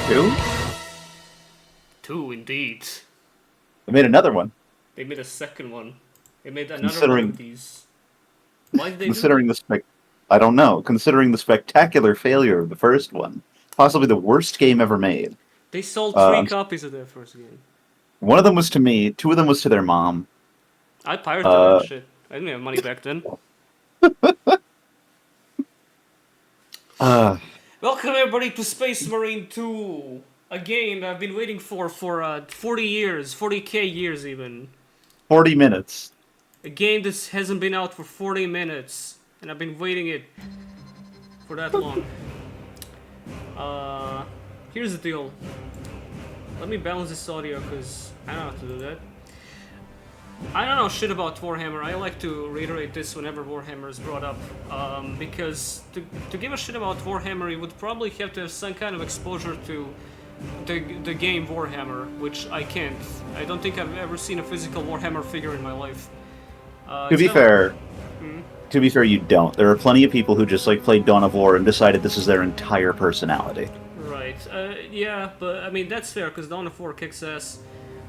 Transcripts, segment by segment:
Two? Two, indeed. They made another one. They made a second one. They made another one of Considering these. Why did they do that? considering the spec, I don't know. Considering the spectacular failure of the first one, possibly the worst game ever made. They sold Uh, three I'm- copies of their first game. one of them was to me. Two of them was to their mom. I pirated that Uh, shit. I didn't have money back then. uh, Welcome everybody to Space Marine 2. A game I've been waiting for 40 years, 40k years even. 40 minutes. A game that hasn't been out for 40 minutes, and I've been waiting it for that long. Here's the deal. Let me balance this audio because I don't know how to do that. I don't know shit about Warhammer. I like to reiterate this whenever Warhammer is brought up, because to give a shit about Warhammer, you would probably have to have some kind of exposure to the game Warhammer, which I can't. I don't think I've ever seen a physical Warhammer figure in my life. To be It's fair, to be fair, you don't. There are plenty of people who just like played Dawn of War and decided this is their entire personality. right. Yeah, but I mean that's fair because Dawn of War kicks ass.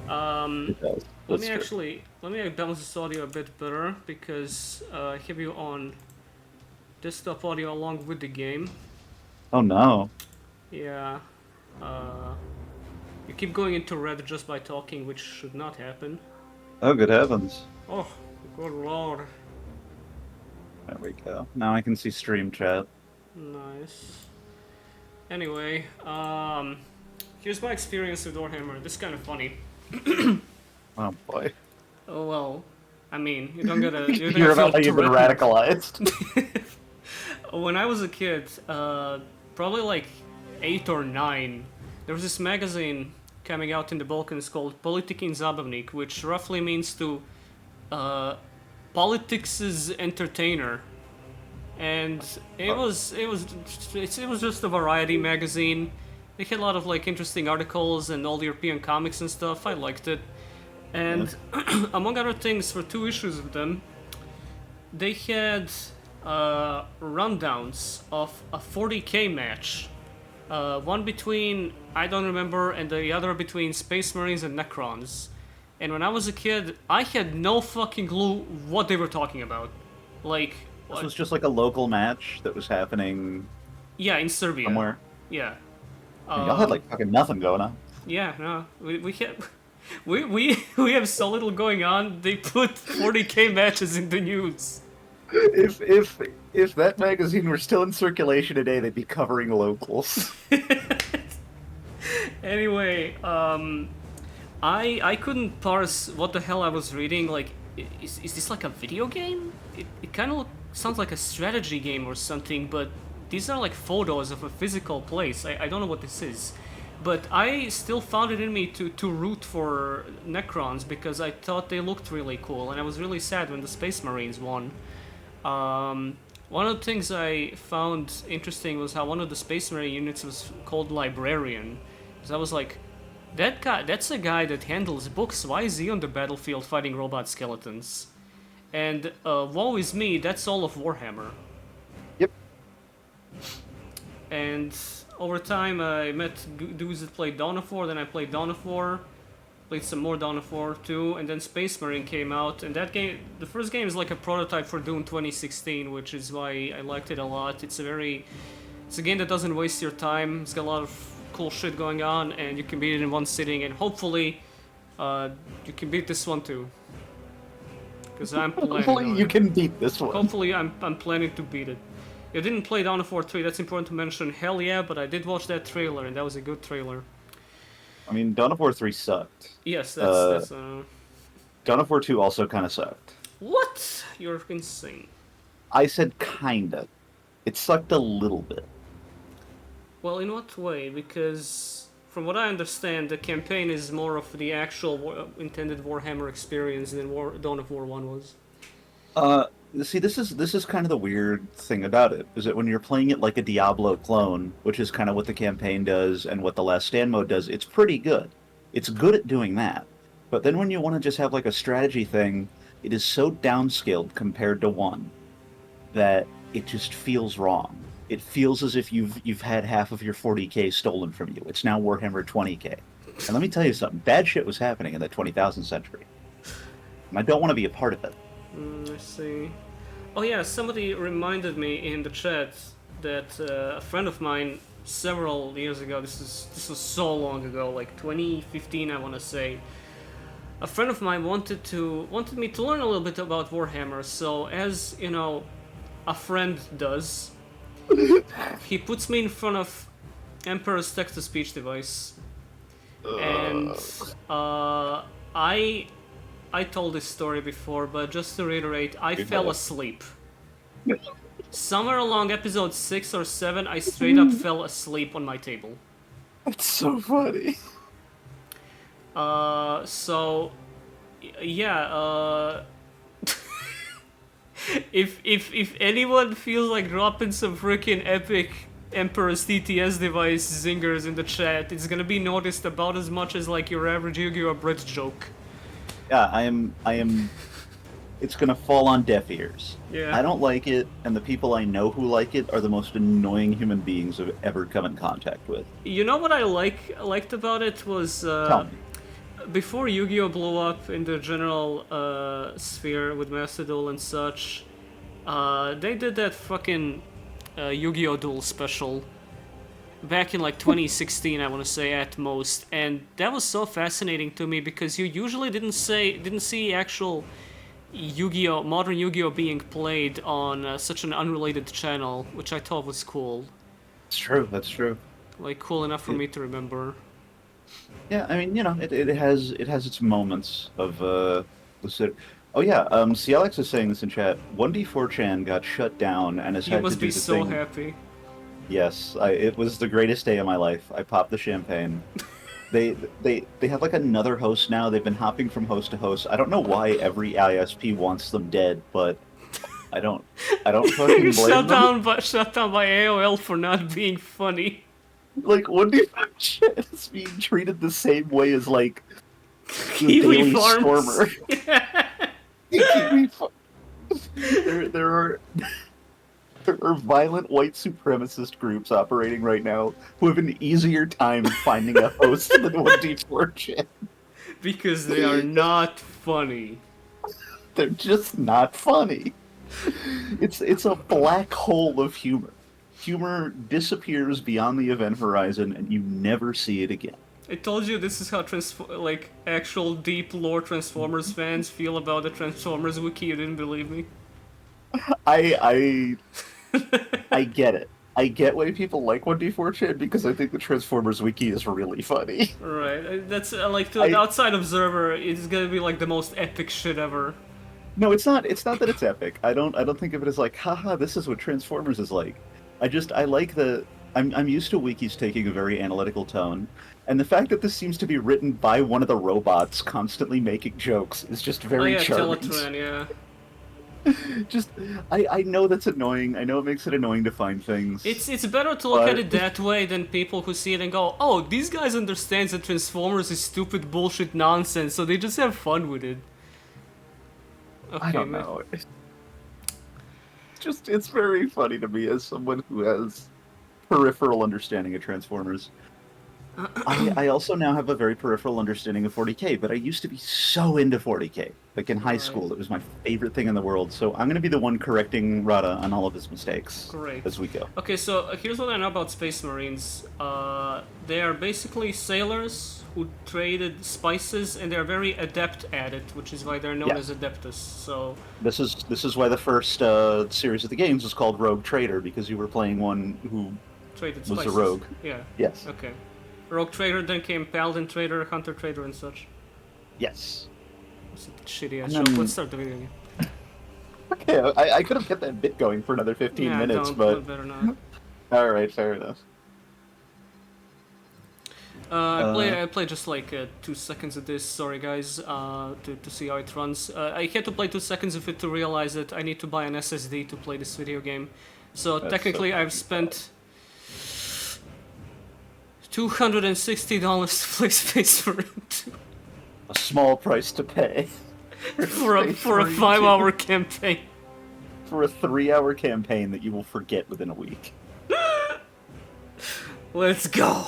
It does. Let That's me true. balance this audio a bit better because I have you on desktop audio along with the game. Oh no. Yeah. You keep going into red just by talking, which should not happen. Oh, good heavens. Oh, good lord. There we go. Now I can see stream chat. Nice. Anyway, here's my experience with Warhammer. This is kind of funny. Oh boy. Oh well. I mean, you don't gotta. You don't You're gotta feel about how you've been threatened. radicalized. When I was a kid, probably like 8 or 9, there was this magazine coming out in the Balkans called Politikin Zabavnik, which roughly means to politics' entertainer. And it was just a variety magazine. They had a lot of like interesting articles and all the European comics and stuff. I liked it. And among other things, for 2 issues of them, they had rundowns of a 40k match. One between, I don't remember, and the other between Space Marines and Necrons. And when I was a kid, I had no fucking clue what they were talking about. Like, This what? was just like a local match that was happening Yeah, in Serbia. somewhere. Yeah. Y'all had like fucking nothing going on. Yeah, no, we have we have so little going on. They put 40k matches in the news. If that magazine were still in circulation today, they'd be covering locals. Anyway, I couldn't parse what the hell I was reading. Like, is this like a video game? It kind of sounds like a strategy game or something, but these are like photos of a physical place. I don't know what this is. But I still found it in me to root for Necrons because I thought they looked really cool, and I was really sad when the Space Marines won. One of the things I found interesting was how one of the Space Marine units was called Librarian. Because I was like, that's a guy that handles books. Why is he on the battlefield fighting robot skeletons? And woe is me, that's all of Warhammer. Yep. And over time, I met dudes that played Dawn of War, then I played Dawn of War, played some more Dawn of War 2, and then Space Marine came out, and that game, the first game is like a prototype for Doom 2016, which is why I liked it a lot. It's a game that doesn't waste your time, it's got a lot of cool shit going on, and you can beat it in one sitting, and hopefully, you can beat this one too. Because I'm planning Hopefully on you it. can beat this one. Hopefully I'm planning to beat it. You didn't play Dawn of War 3, that's important to mention. Hell yeah, but I did watch that trailer, and that was a good trailer. I mean, Dawn of War 3 sucked. Yes, that's Dawn of War 2 also kind of sucked. What? You're insane. I said kinda. It sucked a little bit. Well, in what way? Because from what I understand, the campaign is more of the actual intended Warhammer experience than Dawn of War 1 was. See, this is kind of the weird thing about it, is that when you're playing it like a Diablo clone, which is kind of what the campaign does and what the Last Stand mode does, it's pretty good. It's good at doing that. But then when you want to just have like a strategy thing, it is so downscaled compared to 1 that it just feels wrong. it feels as if you've had half of your 40K stolen from you. It's now Warhammer 20K. And let me tell you something, bad shit was happening in the 20,000 century. And I don't want to be a part of it. I see. Oh yeah, somebody reminded me in the chat that a friend of mine several years ago. This was so long ago, like 2015, I want to say. A friend of mine wanted me to learn a little bit about Warhammer. So as you know, a friend does, he puts me in front of Emperor's text-to-speech device, and I told this story before, but just to reiterate, I fell asleep. Somewhere along episode 6 or 7, I straight up fell asleep on my table. That's so funny. So, yeah, if anyone feels like dropping some freaking epic Emperor's TTS device zingers in the chat, it's gonna be noticed about as much as like your average Yu-Gi-Oh! Brit joke. Yeah, I am. It's gonna fall on deaf ears. Yeah. I don't like it, and the people I know who like it are the most annoying human beings I've ever come in contact with. You know what I liked about it was Tell me. before Yu-Gi-Oh! Blew up in the general sphere with Macedol and such, they did that fucking Yu-Gi-Oh! Duel special back in like 2016, I want to say at most, and that was so fascinating to me because you usually didn't see actual Yu-Gi-Oh! Modern Yu-Gi-Oh! Being played on such an unrelated channel, which I thought was cool. It's true. That's true. Like cool enough for me to remember. Yeah, I mean, it has its moments of lucid. Oh yeah, CLX is saying this in chat. 1D4chan got shut down and has You had to must do be the so thing. happy. Yes, it was the greatest day of my life. I popped the champagne. They have like another host now. They've been hopping from host to host. I don't know why every ISP wants them dead, but I don't fucking blame shut them. down by AOL for not being funny. Like, what do you shit is being treated the same way as like the Kiwi Daily Farms. Stormer? Kiwi Farm. There are violent white supremacist groups operating right now who have an easier time finding a host than 1D4chan. Because they are not funny. They're just not funny. It's a black hole of humor. Humor disappears beyond the event horizon, and you never see it again. I told you this is how actual deep lore Transformers fans feel about the Transformers wiki. You didn't believe me. I get it. I get why people like 1D4chan because I think the Transformers wiki is really funny. Right. That's like to an outside observer, it's gonna be like the most epic shit ever. No, it's not. It's not that it's epic. I don't think of it as like, haha, this is what Transformers is like. I like the. I'm used to wikis taking a very analytical tone, and the fact that this seems to be written by one of the robots constantly making jokes is just very charming. Teletran, yeah. Just, I know that's annoying. I know it makes it annoying to find things. It's better to look at it that way than people who see it and go, oh, these guys understand that Transformers is stupid bullshit nonsense, so they just have fun with it. Okay, I don't know. It's very funny to me as someone who has peripheral understanding of Transformers. I also now have a very peripheral understanding of 40K, but I used to be so into 40K. Like in high school, it was my favorite thing in the world. So I'm going to be the one correcting Rada on all of his mistakes as we go. Okay, so here's what I know about Space Marines. They are basically sailors who traded spices, and they're very adept at it, which is why they're known as Adeptus. So this is why the first series of the games was called Rogue Trader, because you were playing one who traded was spices. a rogue. Yeah. Yes. Okay. Rogue Trader, then came Paladin Trader, Hunter Trader, and such. Yes. It's a shitty ass joke. Let's start the video game. Okay, I could have kept that bit going for another 15 minutes, but better not. All right, fair enough. I played just like 2 seconds of this. Sorry, guys. To see how it runs. I had to play 2 seconds of it to realize that I need to buy an SSD to play this video game. So technically, I've spent $260 to play Space Marine. A small price to pay for a 5-hour campaign. For a 3-hour campaign that you will forget within a week. Let's go.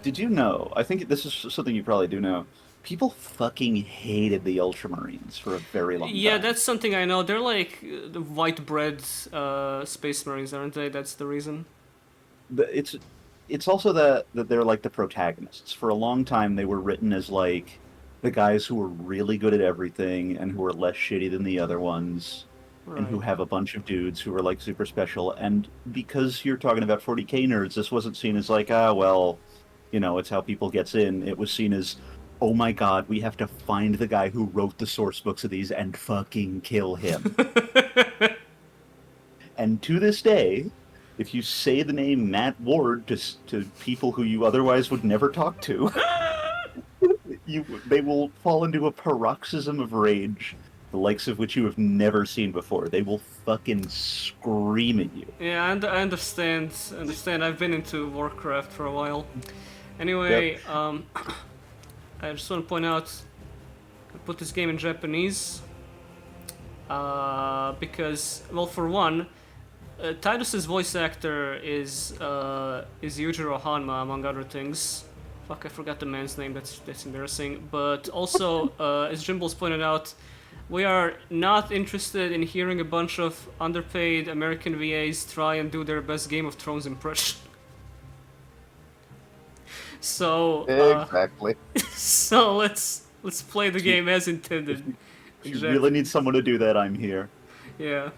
Did you know? I think this is something you probably do know. People fucking hated the Ultramarines for a very long Yeah, time. that's something I know. They're like the white bread space marines, aren't they? That's the reason. But it's also that they're like the protagonists. For a long time, they were written as like the guys who were really good at everything and who were less shitty than the other ones, and who Right. have a bunch of dudes who are like super special. And because you're talking about 40K nerds, this wasn't seen as like, ah, well, it's how people gets in. It was seen as, oh my God, we have to find the guy who wrote the source books of these and fucking kill him. And to this day, if you say the name Matt Ward to people who you otherwise would never talk to, they will fall into a paroxysm of rage, the likes of which you have never seen before. They will fucking scream at you. Yeah, and I understand. Understand. I've been into Warcraft for a while. Yep. Anyway, I just want to point out, I put this game in Japanese because, well, for one, Tidus's voice actor is Yujiro Hanma, among other things. Fuck, I forgot the man's name. That's embarrassing. But also, as Jimbles pointed out, we are not interested in hearing a bunch of underpaid American VAs try and do their best Game of Thrones impression. So, Exactly. so let's play the game as intended. If you really need someone to do that, I'm here. Yeah.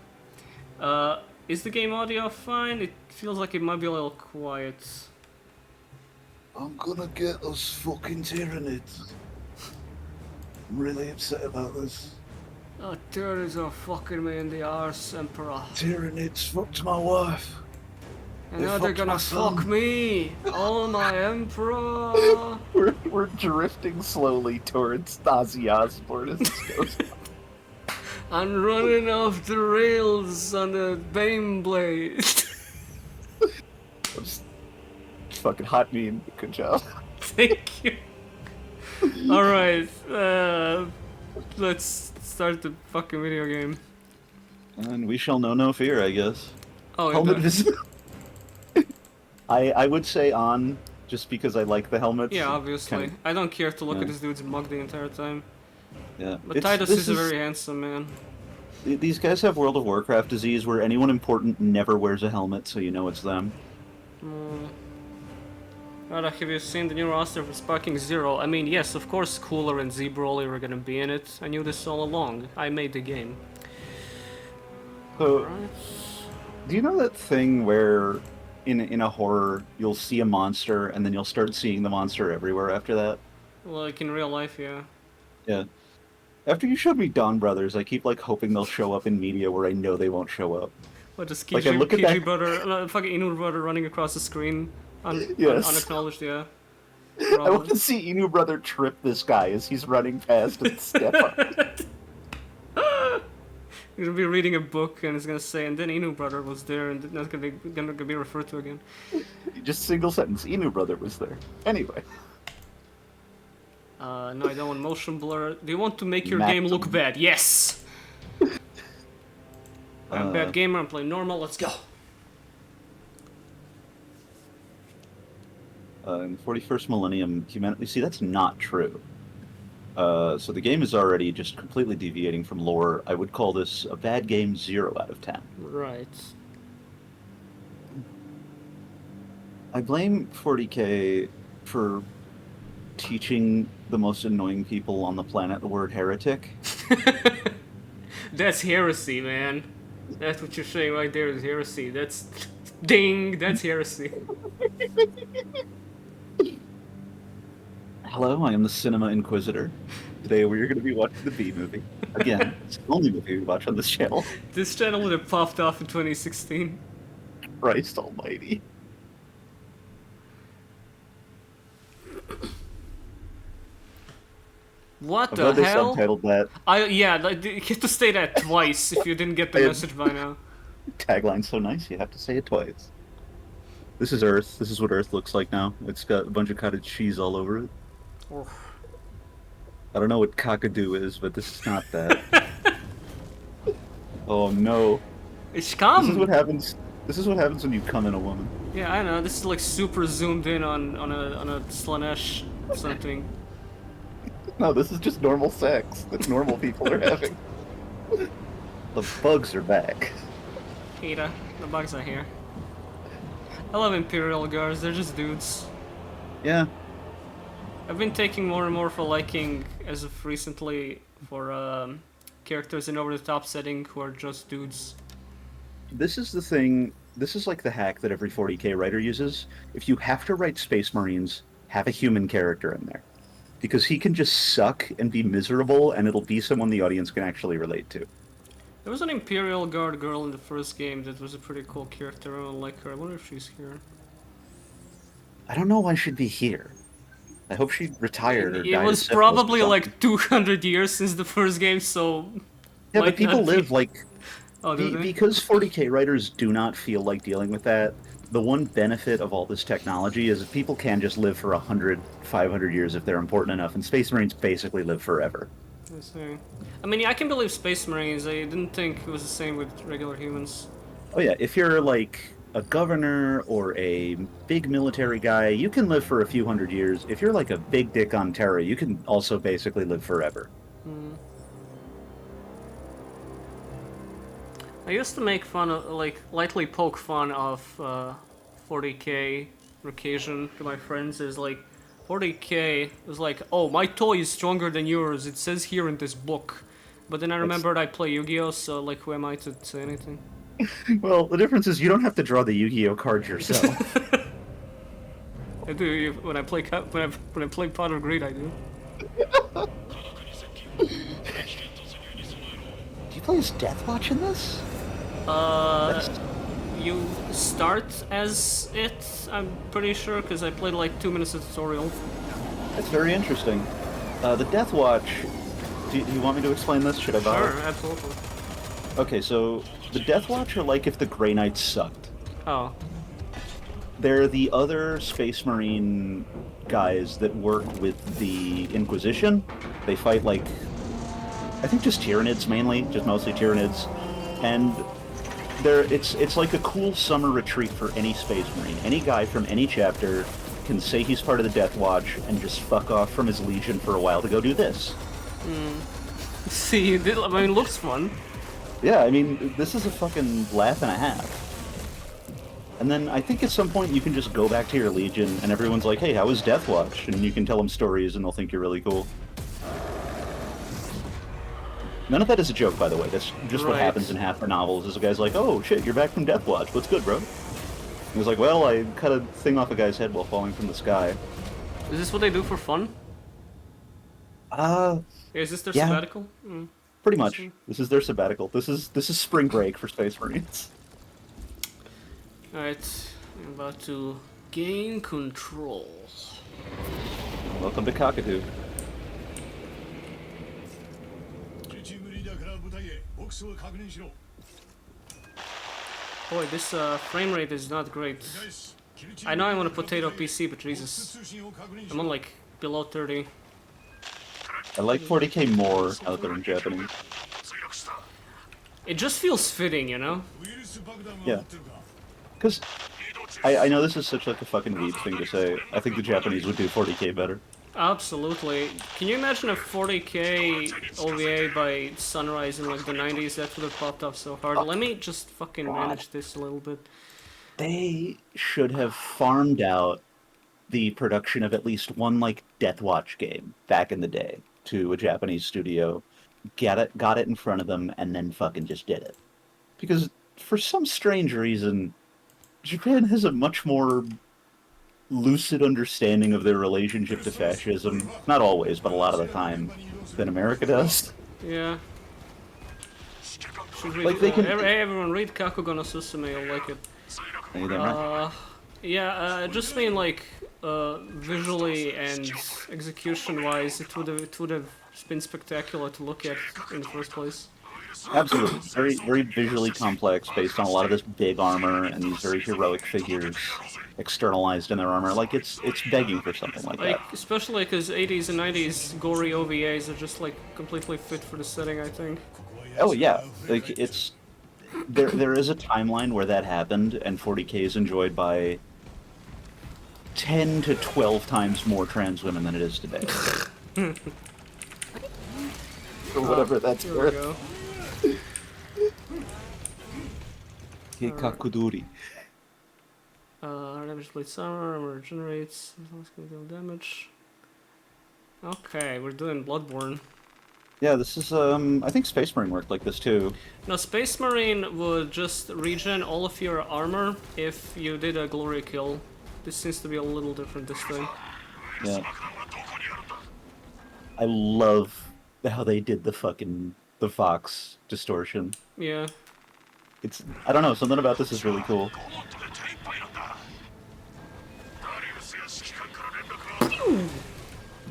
Is the game audio fine? It feels like it might be a little quiet. I'm gonna get those fucking Tyranids. I'm really upset about this. Oh, Tyranids are fucking me in the arse, Emperor. Tyranids fucked my wife. And They now they're fucked gonna my son. fuck me! Oh, my Emperor! We're drifting slowly towards Ozzy Osbourne as this goes. I'm running off the rails on the Bane Blade. Just fucking hot meme. Good job. Thank you. Alright, let's start the fucking video game. And we shall know no fear, I guess. Oh, Helmet yeah. visit. I would say on, just because I like the helmets. Yeah, obviously. Kind of, I don't care to look yeah. at this dude's mug the entire time. yeah. But Titus is a very handsome man. These guys have World of Warcraft disease where anyone important never wears a helmet, so you know it's them. Rada, have you seen the new roster for Sparking Zero? I mean, yes, of course Cooler and Z-Broly were gonna be in it. I knew this all along. I made the game. So, Right. do you know that thing where in a horror you'll see a monster and then you'll start seeing the monster everywhere after that? Like in real life, yeah. Yeah. After you showed me Dawn Brothers, I keep like hoping they'll show up in media where I know they won't show up. What, just Like I look at Kiji that. brother, fucking Inu brother running across the screen? Yes. Unacknowledged, yeah. I want Probably. to see Inu Brother trip this guy as he's running past and step up. He's gonna be reading a book and he's gonna say, and then Inu brother was there, and that's gonna be referred to again. Just single sentence. Inu Brother was there. Anyway. No, I don't want motion blur. Do you want to make your game look Maximum. bad? Yes! I'm a bad Uh, gamer, I'm playing normal, let's go! In the 41st millennium, humanity. See, that's not true. So the game is already just completely deviating from lore. I would call this a bad game 0 out of 10. Right. I blame 40K for teaching the most annoying people on the planet the word heretic. That's heresy, man. That's what you're saying right there is heresy. That's... Ding! That's heresy. Hello, I am the Cinema Inquisitor. Today we're going to be watching the B movie. Again, it's the only movie we watch on this channel. This channel would have popped off in 2016. Christ almighty. What I'm the glad they hell? subtitled that. Yeah, like, you have to say that twice if you didn't get the I- message by now. Tagline's so nice, you have to say it twice. This is Earth. This is what Earth looks like now. It's got a bunch of cottage cheese all over it. Oh. I don't know what cockadoo is, but this is not that. Oh no. It's This is come! what happens. This is what happens when you come in a woman. Yeah, I know. This is like super zoomed in on a Slanesh something. No, this is just normal sex that normal people are having. The bugs are back. Ada, the bugs are here. I love Imperial Guards. They're just dudes. Yeah. I've been taking more and more for liking as of recently for characters in over-the-top setting who are just dudes. This is the thing. This is like the hack that every 40K writer uses. If you have to write Space Marines, have a human character in there. Because he can just suck and be miserable, and it'll be someone the audience can actually relate to. There was an Imperial Guard girl in the first game that was a pretty cool character. I don't like her. I wonder if she's here. I don't know why she'd be here. I hope she retired or died. It of was syphilis or probably something. like 200 years since the first game, so... Yeah, might but people not be- live like Oh, do they? because 40K writers do not feel like dealing with that. The one benefit of all this technology is that people can just live for 100, 500 years if they're important enough, and Space Marines basically live forever. I see. I mean, yeah, I can believe Space Marines. I didn't think it was the same with regular humans. Oh yeah, if you're like a governor or a big military guy, you can live for a few hundred years. If you're like a big dick on Terra, you can also basically live forever. I used to make fun of, like, lightly poke fun of 40k occasion to my friends. Is like, 40k was like, oh, my toy is stronger than yours. It says here in this book. But then I remembered I play Yu-Gi-Oh, so like, who am I to say anything? Well, the difference is you don't have to draw the Yu-Gi-Oh cards yourself. I do when I play when I play Pot of Greed. I do. Do you play as Deathwatch in this? Uh, you start as it. I'm pretty sure because I played like 2 minutes of tutorial. That's very interesting. The Deathwatch. Do you want me to explain this? Should I bother? Sure, absolutely. Okay, so the Deathwatch are like if the Grey Knights sucked. Oh, They're the other Space Marine guys that work with the Inquisition. They fight like, I think just Tyranids mainly, just mostly Tyranids, and it's like a cool summer retreat for any Space Marine. Any guy from any chapter can say he's part of the Deathwatch and just fuck off from his legion for a while to go do this. see, I mean, it looks fun. Yeah, I mean, this is a fucking laugh and a half. And then I think at some point you can just go back to your Legion and everyone's like, hey, how was Deathwatch? And you can tell them stories and they'll think you're really cool. None of that is a joke, by the way. That's just what Right. happens in half the novels, is a guy's like, oh, shit, you're back from Deathwatch. What's good, bro? And he's like, well, I cut a thing off a guy's head while falling from the sky. Is this what they do for fun? Is this their Yeah. sabbatical? Mm. Pretty much. This is their sabbatical. This is spring break for Space Marines. Alright, I'm about to gain control. Welcome to Cockatoo. チームリーダーから部隊へボックスを確認しろ。 Boy, this frame rate is not great. I know I'm on a potato PC, but Jesus, 通信を確認し I'm ろ。 on like below 30. I like 40K more now that they're in Japanese. It just feels fitting, you know? ウイルス爆弾は Yeah. 持ってるか。 Because I know this is such like a fucking weed thing to say. I think the Japanese would do 40K better. Absolutely. Can you imagine a 40k OVA by Sunrise in like the 90s? That would have popped up so hard. Let me just fucking manage this a little bit. They should have farmed out the production of at least one like Deathwatch game back in the day to a Japanese studio, got it in front of them, and then fucking just did it. Because for some strange reason, Japan has a much more lucid understanding of their relationship to fascism, not always, but a lot of the time, than America does. Yeah. Should we Like, they can- hey, everyone read Kakugo no Susume, you'll like it. Ain't that right? Yeah, I just mean like visually and execution-wise, it would have been spectacular to look at in the first place. Absolutely. Very, very visually complex, based on a lot of this big armor and these very heroic figures externalized in their armor. Like, it's begging for something like Like, that. especially because 80s and 90s gory OVAs are just like completely fit for the setting, I think. Oh, yeah. Like, it's there is a timeline where that happened, and 40K is enjoyed by 10 to 12 times more trans women than it is today. Or whatever that's Here we worth. go. Kakuduri. Damage plates armor regenerates. Deal damage. Okay, we're doing Bloodborne. Yeah, this is, I think Space Marine worked like this too. No, Space Marine would just regen all of your armor if you did a glory kill. This seems to be a little different this time. Yeah. I love how they did the Fox distortion. Yeah. It's, I don't know, something about this is really cool.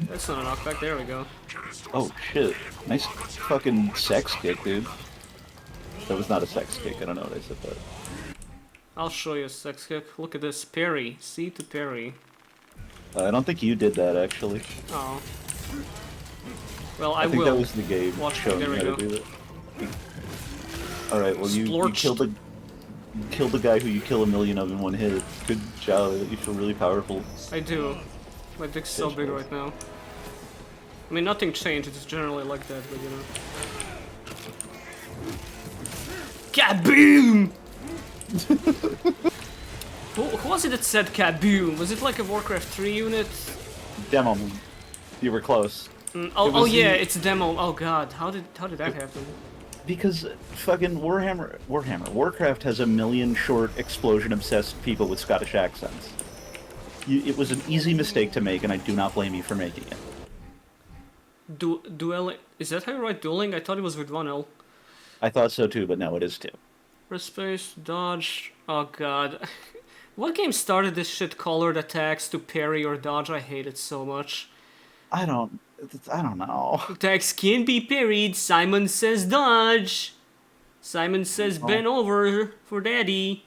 That's not a knockback, there we go. Oh shit. Nice fucking sex kick, dude. That was not a sex kick, I don't know what I said that. I'll show you a sex kick. Look at this, parry. C to parry. I don't think you did that, actually. Oh. Well, I think will. that was the game Watch, showing there you we how go. to do that. Alright, well you Splorched. killed the guy who you kill a million of in one hit. Good job, you feel really powerful. I do. My dick's so big right now. I mean, nothing changed, it's generally like that, but you know. Kaboom! who was it that said kaboom? Was it like a Warcraft 3 unit? Demo. You were close. Oh yeah, it's a demo. Oh god, how did that happen? Because fucking Warcraft has a million short explosion-obsessed people with Scottish accents. It was an easy mistake to make, and I do not blame you for making it. Dueling. Is that how you write dueling? I thought it was with one L. I thought so too, but no, it is too. Press space, dodge. Oh god. What game started this shit colored attacks to parry or dodge? I hate it so much. I don't know. Attacks can be parried. Simon says dodge. Simon says bend over for daddy.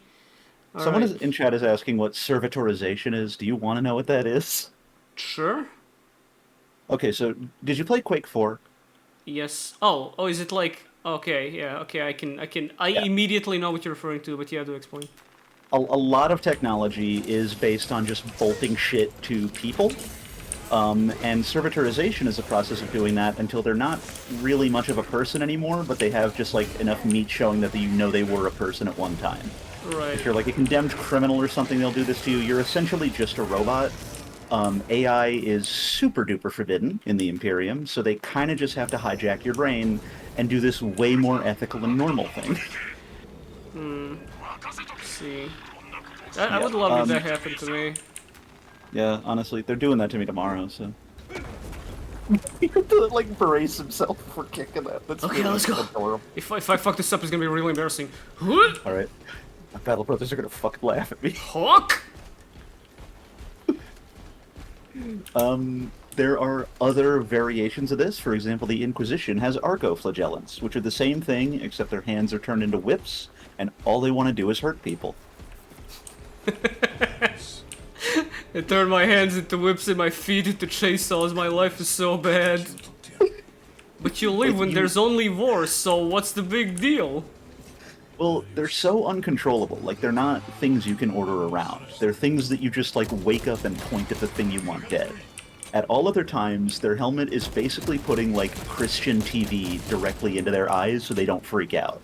Someone Alright. in chat is asking what servitorization is. Do you want to know what that is? Sure. Okay, so did you play Quake 4? Yes. Oh, is it like... Okay, yeah, okay, I Yeah. immediately know what you're referring to, but yeah, do explain. A lot of technology is based on just bolting shit to people. And servitorization is a process of doing that until they're not really much of a person anymore, but they have just like enough meat showing that you know they were a person at one time. Right. If you're like a condemned criminal or something, they'll do this to you. You're essentially just a robot. AI is super duper forbidden in the Imperium, so they kind of just have to hijack your brain and do this way more ethical and normal thing. Let's see. I would love if that happened to me. Yeah, honestly, they're doing that to me tomorrow, so... He could like brace himself for kicking that. That's Okay, let's go. adorable. If I fuck this up, it's gonna be really embarrassing. Alright. My battle brothers are gonna fucking laugh at me. Hawk! There are other variations of this. For example, the Inquisition has arco-flagellants, which are the same thing, except their hands are turned into whips, and all they want to do is hurt people. I turn my hands into whips and my feet into chainsaws. My life is so bad. But you live when there's only war, so what's the big deal? Well, they're so uncontrollable. Like, they're not things you can order around. They're things that you just, like, wake up and point at the thing you want dead. At all other times, their helmet is basically putting, like, Christian TV directly into their eyes so they don't freak out.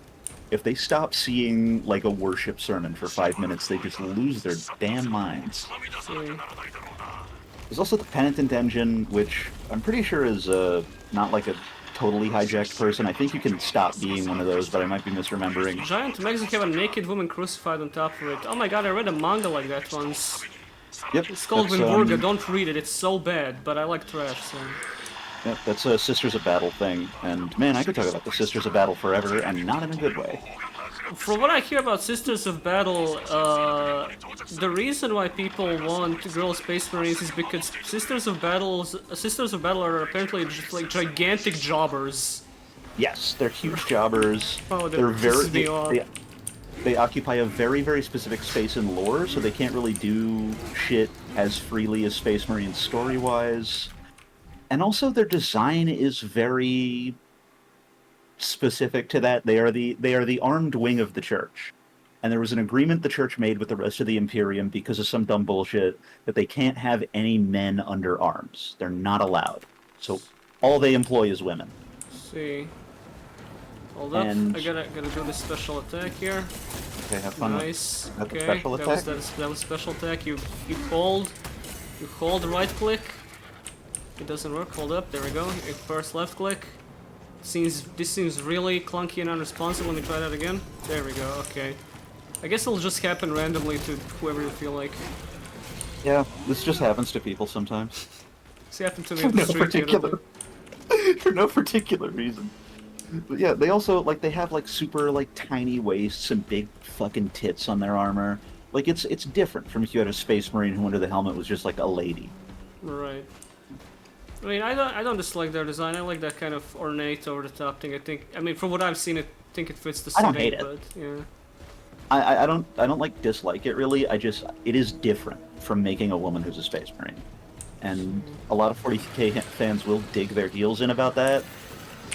If they stop seeing, like, a worship sermon for 5 minutes, they just lose their damn minds. There's also the Penitent Engine, which I'm pretty sure is, not like a totally hijacked person. I think you can stop being one of those, but I might be misremembering. Giant Mexic have a naked woman crucified on top of it. Oh my god, I read a manga like that once. Yep, It's called that's, Winburga, don't read it, it's so bad, but I like trash, so... Yep, that's a Sisters of Battle thing, and man, I could talk about the Sisters of Battle forever, and not in a good way. From what I hear about Sisters of Battle, the reason why people want girl Space Marines is because Sisters of Battle are apparently just like gigantic jobbers. Yes, they're huge jobbers. Oh, that they're pisses me off. They occupy a very, very specific space in lore, so they can't really do shit as freely as Space Marines story-wise. And also, their design is very specific to that. They are the armed wing of the church. And there was an agreement the church made with the rest of the Imperium because of some dumb bullshit that they can't have any men under arms. They're not allowed. So all they employ is women. Let's see. Hold up. And- I gotta do this special attack here. Okay, have fun. Nice. With the Okay. special That was attack? that was special attack. You hold right click. It doesn't work. Hold up. There we go. You first left click. This seems really clunky and unresponsive. Let me try that again. There we go. Okay. I guess it'll just happen randomly to whoever you feel like. Yeah, this just happens to people sometimes. It's happened to me For in the no street the other particular, day. for no particular reason. But yeah, they also they have super tiny waists and big fucking tits on their armor. Like it's different from if you had a space marine who under the helmet was just like a lady. Right. I mean, I don't dislike their design. I like that kind of ornate, over-the-top thing. I mean, from what I've seen, I think it fits the I setting. don't hate it. But yeah. I don't dislike it really. It is different from making a woman who's a space marine, and a lot of 40k fans will dig their heels in about that.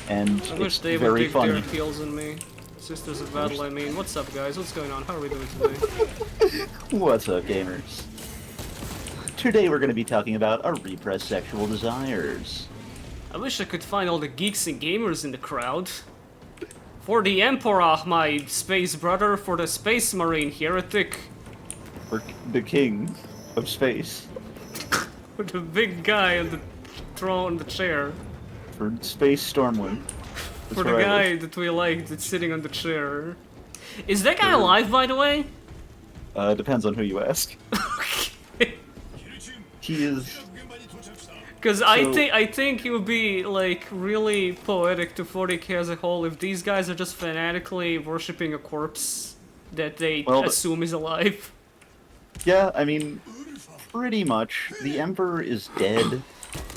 And I wish it's they would very dig funny. their heels in me. Sisters of Battle, I mean. What's up, guys? What's going on? How are we doing today? What's up, gamers? Today we're going to be talking about our repressed sexual desires. I wish I could find all the geeks and gamers in the crowd. For the Emperor, my space brother, for the Space Marine heretic, For the king of space. for the big guy on the throne, the chair, For space Stormwind. That's for the where I guy live. that we like that's sitting on the chair. Is that guy alive, by the way? Depends on who you ask. He is... Because So- I think it would be like really poetic to 40k as a whole if these guys are just fanatically worshipping a corpse that they Well, assume is alive. Yeah, I mean, pretty much. The Emperor is dead,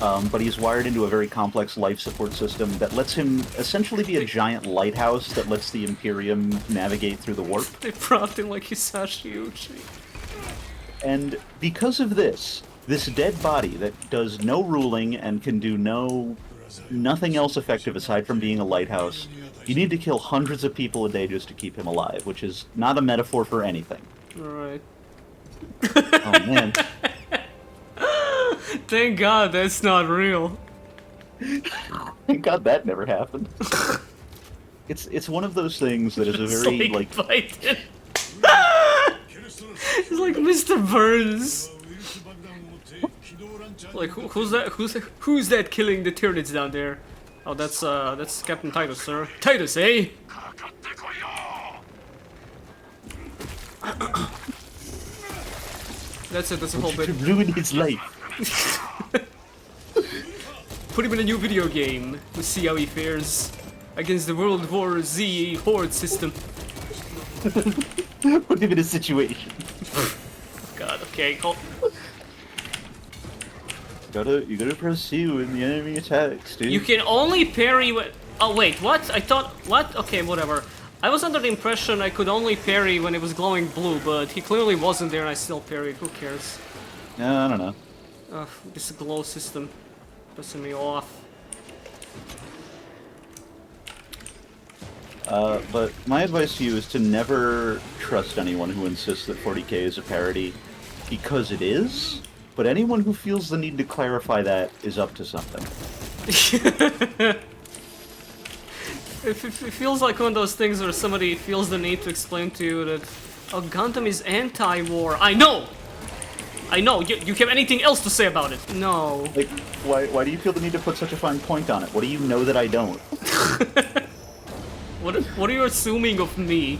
but he's wired into a very complex life support system that lets him essentially be a giant lighthouse that lets the Imperium navigate through the warp. They brought in like Hisashi Uchi. And because of this dead body that does no ruling and can do nothing else effective aside from being a lighthouse, you need to kill hundreds of people a day just to keep him alive, which is not a metaphor for anything. Alright. Oh man. Thank God that's not real. Thank God that never happened. It's one of those things that is a It's very like Biden. It's like Mr. Burns. Like who's that killing the Tyranids down there? Oh, that's Captain Titus, sir. Titus, eh? That's it. That's a whole to bit. ruin his life. Put him in a new video game. We'll see how he fares against the World War Z horde system. Put him in a situation. God. Okay. Cool. You gotta pursue when the enemy attacks, dude. You can only parry when... Oh, wait, what? I thought... What? Okay, whatever. I was under the impression I could only parry when it was glowing blue, but he clearly wasn't there and I still parried. Who cares? I don't know. Ugh, this glow system pissing me off. But my advice to you is to never trust anyone who insists that 40k is a parody, because it is. But anyone who feels the need to clarify that is up to something. It feels like one of those things where somebody feels the need to explain to you that Gundam is anti-war. I know! You have anything else to say about it? No. Like, why do you feel the need to put such a fine point on it? What do you know that I don't? What are you assuming of me?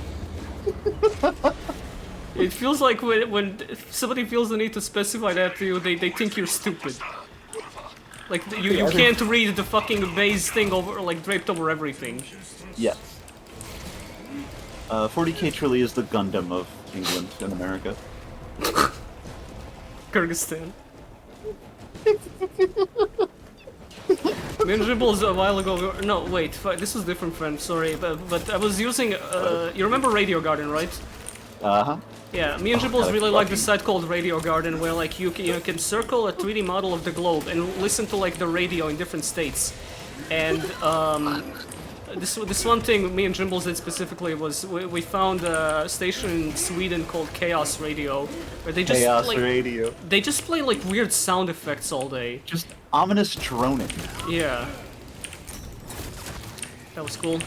It feels like when somebody feels the need to specify that to you, they think you're stupid. Like, you can't read the fucking base thing over, like, draped over everything. Yes. 40k truly is the Gundam of England and America. Kyrgyzstan. Minjibles a while ago. No, wait, this was different, friend. Sorry, but I was using. You remember Radio Garden, right? Uh-huh. Yeah, me and Jibbles really like this site called Radio Garden, where like you can circle a 3D model of the globe and listen to like the radio in different states, and this one thing me and Jimbles did specifically was we found a station in Sweden called Chaos Radio, where they just Chaos like, radio. they just play like weird sound effects all day. Just ominous droning. Yeah. That was cool.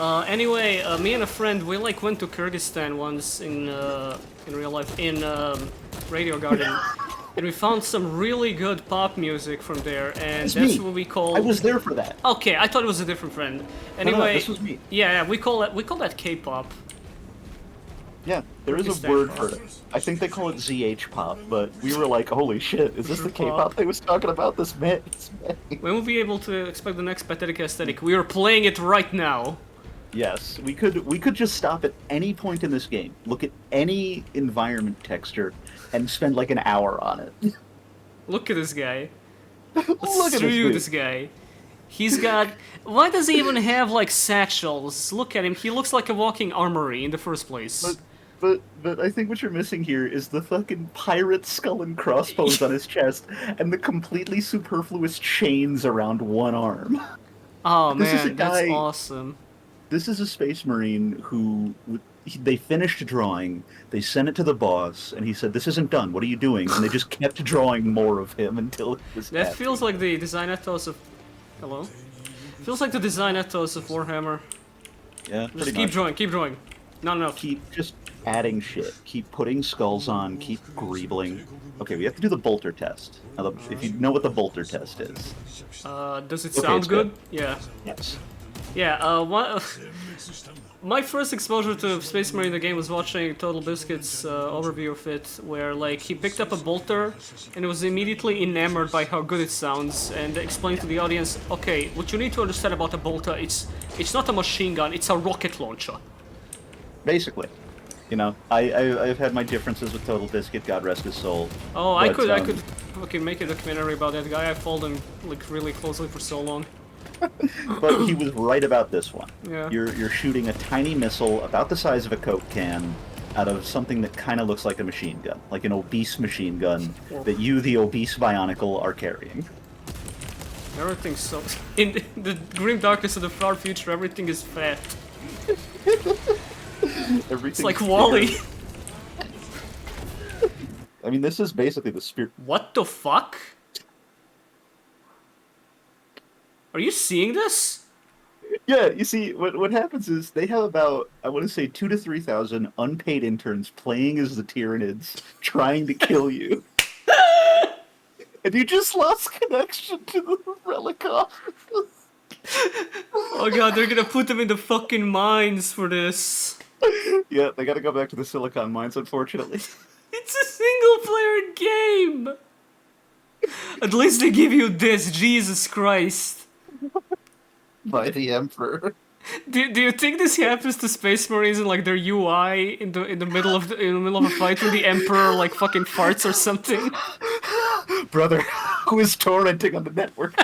Anyway, me and a friend, we like went to Kyrgyzstan once in real life, in Radio Garden. And we found some really good pop music from there, and that's me. what we call... I was there for that. Okay, I thought it was a different friend. Anyway, no, this was me. Yeah, we call that K-pop. Yeah, there is a Kyrgyzstan word pop. for it. I think they call it ZH pop, but we were like, holy shit, is this the K-pop. K-pop they was talking about? This man, it's me. When we'll be able to expect the next Pathetic Aesthetic? We are playing it right now. Yes, we could just stop at any point in this game, look at any environment texture, and spend like an hour on it. Look at this guy. Look Let's at screw this this guy. He's got... Why does he even have, like, satchels? Look at him. He looks like a walking armory in the first place. But I think what you're missing here is the fucking pirate skull and crossbones on his chest, and the completely superfluous chains around one arm. Oh, This is a man, that's guy- awesome. This is a space marine who they finished drawing, they sent it to the boss, and he said, "This isn't done. What are you doing?" And they just kept drawing more of him until it was. That happy. feels like the design ethos of... Hello? Feels like the design ethos of Warhammer. Yeah, Just pretty keep much. drawing, keep drawing. Not enough. Keep just adding shit. Keep putting skulls on. Keep greebling. Okay, we have to do the bolter test. Now, if you know what the bolter test is, Does it Okay, sound it's good? good. Yeah. yes. Yeah, my first exposure to Space Marine the game was watching Total Biscuit's overview of it, where like he picked up a bolter and was immediately enamored by how good it sounds, and explained to the audience, okay, what you need to understand about a bolter, it's not a machine gun, it's a rocket launcher. Basically, you know, I've had my differences with Total Biscuit. God rest his soul. Oh, I But, could fucking make a documentary about that guy. I followed him like really closely for so long. But he was right about this one. Yeah. You're shooting a tiny missile about the size of a Coke can out of something that kind of looks like a machine gun, like an obese machine gun that you, the obese Bionicle, are carrying. Everything's so... In the grim darkness of the far future, everything is fat. It's like Wall-E. I mean, this is basically the spirit. What the fuck? Are you seeing this? Yeah, you see, what happens is they have about, I want to say, 2,000 to 3,000 unpaid interns playing as the Tyranids, trying to kill you. And you just lost connection to the Relicon. Oh god, they're gonna put them in the fucking mines for this. Yeah, they gotta go back to the Silicon Mines, unfortunately. It's a single player game! At least they give you this, Jesus Christ. By the Emperor. Do you think this happens to Space Marines in like their UI in the middle of a fight where the Emperor like fucking farts or something? Brother, who is torrenting on the network?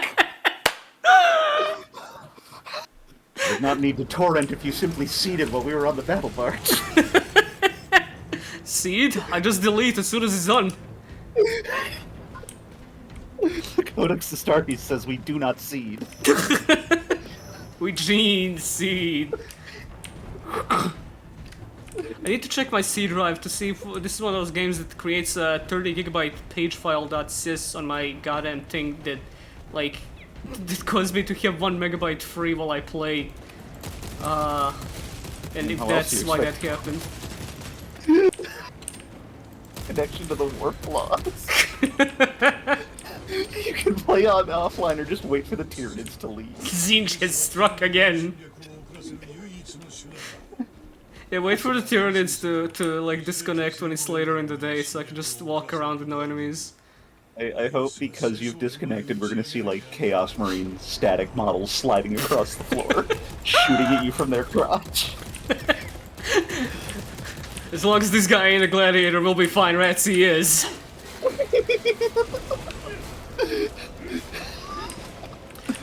Did not need to torrent if you simply seeded while we were on the battle barge. Seed? I just delete as soon as it's done. Codex Astartes says we do not seed. We gene seed. I need to check my C drive to see if this is one of those games that creates a 30 gigabyte page file .sys on my goddamn thing that, like, that caused me to have 1 megabyte free while I play. And if How else that's do you why that expect- happened. Connection to the warp laws. You can play on offline or just wait for the Tyranids to leave. Zinch has struck again. 力を遅らせる唯一の手段 Yeah, wait for the Tyranids to like disconnect when it's later in the day so I can just walk around with no enemies. I hope because you've disconnected, we're gonna see like Chaos Marine static models sliding across the floor, shooting at you from their crotch. As long as this guy ain't a gladiator, we'll be fine, rats he is.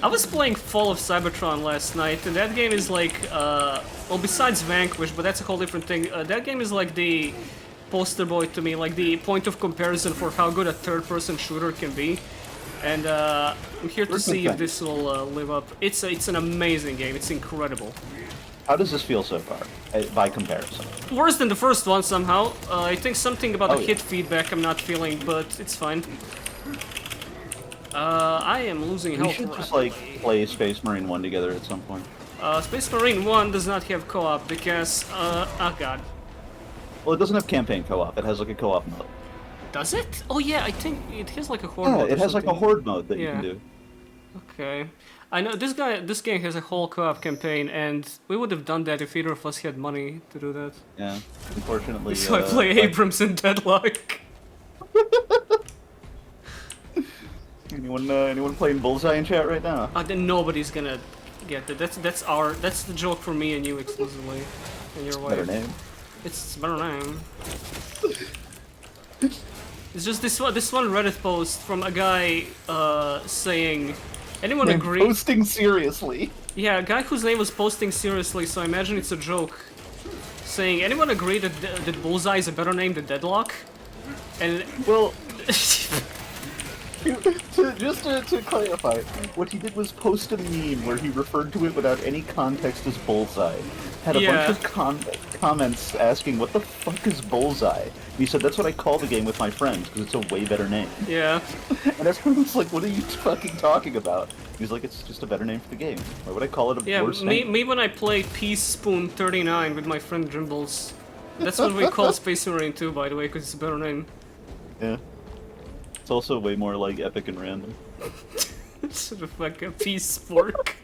I was playing Fall of Cybertron last night, and that game is like, well, besides Vanquish, but that's a whole different thing. That game is like the poster boy to me, like the point of comparison for how good a third-person shooter can be. And I'm here to We're see if content. this will live up. It's an amazing game. It's incredible. How does this feel so far, by comparison? Worse than the first one somehow. I think something about Oh, the yeah. hit feedback I'm not feeling, but it's fine. I am losing We health. should just like play Space Marine 1 together at some point. Space Marine 1 does not have co-op because, oh god. Well, it doesn't have campaign co-op. It has like a co-op mode. Does it? Oh yeah, I think it has like a horde Yeah, mode or it has like a something. horde mode that you Yeah. can do. Okay. I know this game has a whole co-op campaign, and we would have done that if either of us had money to do that. Yeah, unfortunately. So I play Abrams and Deadlock. Anyone playing Bullseye in chat right now? Then nobody's gonna get it. That's the joke for me and you exclusively, and your wife. Better name. It's a better name. It's just this one Reddit post from a guy saying, anyone agree? Posting seriously. Yeah, a guy whose name was posting seriously, so I imagine it's a joke. Saying, anyone agree that Bullseye is a better name than Deadlock? And Well, to clarify, what he did was post a meme where he referred to it without any context as Bullseye. Had a Yeah. bunch of comments asking, what the fuck is Bullseye? And he said, that's what I call the game with my friends, because it's a way better name. yeah, And everyone was like, what are you fucking talking about? He's like, it's just a better name for the game. Why would I call it a yeah. worse Me, name? me when I play Peace Spoon 39 with my friend Jimbles. That's what we call Space Marine 2, by the way, because it's a better name. Yeah. It's also way more like epic and random. Sort of like a peace fork.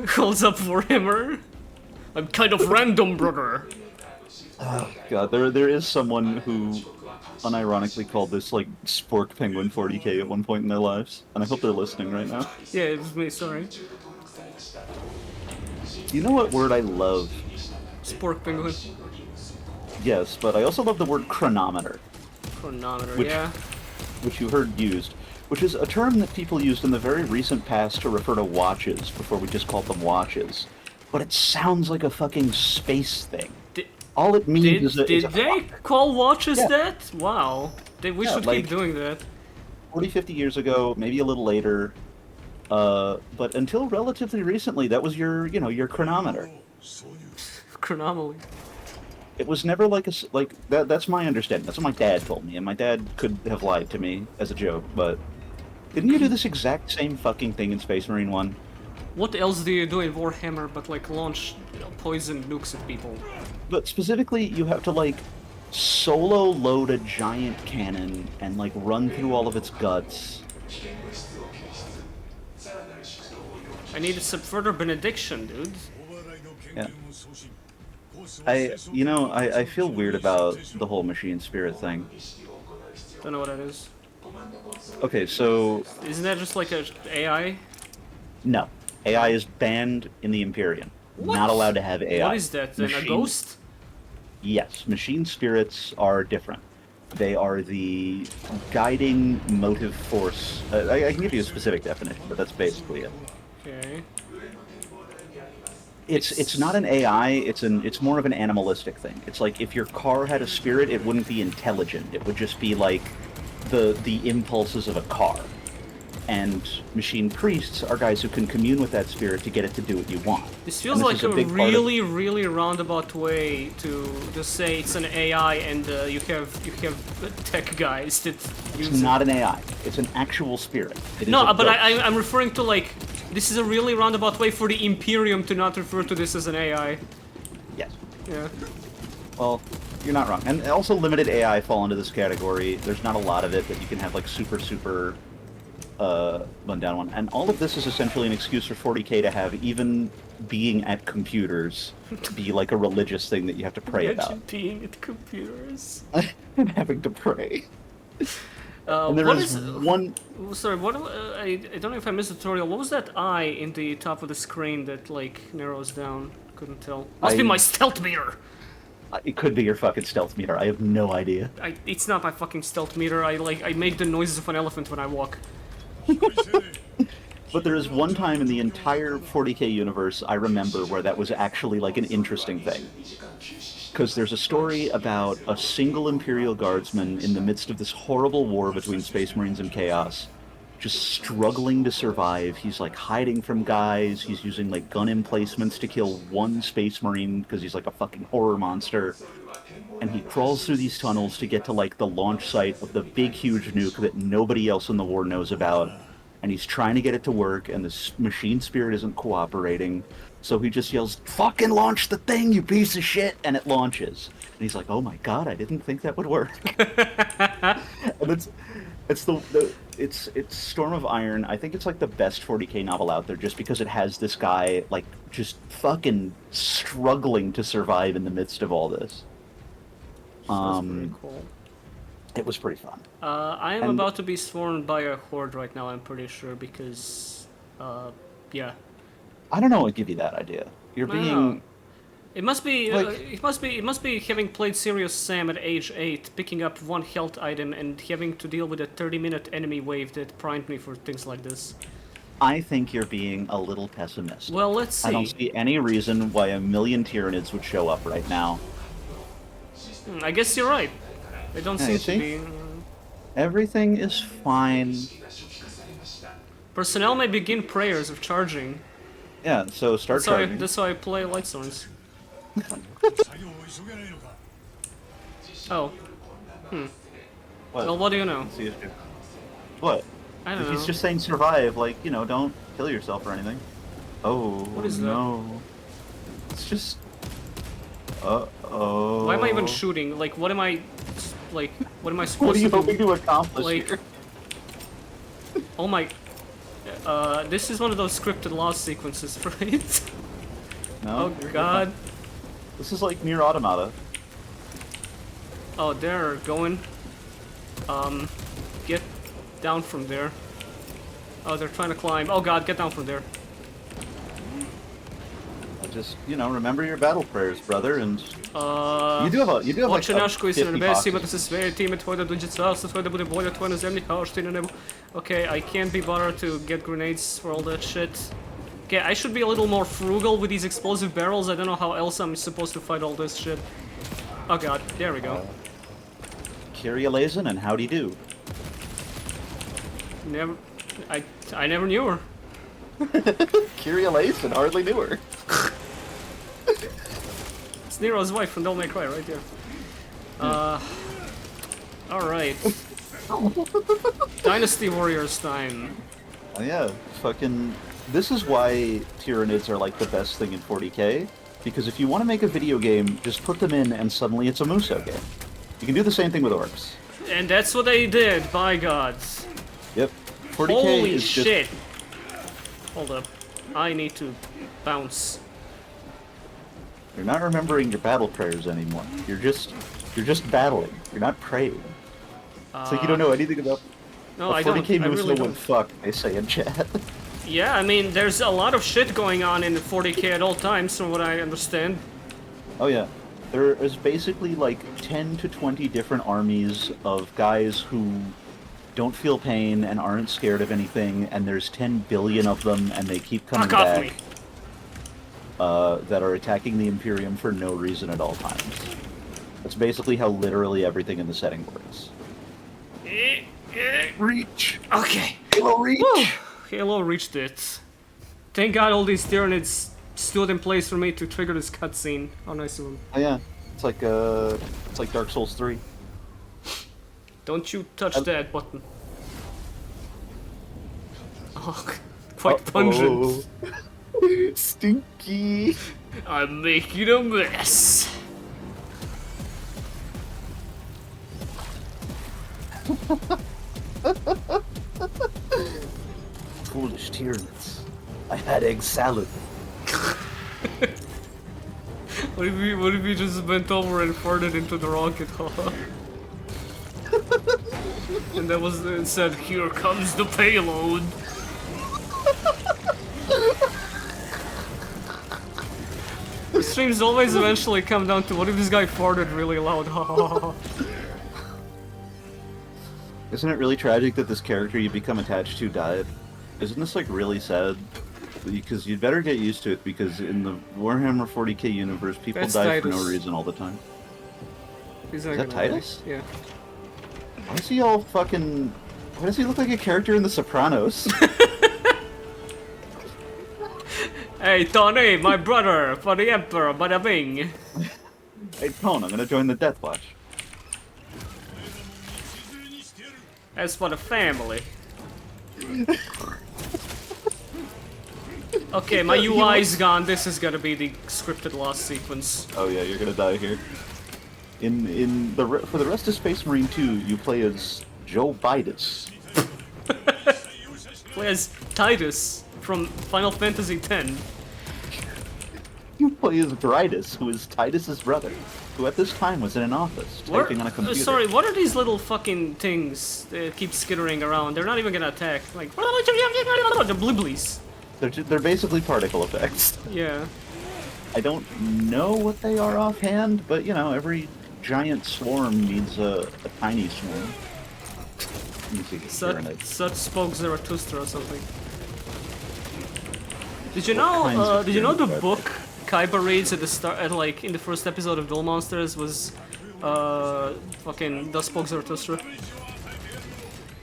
Holds up Warhammer. I'm kind of random, brother. God, there is someone who unironically called this like Spork Penguin 40k at one point in their lives, and I hope they're listening right now. Yeah, it was me, sorry. You know what word I love? Spork Penguin. Yes, but I also love the word chronometer, Chronometer, Which- yeah. which you heard used, which is a term that people used in the very recent past to refer to watches before we just called them watches. But it sounds like a fucking space thing. Did, All it means is did a they clock. call watches Yeah. that? Wow. We Yeah, should like- keep doing that. 40, 50 years ago, maybe a little later, but until relatively recently, that was your chronometer. そういう Chronomaly. It was never like that. That's my understanding. That's what my dad told me, and my dad could have lied to me as a joke. But didn't you do this exact same fucking thing in Space Marine 1? What else do you do in Warhammer but like launch poison nukes at people? But specifically, you have to like solo load a giant cannon and like run through all of its guts. I need some further benediction, dude. オーバーライド権限を送信コースを I feel weird about the whole machine spirit thing. Don't know what that is. Okay, so Isn't that just like a AI? no, AI is banned in the Imperium. What? Not allowed to have AI. What is that then? A Machine- ghost? Yes, machine spirits are different. They are the guiding motive force. I can give you a specific definition, but that's basically it. Okay. It's not an AI. It's more of an animalistic thing. It's like if your car had a spirit, it wouldn't be intelligent. It would just be like the impulses of a car. And machine priests are guys who can commune with that spirit to get it to do what you want. This feels And like is a big part of- really roundabout way to just say it's an AI and you have tech guys that use It's it. not an AI. It's an actual spirit. It is No, a but ghost. I'm referring to like this is a really roundabout way for the Imperium to not refer to this as an AI. Yes. Yeah. Well, you're not wrong. And also limited AI fall into this category. There's not a lot of it that you can have like super run down one. And all of this is essentially an excuse for 40k to have even being at computers be like a religious thing that you have to pray Imagine about. being at computers. And having to pray. And there What is is? one. Sorry, what? I don't know if I missed the tutorial. What was that eye in the top of the screen that like narrows down? Couldn't tell. Must be I- my stealth meter. It could be your fucking stealth meter. I have no idea. It's not my fucking stealth meter. I make the noises of an elephant when I walk. But there is one time in the entire 40k universe I remember where that was actually like an interesting thing. Because there's a story about a single Imperial Guardsman in the midst of this horrible war between Space Marines and Chaos, just struggling to survive. He's like hiding from guys, he's using like gun emplacements to kill one Space Marine because he's like a fucking horror monster. And he crawls through these tunnels to get to like the launch site of the big huge nuke that nobody else in the war knows about. And he's trying to get it to work, and the machine spirit isn't cooperating. So he just yells, "Fucking launch the thing, you piece of shit!" And it launches. And he's like, "Oh my god, I didn't think that would work." And it's Storm of Iron. I think it's like the best 40k novel out there, just because it has this guy like just fucking struggling to survive in the midst of all this. That's pretty cool. It was pretty fun. I am about to be sworn by a horde right now, I'm pretty sure, because, yeah. I don't know what give you that idea. You're I don't being... know. It must be, Like- it must be having played Serious Sam at age 8, picking up one health item and having to deal with a 30-minute enemy wave that primed me for things like this. I think you're being a little pessimistic. Well, let's see. I don't see any reason why a million Tyranids would show up right now. I guess you're right. They don't Yeah, seem you to be... Everything is fine. Personnel may begin prayers of charging. Yeah, so start charging. That's how I play Light Swords. 作業を急げないのか Oh. What? Well, what do you know? What's the issue? What? I don't know. He's just saying survive, like, you know, don't kill yourself or anything. Oh, What is that? no. It's just... Uh-oh. Why am I even shooting? Like, what am I... Like, what am I What supposed are you to do? hoping to accomplish Like- here? Oh my... this is one of those scripted loss sequences, right? No, Oh you're god. fine. This is like Nier Automata. Oh, they're going. Get down from there. Oh, they're trying to climb. Oh god, get down from there. Just, you know, remember your battle prayers, brother, and... You do have like Отче a наш, koji si na 50 nebesi, boxes. imate se sveti, ime tvoje da dođe carstvo tvoje, da bude volja tvoja na zemlji kao što i na nebu. Okay, I can't be bothered to get grenades for all that shit. Okay, I should be a little more frugal with these explosive barrels. I don't know how else I'm supposed to fight all this shit. Oh god, there we go. Kyrie Eleison and howdy do. Never... I never knew her. Kyrie Eleison, hardly knew her. It's Nero's wife from Devil May Cry right there. Alright. Dynasty Warriors time. Oh, yeah, fucking... This is why Tyranids are like the best thing in 40k, because if you want to make a video game, just put them in and suddenly it's a Muso game. You can do the same thing with orcs. And that's what they did, by God. Yep. 40k Holy is just... shit. Hold up. I need to bounce. You're not remembering your battle prayers anymore. You're just battling. You're not praying. It's like you don't know anything about... No, a I don't. 40k I Muso really would don't. fuck, they say in chat. Yeah, I mean, there's a lot of shit going on in 40k at all times, from what I understand. Oh yeah. There is basically like 10 to 20 different armies of guys who don't feel pain and aren't scared of anything, and there's 10 billion of them, and they keep coming Fuck off back. me. That are attacking the Imperium for no reason at all times. That's basically how literally everything in the setting works. Reach! Okay. Halo reach! Whew. Halo reached it. Thank God all these Tyranids stood in place for me to trigger this cutscene. How nice of them. Oh yeah, it's like Dark Souls 3. Don't you touch that button. Oh, quite pungent. Stinky! I'm making a mess. Foolish Tyranids. I had egg salad. What if you just bent over and farted into the rocket, huh? And that was it said, "Here comes the payload." The streams always eventually come down to what if this guy farted really loud, haha. Isn't it really tragic that this character you become attached to died? Isn't this like really sad? Because you'd better get used to it, because in the Warhammer 40k universe, people That's die for no Titus. reason all the time. He's not Is that gonna die. Titus? Yeah. Why is he all fucking... Why does he look like a character in The Sopranos? Hey, Tony, my brother, for the Emperor, bada bing. Hey, Tone, I'm gonna join the Death Watch. As for the family. Okay, my UI's gone. This is gonna be the scripted lost sequence. Oh yeah, you're gonna die here. For the rest of Space Marine 2, you play as Joe Bidas. Play as Titus from Final Fantasy X. You play as Britus, who is Titus's brother, who at this time was in an office typing on a computer. Sorry, what are these little fucking things that keep skittering around? They're not even gonna attack. Like, the bliblies. They're basically particle effects. Yeah. I don't know what they are offhand, but you know, every giant swarm needs a tiny swarm. Let me see. Such spoke Zarathustra or something. Did you What kinds know? of Did you know the Tyranid are book Kaiba reads at the start, in the first episode of Duel Monsters was, fucking Thus Spoke Zarathustra?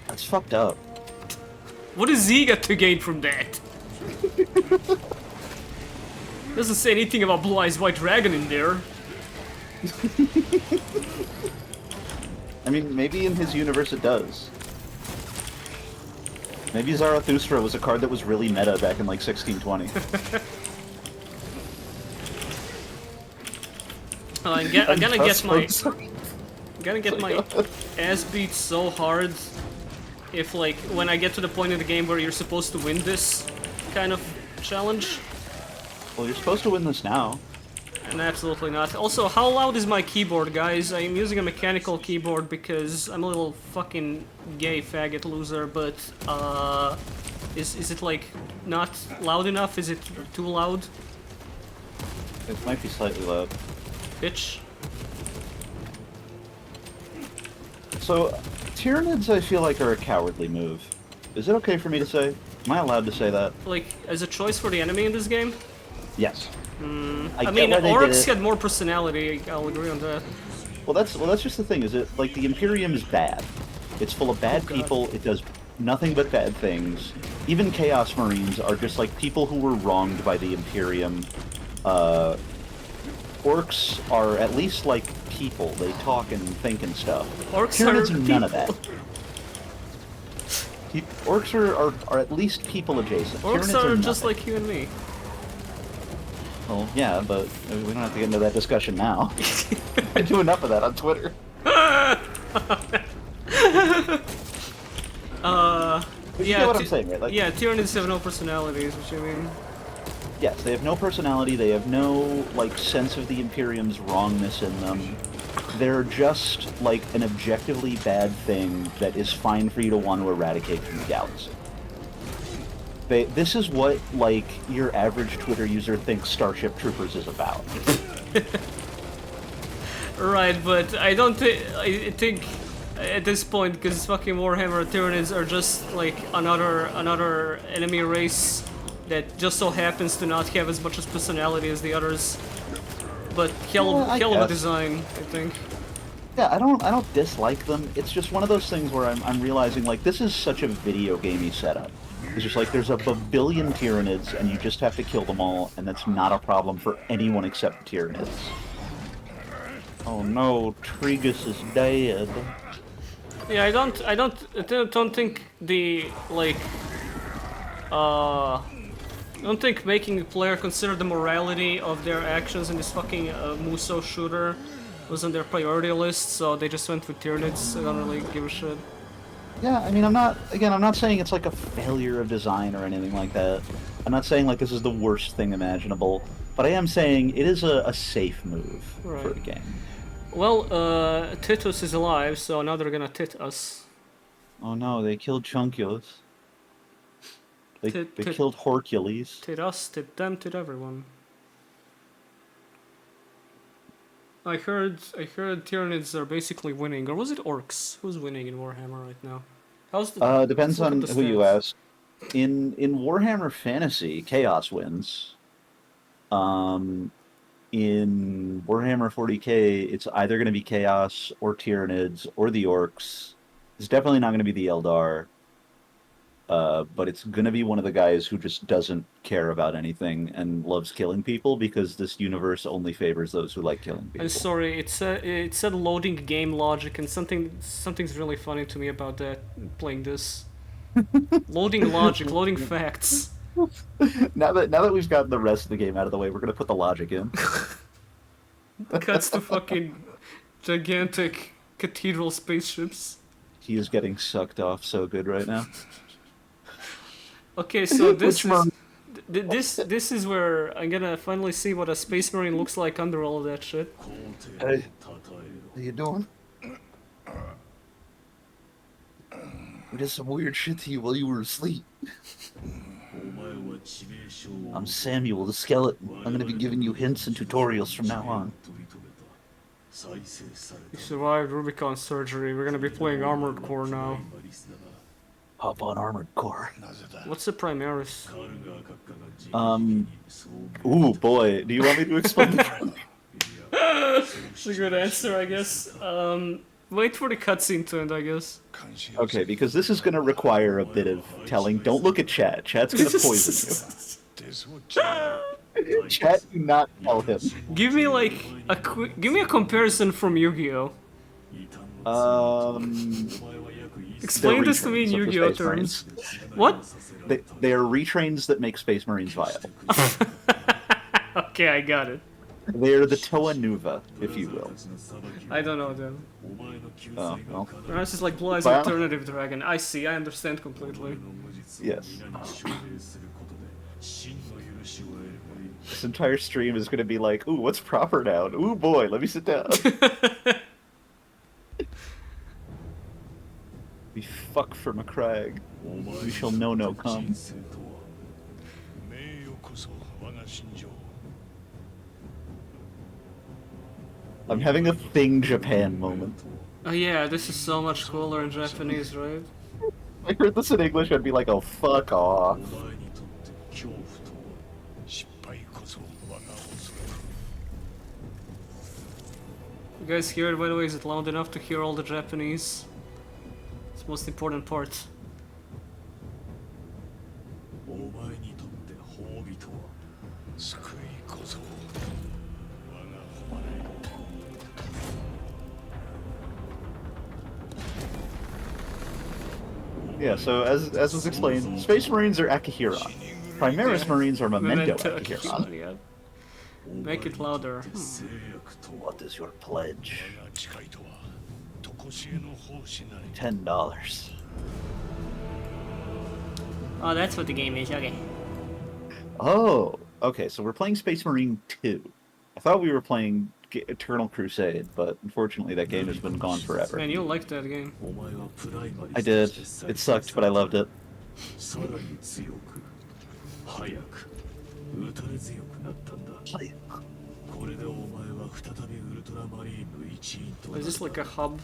That's fucked up. What does Z got to gain from that? Doesn't say anything about Blue Eyes White Dragon in there. I mean, maybe in his universe it does. Maybe Zarathustra was a card that was really meta back in like 1620. I'm gonna get my ass beat so hard if, like, when I get to the point in the game where you're supposed to win this kind of challenge. Well, you're supposed to win this now. And absolutely not. Also, how loud is my keyboard, guys? I'm using a mechanical keyboard because I'm a little fucking gay faggot loser, but, is it, like, not loud enough? Is it too loud? It might be slightly loud. Bitch. So, Tyranids I feel like are a cowardly move. Is it okay for me to say? Am I allowed to say that? Like, as a choice for the enemy in this game? Yes. I get mean, why they did orcs it. had more personality, I'll agree on that. Well, that's just the thing. Is it like the Imperium is bad? It's full of bad God. people. It does nothing but bad things. Even Chaos Marines are just like people who were wronged by the Imperium. Orcs are at least like people. They talk and think and stuff. Orcs Tyranids are are none of people. that. Orcs are at least people adjacent. Orcs Tyranids are just nothing. like you and me. Well, yeah, but we don't have to get into that discussion now. I do enough of that on Twitter. You Yeah, get what I'm saying, right? Like, yeah, Tyranids have no personality, is what you mean. yes, they have no personality. They have no like sense of the Imperium's wrongness in them. They're just like an objectively bad thing that is fine for you to want to eradicate from the galaxy. This is what like your average Twitter user thinks Starship Troopers is about. Right, but I don't I think at this point, because fucking Warhammer Tyranids are just like another enemy race that just so happens to not have as much as personality as the others. But hell of a guess. design, I think. Yeah, I don't dislike them. It's just one of those things where I'm realizing like this is such a video gamey setup. It's just like there's a billion Tyranids and you just have to kill them all, and that's not a problem for anyone except the Tyranids. Oh no, Trigus is dead. Yeah, I don't think the like I don't think making the player consider the morality of their actions in this fucking Muso shooter was on their priority list, so they just went with Tyranids. I don't really give a shit. Yeah, I mean, I'm not saying it's like a failure of design or anything like that. I'm not saying like this is the worst thing imaginable, but I am saying it is a safe move for Right. the game. Well, Titus is alive, so now they're gonna tit us. Oh no, they killed Chunkulus. They Tit- killed Hercules. Tit us, tit them, tit everyone. I heard Tyranids are basically winning, or was it orcs? Who's winning in Warhammer right now? How's the Depends let's look on at the who you stats. ask. In Warhammer Fantasy, Chaos wins. In Warhammer 40K, it's either going to be Chaos or Tyranids or the Orcs. It's definitely not going to be the Eldar. But it's going to be one of the guys who just doesn't care about anything and loves killing people because this universe only favors those who like killing people. I'm sorry, it said loading game logic, and something's really funny to me about that. Playing this, loading logic, loading facts. Now that we've gotten the rest of the game out of the way, we're going to put the logic in. Cuts to fucking gigantic cathedral spaceships. He is getting sucked off so good right now. Okay, so this is where I'm gonna finally see what a space marine looks like under all of that shit. Hey, how you doing? We did some weird shit to you while you were asleep. I'm Samuel the Skeleton. I'm gonna be giving you hints and tutorials from now on. You survived Rubicon surgery. We're gonna be playing Armored Core now. Hop on Armored Core. What's the Primaris? Ooh, boy. Do you want me to explain the That's a good answer, I guess. Wait for the cutscene to end, I guess. Okay, because this is going to require a bit of telling. Don't look at chat. Chat's going to poison you. Chat, do not tell him. Give me like give me a comparison from Yu-Gi-Oh. Explain this to me in retrains of the Yu-Gi-Oh Space terms. Marines. What? They are retrains that make Space Marines viable. Okay, I got it. They are the Toa Nuva, if you will. I don't know them. Oh, well, This is like Blue Eyes Bio- Alternative Dragon. I see, I understand completely. yes. This entire stream is going to be like, ooh, what's proper noun? Ooh, boy, let me sit down. We fuck for McCrag. We shall know no come. I'm having a Thing Japan moment. Oh yeah, this is so much cooler in Japanese, right? If I heard this in English, I'd be like, oh, fuck off. You guys hear it, by the way? Is it loud enough to hear all the Japanese? It's the most important part. Yeah, so as was explained, Space Marines are Akihiron. Primaris Marines are Memento Akihiron. Yeah. Make it louder. What is your pledge? $10. Oh, that's what the game is, okay. Oh, okay, so we're playing Space Marine 2. I thought we were playing Eternal Crusade, but unfortunately that game has been gone forever. Man, you liked that game. I did. It sucked, but I loved it. Play. Is this like a hub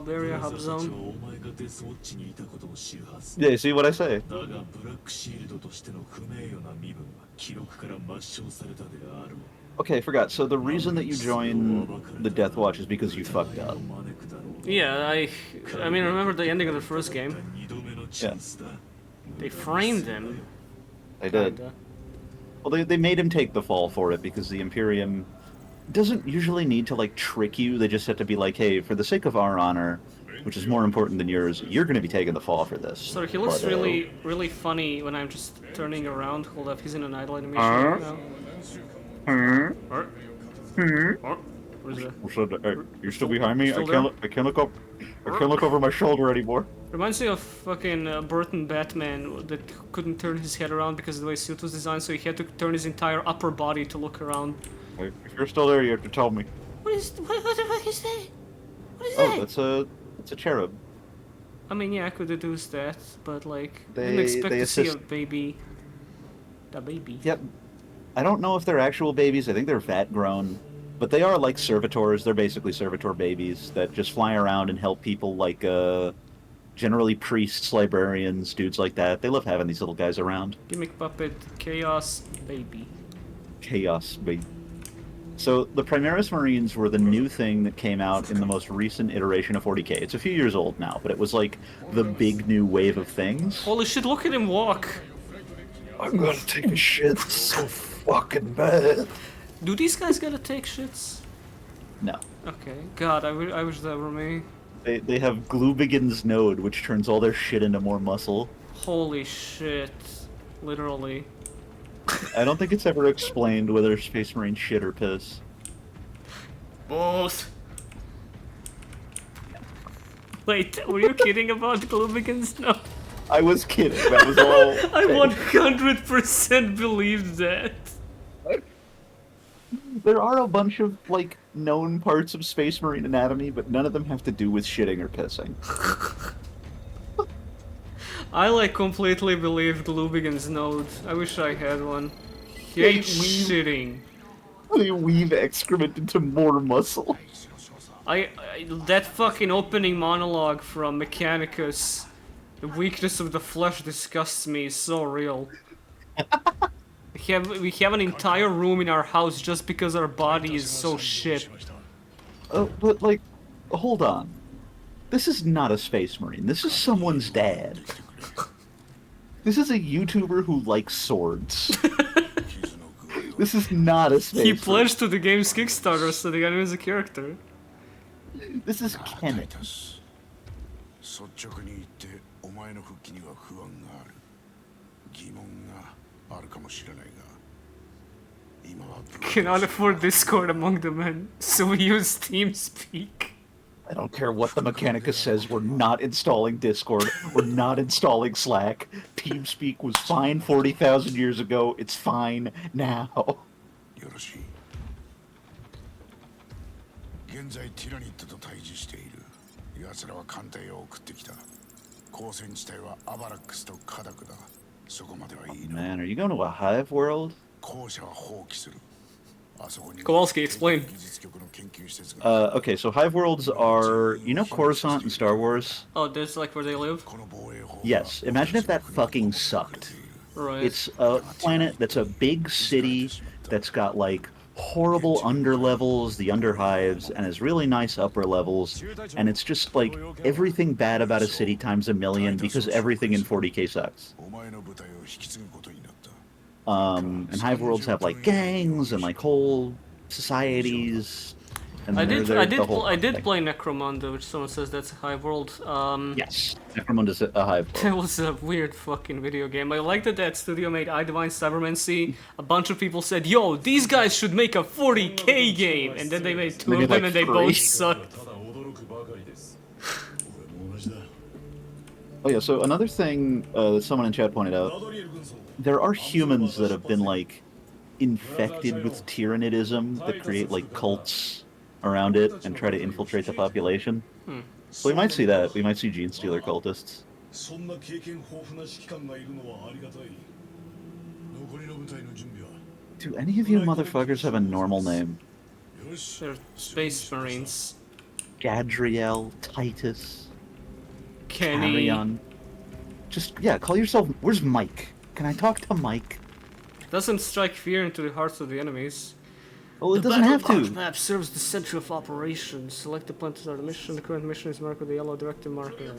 area, hub zone? Yeah, you see what I say? Okay, I forgot. So the reason that you join the Death Watch is because you fucked up. Yeah, I mean, remember the ending of the first game? Yeah, They framed him. I did. Kinda. Well, they made him take the fall for it because the Imperium doesn't usually need to, like, trick you. They just have to be like, hey, for the sake of our honor, which is more important than yours, you're going to be taking the fall for this. So he looks But, really funny when I'm just turning around. Hold up, he's in an idle animation right now. What is that? You're still behind me? Still I can't look up. I can't look over my shoulder anymore. Reminds me of fucking Burton Batman that couldn't turn his head around because of the way his suit was designed, so he had to turn his entire upper body to look around. If you're still there, you have to tell me. What the fuck is that? What is Oh, that's a cherub. I mean, yeah, I could deduce that, but like, I They- didn't expect they to see a assist- baby. A baby. Yep. I don't know if they're actual babies. I think they're vat grown. But they are like servitors. They're basically servitor babies that just fly around and help people, like, Generally priests, librarians, dudes like that. They love having these little guys around. Gimmick puppet, chaos baby. Chaos, baby. So the Primaris Marines were the new thing that came out in the most recent iteration of 40k. It's a few years old now, but it was like the big new wave of things. Holy shit! Look at him walk. I'm gonna take a shit so fucking bad. Do these guys gotta take shits? No. Okay. God, I wish that were me. They have Glubigan's node, which turns all their shit into more muscle. Holy shit! Literally. I don't think it's ever explained whether Space Marine shit or piss. Both. Wait, were you kidding about Glubigans? No. I was kidding. That was all. I 100% believed that. There are a bunch of like known parts of Space Marine anatomy, but none of them have to do with shitting or pissing. I like completely believed Glubigans node. I wish I had one. Hate shitting. They weave excrement into more muscle. That fucking opening monologue from Mechanicus, the weakness of the flesh disgusts me, is so real. We have an entire room in our house just because our body is so shit. Oh, but like, hold on. This is not a Space Marine. This is someone's dad. This is a YouTuber who likes swords. This is not a Space Marine. He pledged to the game's Kickstarter, so they got him as a character. This is Kenneth. 率直に言ってお前の復帰には不安がある疑問があるかもしれないが今は Cannot afford Discord among the men, so we use TeamSpeak. I don't care what the Mechanicus says, we're not installing Discord, we're not installing Slack. TeamSpeak was fine 40,000 years ago, it's fine now. よろしい現在ティラニットと対峙している奴らは艦隊を送ってきた交戦地帯はアバラックスとカダクだそこまではいいな Man, are you going to a hive world? 校舎は放棄するあそこに Kowalski, explain. 技術局の研究施設が Okay, so hive worlds are, you know Coruscant in Star Wars? Oh, that's like where they live? この防衛法 Yes, imagine if that fucking sucked. Right. It's a planet that's a big city that's got like horrible underlevels, the underhives, and has really nice upper levels, and it's just like everything bad about a city times a million because everything in 40k sucks. お前の部隊を引き継ぐことになった And hive worlds have like gangs and like whole societies. And I they're- did, they're I the did, whole I did thing. play Necromunda, which someone says that's a hive world. Yes, Necromunda is a hive That world. was a weird fucking video game. I liked that studio made I Divine Cybermancy. A bunch of people said, "Yo, these guys should make a 40k game," and then they made two They of made, them, like, and they three. both sucked. ただ驚くばかりです俺も同じだ Oh yeah, so another thing that someone in chat pointed ラ out, ドリエル軍曹 there are humans that have been like infected with tyrannidism that create like cults around it and try to infiltrate the population. So we might see that. We might see gene stealer cultists. そんな経験豊富な指揮官がいるのはありがたい残りの部隊の準備は Do any of you motherfuckers have a normal name? よし They're Space Marines. Gadriel, Titus, Kenny. Carrion. Just yeah, call yourself. Where's Mike? Can I talk to Mike? Doesn't strike fear into the hearts of the enemies. Well, it The doesn't have battle to. map serves the center of operations. Select the plan to start the mission. The current mission is marked with a yellow directive marker.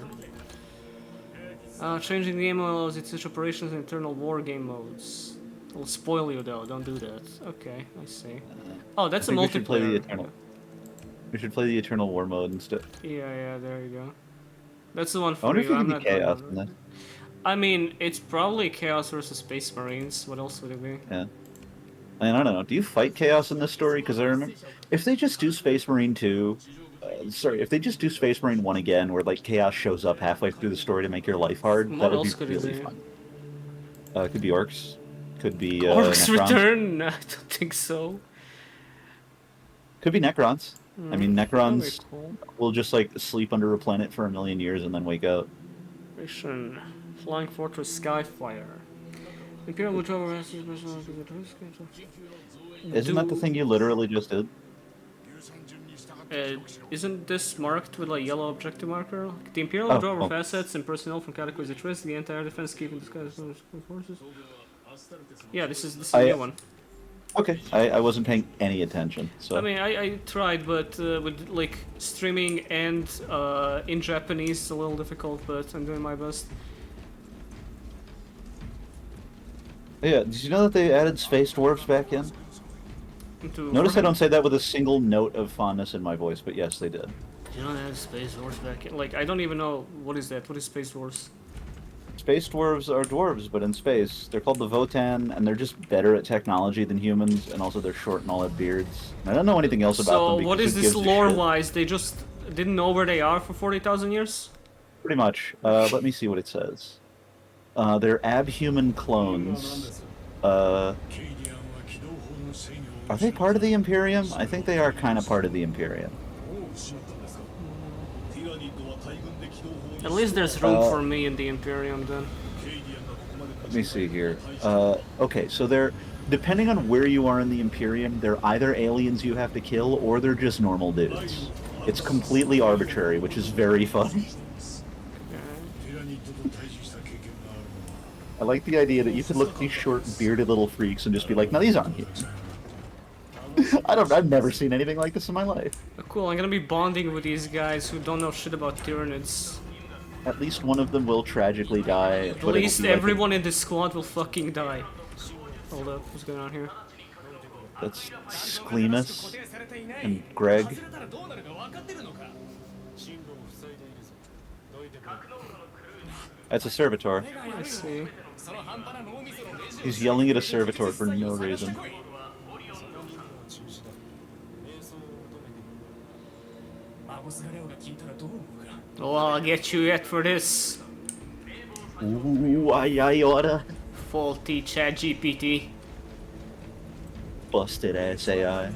Changing the game allows it to switch operations in internal war game modes. It'll spoil you though, don't do that. Okay, I see. Oh, that's a I think we should play the multiplayer. Eternal. We should play the Eternal War mode instead. Yeah, there you go. That's the one I for wonder if you. you I'm can not be chaos playing in that. that. I mean, it's probably Chaos versus Space Marines. What else would it be? Yeah. I mean, I don't know. Do you fight chaos in this story? Because I remember if they just do Space Marine 2, if they just do Space Marine 1 again, where like chaos shows up halfway through the story to make your life hard, What that would else be could it really be? fun. It could be orcs. Could be Orcs Necrons. Return? No, I don't think so. Could be Necrons. I mean, That'd be Necrons cool. will just like sleep under a planet for a million years and then wake up. Mission. Flying Fortress Skyfire. Imperial Witchover has Isn't that the thing you literally just did? 硫酸順に従っ Isn't this marked with a yellow objective marker? Like, the Imperial Oh, withdraw of well. assets and personnel from categories at risk. The entire defense keeping disguised forces. Yeah, this is a new one. Okay, I wasn't paying any attention, so... I mean, I tried, but with like streaming and in Japanese, it's a little difficult, but I'm doing my best. Yeah, did you know that they added space dwarves back in? Notice I don't say that with a single note of fondness in my voice, but yes, they did. You don't have Space Wars back in. Like, I don't even know what is that. What is Space Wars? Space dwarves are dwarves, but in space. They're called the Votan, and they're just better at technology than humans, and also they're short and all have beards. And I don't know anything else about them. So, what is this lore-wise? They just didn't know where they are for 40,000 years? Pretty much. Let me see what it says. They're abhuman clones. Are they part of the Imperium? I think they are kind of part of the Imperium. At least there's room for me in the Imperium, then. Let me see here. Okay, so they're... Depending on where you are in the Imperium, they're either aliens you have to kill, or they're just normal dudes. It's completely arbitrary, which is very fun. I like the idea that you could look at these short, bearded little freaks and just be like, no, these aren't humans. I've never seen anything like this in my life. Oh, cool, I'm gonna be bonding with these guys who don't know shit about Tyranids. At least one of them will tragically die. At least everyone in this squad will fucking die. Hold up, what's going on here? That's Sklemus and Greg. That's a servitor. I see. He's yelling at a servitor for no reason. Oh, I'll get you yet for this. Ooh, I oughta. Faulty ChatGPT. Busted ass AI.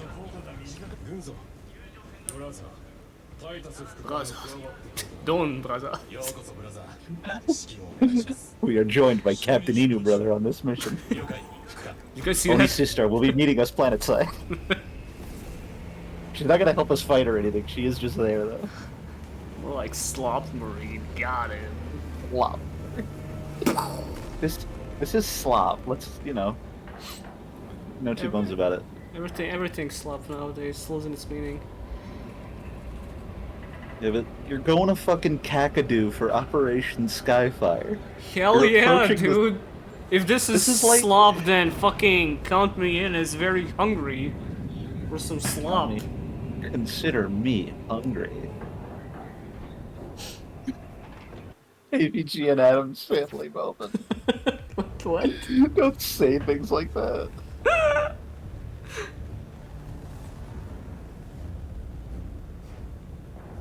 Brother. Don, brother. We are joined by Captain Inu, brother, on this mission. You guys see Only that? sister will be meeting us planetside. She's not gonna help us fight or anything. She is just there, though. More like Slop Marine. Got him. Slop. This is slop. Let's, you know, no two bones about it. Everything's slop nowadays. Losing its meaning. Yeah, but you're going to fucking Kakadu for Operation Skyfire. Hell You're yeah, approaching dude. If this is like- slop, then fucking count me in as very hungry for some slop. Consider me hungry. AVG and Adam's family moment. What? Don't say things like that.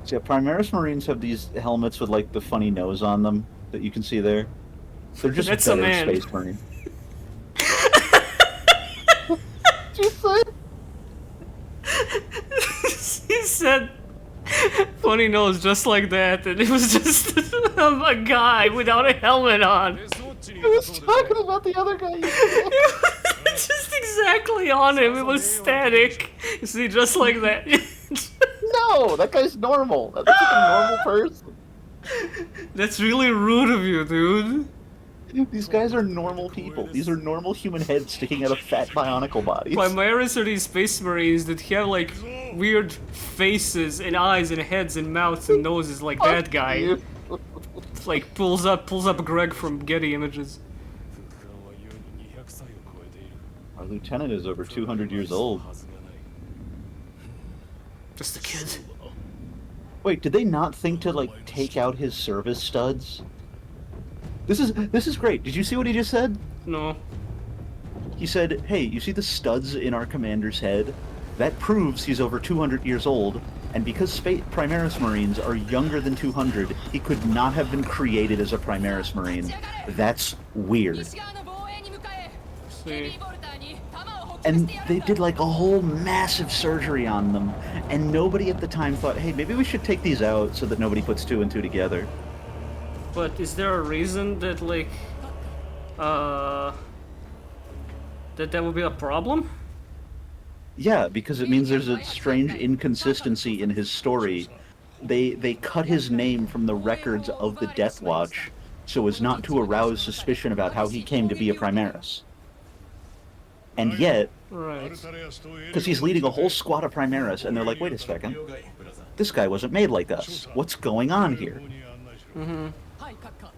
So yeah, Primaris Marines have these helmets with like the funny nose on them that you can see there. They're just That's a better man. Space Marine. Did you say? He said funny nose just like that, and it was just a guy without a helmet on. I was talking about the other guy. Just exactly on him, it was static. You see, just like that. No, that guy's normal. That's like a normal person. That's really rude of you, dude. These guys are normal people. These are normal human heads sticking out of fat bionicle bodies. Primaris are these space marines that have like weird faces and eyes and heads and mouths and noses like that guy. You. Like pulls up Greg from Getty Images. Our lieutenant is over 200 years old. Just a kid. Wait, did they not think to like take out his service studs? This is great. Did you see what he just said? No. He said, "Hey, you see the studs in our commander's head? That proves he's over 200 years old, and because Primaris Marines are younger than 200, he could not have been created as a Primaris Marine. That's weird." See. And they did like a whole massive surgery on them, and nobody at the time thought, hey, maybe we should take these out so that nobody puts two and two together. But is there a reason that like that would be a problem? Yeah, because it means there's a strange inconsistency in his story. They cut his name from the records of the Death Watch so as not to arouse suspicion about how he came to be a Primaris. And yet, Right. because he's leading a whole squad of Primaris, and they're like, wait a second, this guy wasn't made like us. What's going on here?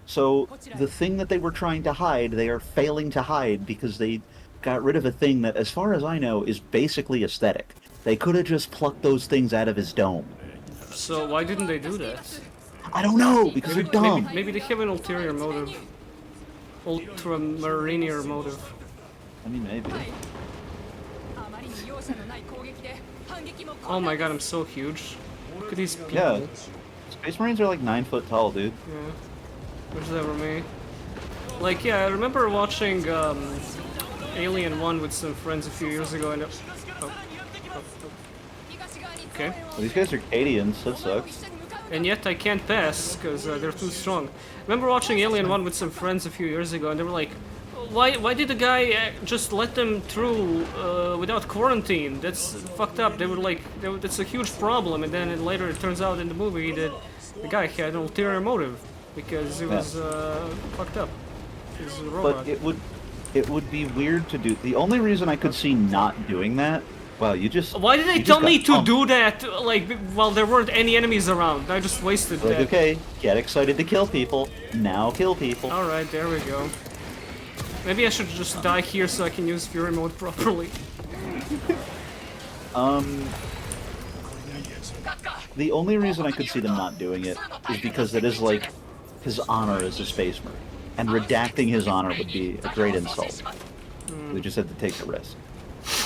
So the thing that they were trying to hide, they are failing to hide because they got rid of a thing that, as far as I know, is basically aesthetic. They could have just plucked those things out of his dome. So why didn't they do that? I don't know, because they're dumb. Maybe they have an ulterior motive. Ultramariner motive. I mean, maybe. Oh my god, I'm so huge. Look at these people. Yeah. Space Marines are like 9 foot tall, dude. Yeah. Which never me. Like, yeah, I remember watching Alien 1 with some friends a few years ago and... Okay. Well, these guys are Cadians, that sucks. And yet I can't pass, because they're too strong. I remember watching Alien 1 with some friends a few years ago and they were like, why did the guy just let them through without quarantine? That's fucked up. They were like, that's a huge problem. And then later it turns out in the movie that the guy had an ulterior motive because it was fucked up. He was a robot. But it would be weird to do. The only reason I could see not doing that. Wow, you just. Why did they tell me to do that? Like, while there weren't any enemies around, I just wasted like, that. Okay, get excited to kill people. Now kill people. All right, there we go. Maybe I should just die here so I can use Fury mode properly. The only reason I could see them not doing it is because it is like his honor as a space marine, and redacting his honor would be a great insult. They just had to take the risk.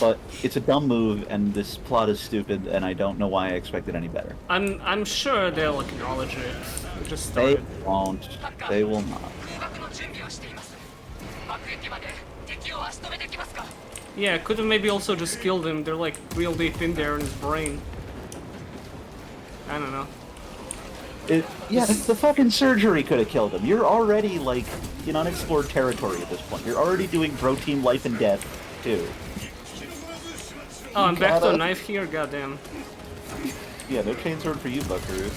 But it's a dumb move, and this plot is stupid, and I don't know why I expected any better. I'm sure they'll acknowledge it. We just They started. won't. They will not. Yeah, could have maybe also just killed him. They're like real deep in there in his brain. I don't know. Yeah, the fucking surgery could have killed him. You're already, like, in unexplored territory at this point. You're already doing bro team life and death, too. Oh, I'm back to a knife here? Goddamn. Yeah, no chainsword for you, buckaroo.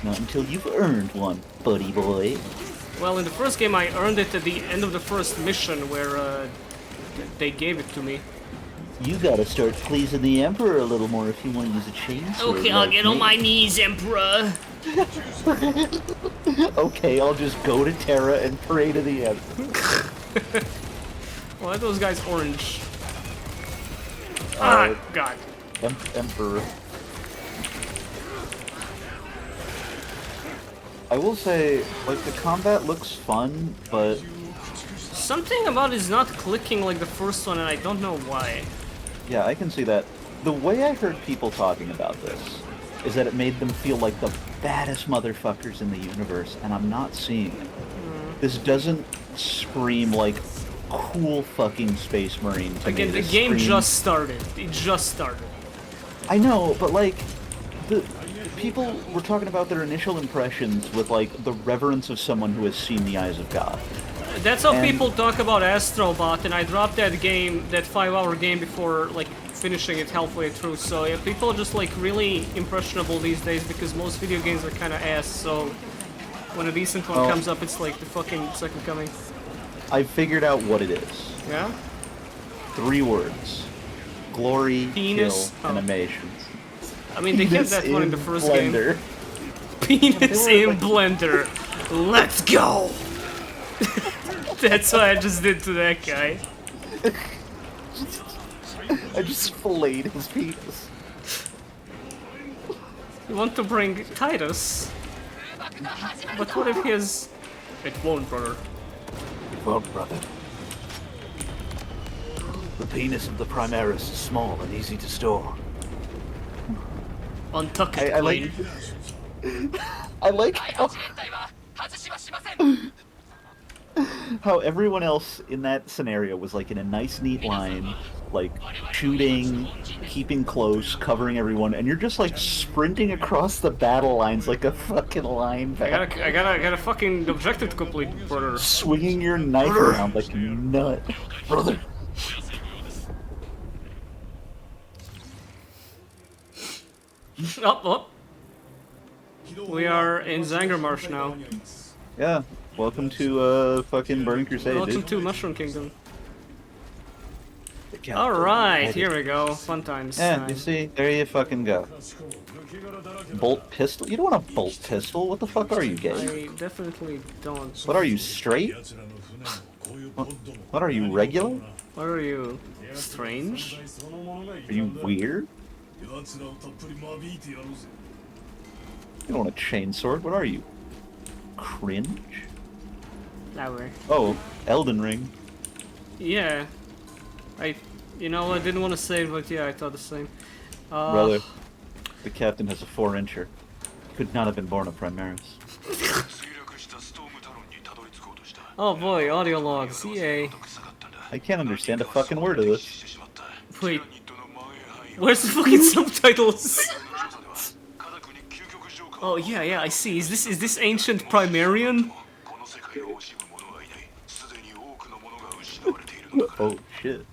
Not until you've earned one, buddy boy. Well, in the first game I earned it at the end of the first mission where they gave it to me. You gotta start pleasing the Emperor a little more if you want to use a chainsaw. Okay, I'll get on my knees, Emperor. Okay, I'll just go to Terra and pray to the Emperor. Why are those guys orange? Ah, God. Emperor. I will say, like, the combat looks fun, but... Something about it is not clicking like the first one, and I don't know why. Yeah, I can see that. The way I heard people talking about this is that it made them feel like the baddest motherfuckers in the universe, and I'm not seeing it. This doesn't scream like cool fucking Space Marine to Again, me. the game just started. It just started. I know, but like, the people were talking about their initial impressions with like the reverence of someone who has seen the eyes of God. That's how people talk about Astrobot, and I dropped that game, that 5-hour game, before like finishing it halfway through. So yeah, people are just like really impressionable these days because most video games are kind of ass. So when a decent one comes up, it's like the fucking second coming. I figured out what it is. Yeah? 3 words: glory, Penis. kill, animations. I mean, they had that one in the first Blender. game. Penis in Blender. Let's go! That's what I just did to that guy. I just filleted his penis. You want to bring Titus? But what if he has... It won't, brother. Well, brother. The penis of the Primaris is small and easy to store. Untuck it, I like... I like how everyone else in that scenario was like in a nice neat line, like shooting, keeping close, covering everyone, and you're just like sprinting across the battle lines like a fucking linebacker. I got a fucking objective to complete, brother. Swinging your knife around like a nut. Brother. Oh, oh. We are in Zangarmarsh now. Yeah. Welcome to fucking Burning Crusade, Welcome dude. to Mushroom Kingdom. Yeah, Alright, here we go. Fun times. Yeah, you see? There you fucking go. Bolt pistol? You don't want a bolt pistol? What the fuck are you, gay? I definitely don't. What are you, straight? What are you, regular? What are you? Strange? Are you weird? You don't want a chainsword? What are you? Cringe? Flower. Oh, Elden Ring. Yeah. You know, I didn't want to say it, but yeah, I thought the same. Brother, the captain has a 4-incher. Could not have been born a Primaris. Oh boy, audio logs, yay. I can't understand a fucking word of this. Wait. Where's the fucking subtitles? Oh yeah, I see. Is this ancient Primarian? Oh shit.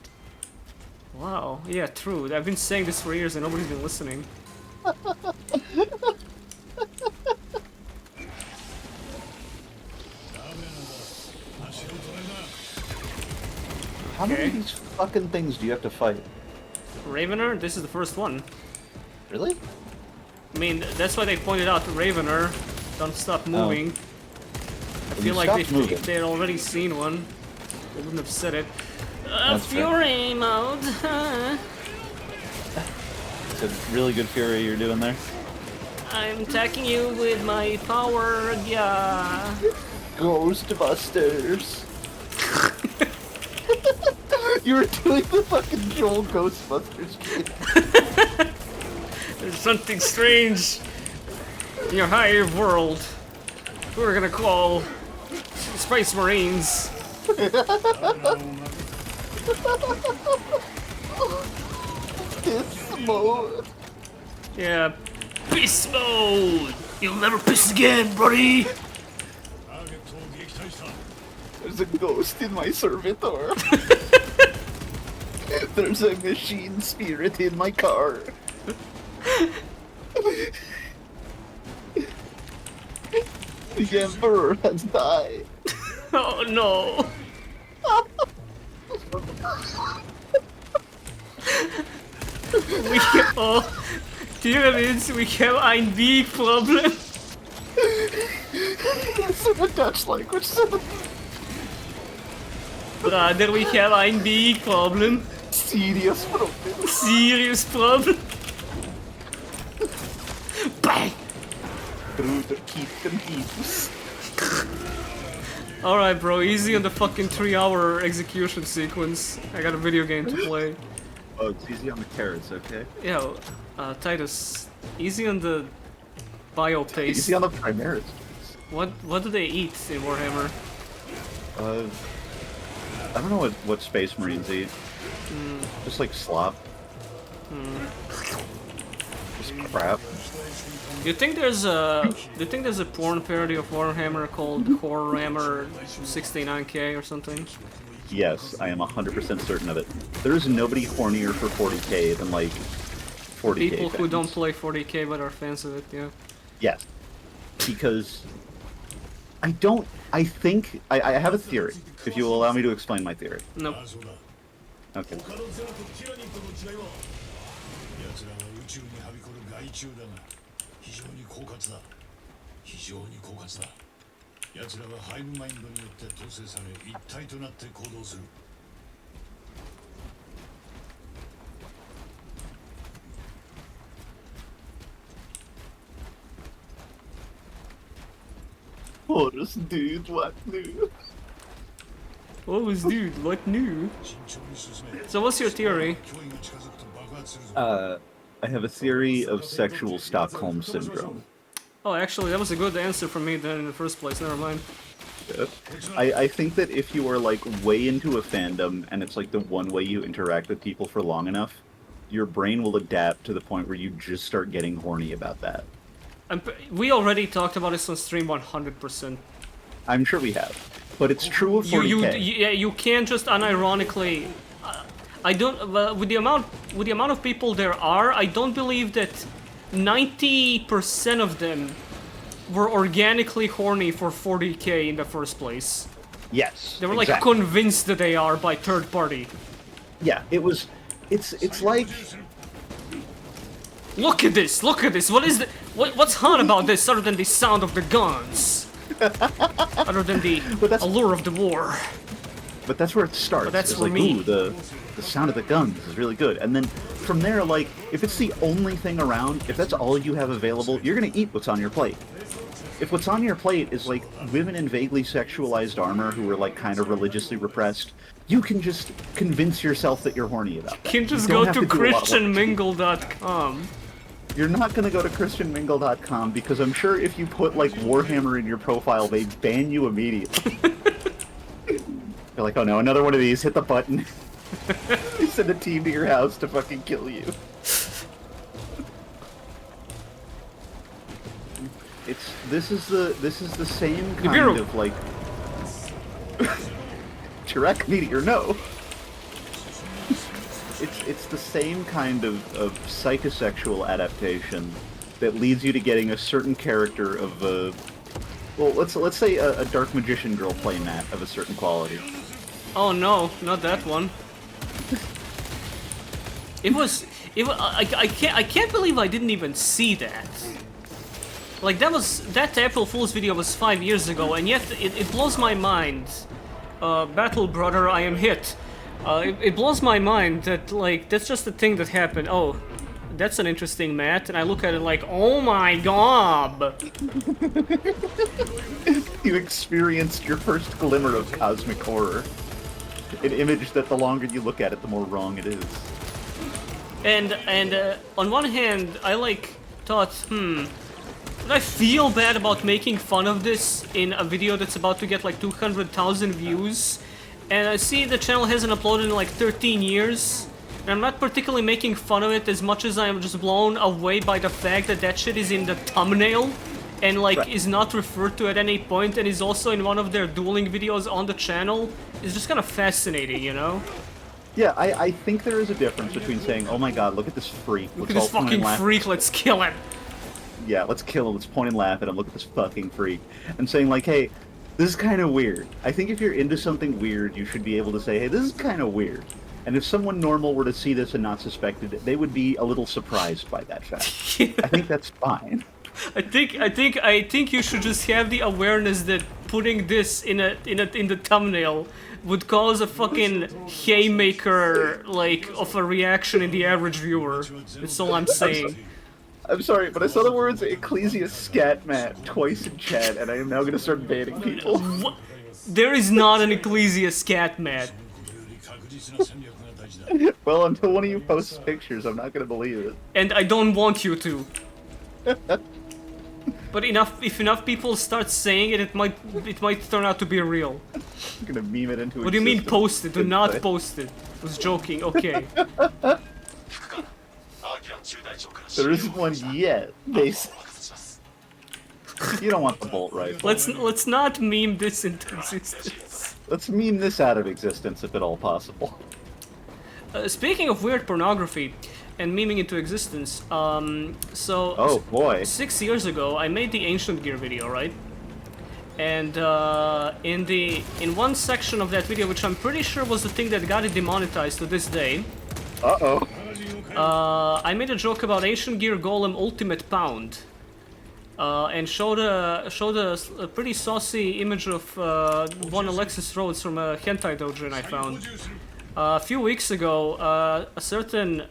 Wow, yeah, true. I've been saying this for years and nobody's been listening. How many of these fucking things do you have to fight? Ravener? This is the first one. Really? I mean, that's why they pointed out Ravener. Don't stop moving. I feel like if they'd already seen one, they wouldn't have said it. Fury mode! It's a really good Fury you're doing there. I'm attacking you with my power, yeah. Ghostbusters! You were doing the fucking Joel Ghostbusters shit. There's something strange in your higher world. Who we're gonna call Space Marines. Piss mode. Yeah, piss mode. You'll never piss again, buddy. There's a ghost in my servitor. There's a machine spirit in my car. The Emperor has died. Oh no. Dear means we have ein big problem. It's in the Dutch language. Brother, we have ein big problem. Serious problem. Serious problem. Bang! Bruder, keep them keeps. Alright, bro, easy on the fucking 3-hour execution sequence. I got a video game to play. Oh, it's easy on the carrots, okay? Yo, Titus, easy on the bio pace. Easy on the Primaris. What do they eat in Warhammer? I don't know what Space Marines eat. Just like slop. Just crap. Do you think there's a porn parody of Warhammer called Warhammer 69K or something? Yes, I am 100% certain of it. There is nobody hornier for 40k than like 40k People who fans. don't play 40k but are fans of it, yeah. Yes. Because I think I have a theory, if you will allow me to explain my theory. No. Okay. 奴らはハイブマインドによって統制され一体となって行動する。Horus, dude, what new? Oh, dude, what new? So what's your theory? I have a theory of sexual Stockholm syndrome. Oh, actually, that was a good answer from me then in the first place. Never mind. I think that if you are like way into a fandom and it's like the one way you interact with people for long enough, your brain will adapt to the point where you just start getting horny about that. We already talked about this on stream 100%. I'm sure we have, but it's true of 40k. You can't just unironically. I don't. With the amount of people there are, I don't believe that 90% of them were organically horny for 40k in the first place. Yes. They were like exactly. convinced that they are by third party. Yeah, it was. It's like. Look at this! Look at this! What is the what's hot about this other than the sound of the guns? Other than the that's- allure of the war. But that's where it starts. But that's it's for like, me. ooh, the sound of the guns is really good. And then from there, like, if it's the only thing around, if that's all you have available, you're gonna eat what's on your plate. If what's on your plate is like women in vaguely sexualized armor who are like kind of religiously repressed, you can just convince yourself that you're horny about that. You can just don't go have to do a lot of work. christianmingle.com. You're not gonna go to christianmingle.com because I'm sure if you put like Warhammer in your profile, they ban you immediately. They're like, oh no, another one of these, hit the button. They send a team to your house to fucking kill you. This is the same kind Nibiru. of like Chirac meteor, no. It's the same kind of psychosexual adaptation that leads you to getting a certain character of a well, let's say a dark magician girl playmat of a certain quality. Oh no, not that one. I can't believe I didn't even see that. Like that April Fool's video was 5 years ago, and yet it blows my mind. Battle brother, I am hit. It blows my mind that like that's just a thing that happened. Oh, that's an interesting mat, and I look at it like, oh my god. You experienced your first glimmer of cosmic horror. An image that the longer you look at it, the more wrong it is. And on one hand, I like thought, would I feel bad about making fun of this in a video that's about to get like 200,000 views? And I see the channel hasn't uploaded in like 13 years. And I'm not particularly making fun of it as much as I am just blown away by the fact that that shit is in the thumbnail and like Right. is not referred to at any point and is also in one of their dueling videos on the channel. It's just kind of fascinating, you know? Yeah, I think there is a difference between saying, oh my god, look at this freak. Look at this fucking freak, let's kill him. Yeah, let's kill him, let's point and laugh at him, look at this fucking freak. And saying like, hey, this is kind of weird. I think if you're into something weird, you should be able to say, hey, this is kind of weird. And if someone normal were to see this and not suspected it, they would be a little surprised by that fact. I think that's fine. I think you should just have the awareness that putting this in the thumbnail would cause a fucking haymaker like of a reaction in the average viewer. That's all I'm saying. I'm sorry, but I saw the words Ecclesia Scatmat twice in chat, and I am now going to start banning people. What? There is not an Ecclesia scat, Matt. Well, until one of you posts pictures, I'm not going to believe it. And I don't want you to. But if enough people start saying it, it might turn out to be real. I'm going to meme it into What do you mean existence. post it? Do not post it. I was joking, okay. There isn't one yet, basically. You don't want the bolt rifle. Let's not meme this into existence. Let's meme this out of existence if at all possible. Speaking of weird pornography and memeing into existence, so Oh boy. 6 years ago I made the Ancient Gear video, right? And in one section of that video, which I'm pretty sure was the thing that got it demonetized to this day, Uh-oh. I made a joke about Ancient Gear Golem Ultimate Pound, and showed a pretty saucy image of one Alexis Rhodes from a hentai doujin I found. A few weeks ago, a certain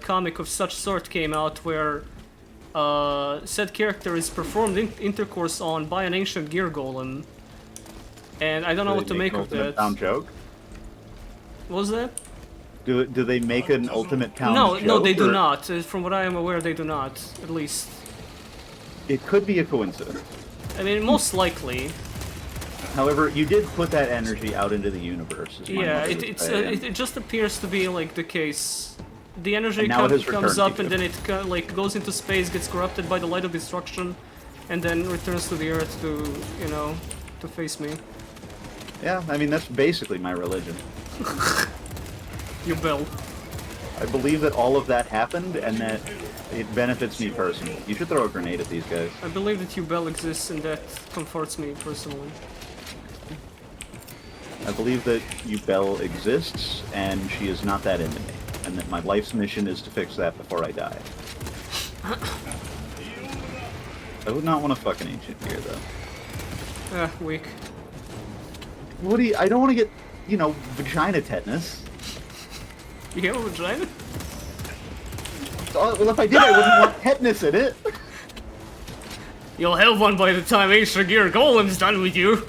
comic of such sort came out where said character is performed intercourse on by an Ancient Gear Golem, and I don't know what to make of that. Pound joke? What was that? Do they make an ultimate pound No, joke? no, they do or- not. From what I am aware, they do not. At least, It could be a coincidence. I mean, most likely. However, you did put that energy out into the universe. is my Yeah, mother would say, and- it just appears to be like the case. The energy And now it has comes returned up to and you. then it like goes into space, gets corrupted by the light of destruction, and then returns to the Earth to, you know, to face me. Yeah, I mean, that's basically my religion. You bell. I believe that all of that happened, and that It benefits me personally. You should throw a grenade at these guys. I believe that Ubel exists, and that comforts me personally. I believe that Ubel exists, and she is not that into me. And that my life's mission is to fix that before I die. I would not want to fuck an ancient gear, though. Weak. What do you... I don't want to get, you know, vagina tetanus. You have a vagina? Well, if I did, I wouldn't want tetanus in it. You'll have one by the time Ancient Gear Golem's done with you.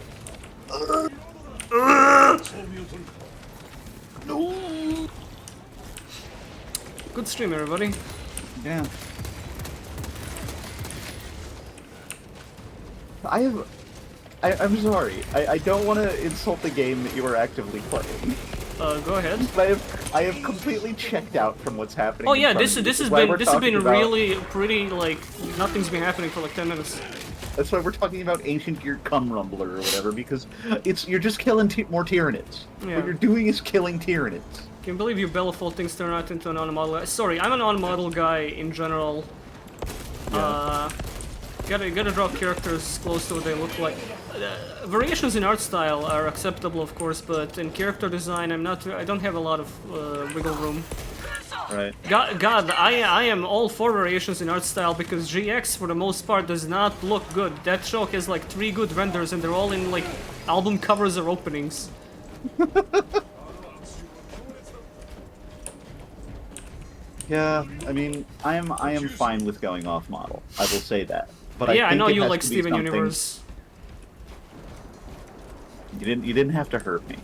No. Good stream, everybody. Yeah. I'm sorry. I don't want to insult the game that you are actively playing. Go ahead. But I have completely checked out from what's happening. Oh yeah, in front this of has me. been really pretty, like, nothing's been happening for like 10 minutes. That's why we're talking about Ancient Gear Cum Rumbler or whatever, because you're just killing more Tyranids. Yeah. What you're doing is killing Tyranids. Can you believe you Bellefold things turn out into an on-model guy? Sorry, I'm an on-model guy in general. Yeah. Gotta draw characters close to what they look like. Variations in art style are acceptable, of course, but in character design, I don't have a lot of wiggle room. Right. God, I am all for variations in art style because GX, for the most part, does not look good. That show has like 3 good renders, and they're all in like album covers or openings. Yeah, I mean, I am fine with going off model. I will say that. But Yeah, I think know it you has like to be Steven something- Universe. You didn't have to hurt me.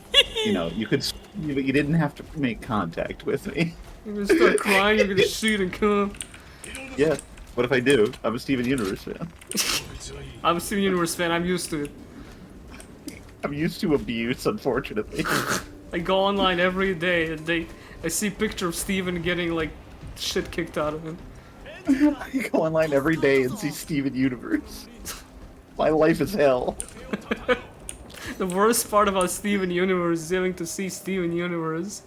You know, you could, but you didn't have to make contact with me. You're gonna start crying, you're gonna shoot and come. Yeah. What if I do? I'm a Steven Universe fan. I'm a Steven Universe fan, I'm used to it. I'm used to abuse, unfortunately. I go online every day and I see a picture of Steven getting like shit kicked out of him. I go online every day and see Steven Universe. My life is hell. The worst part about Steven Universe is having to see Steven Universe.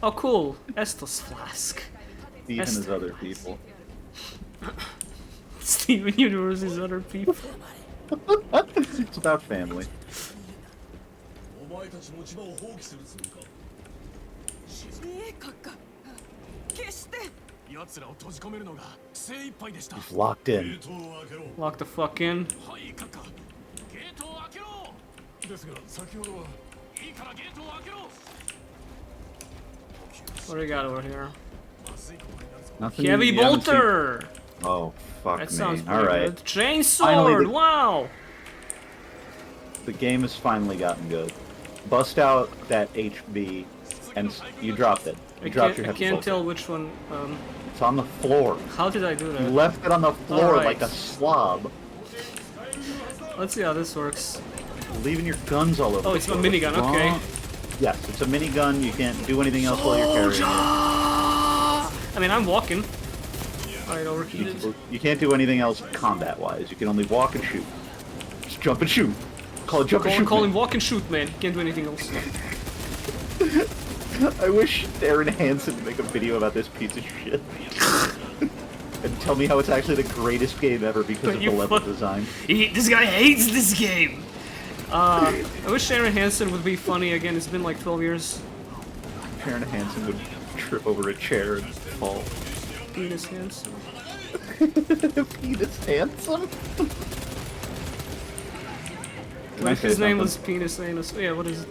Oh cool, Estos Flask. Steven is other people. Steven Universe is other people. It's about family. お前たち持ち場を放棄するつもりか。いい閣下決して奴らを閉じ込めるのが精一杯でした。 He's locked ゲ in. ートを開けろ。 Lock the fuck in. はい閣下。ゲートを開けろ。ですが先ほどはいいからゲートを開けろ。 What do we got over here? まずいことになるぞ。 Nothing Heavy you haven't seen- bolter! Oh, fuck That me. sounds pretty Alright. good. Chain Finally sword! the- Wow! The game has finally gotten good. Bust out that HB, and you dropped it. You dropped your I heavy can't bolter. tell which one. It's on the floor. How did I do You that? left it on the floor Alright. like a slob. Let's see how this works. Leaving your guns all over Oh, the it's a floor. minigun, okay. Yes, it's a minigun. You can't do anything else while you're carrying it. I mean, I'm walking. Alright, overheated. You can't do anything else combat-wise. You can only walk and shoot. Just jump and shoot. Call it jump and shoot. Call him man. walk and shoot, man. Can't do anything else. I wish Aaron Hansen would make a video about this piece of shit. And tell me how it's actually the greatest game ever because of You the level fuck- design. This guy hates this game! I wish Aaron Hansen would be funny again. It's been like 12 years. Aaron Hansen would trip over a chair and fall. Penis Hansen. Penis Hansen? What if his name was Penis Anus? Yeah, what is it?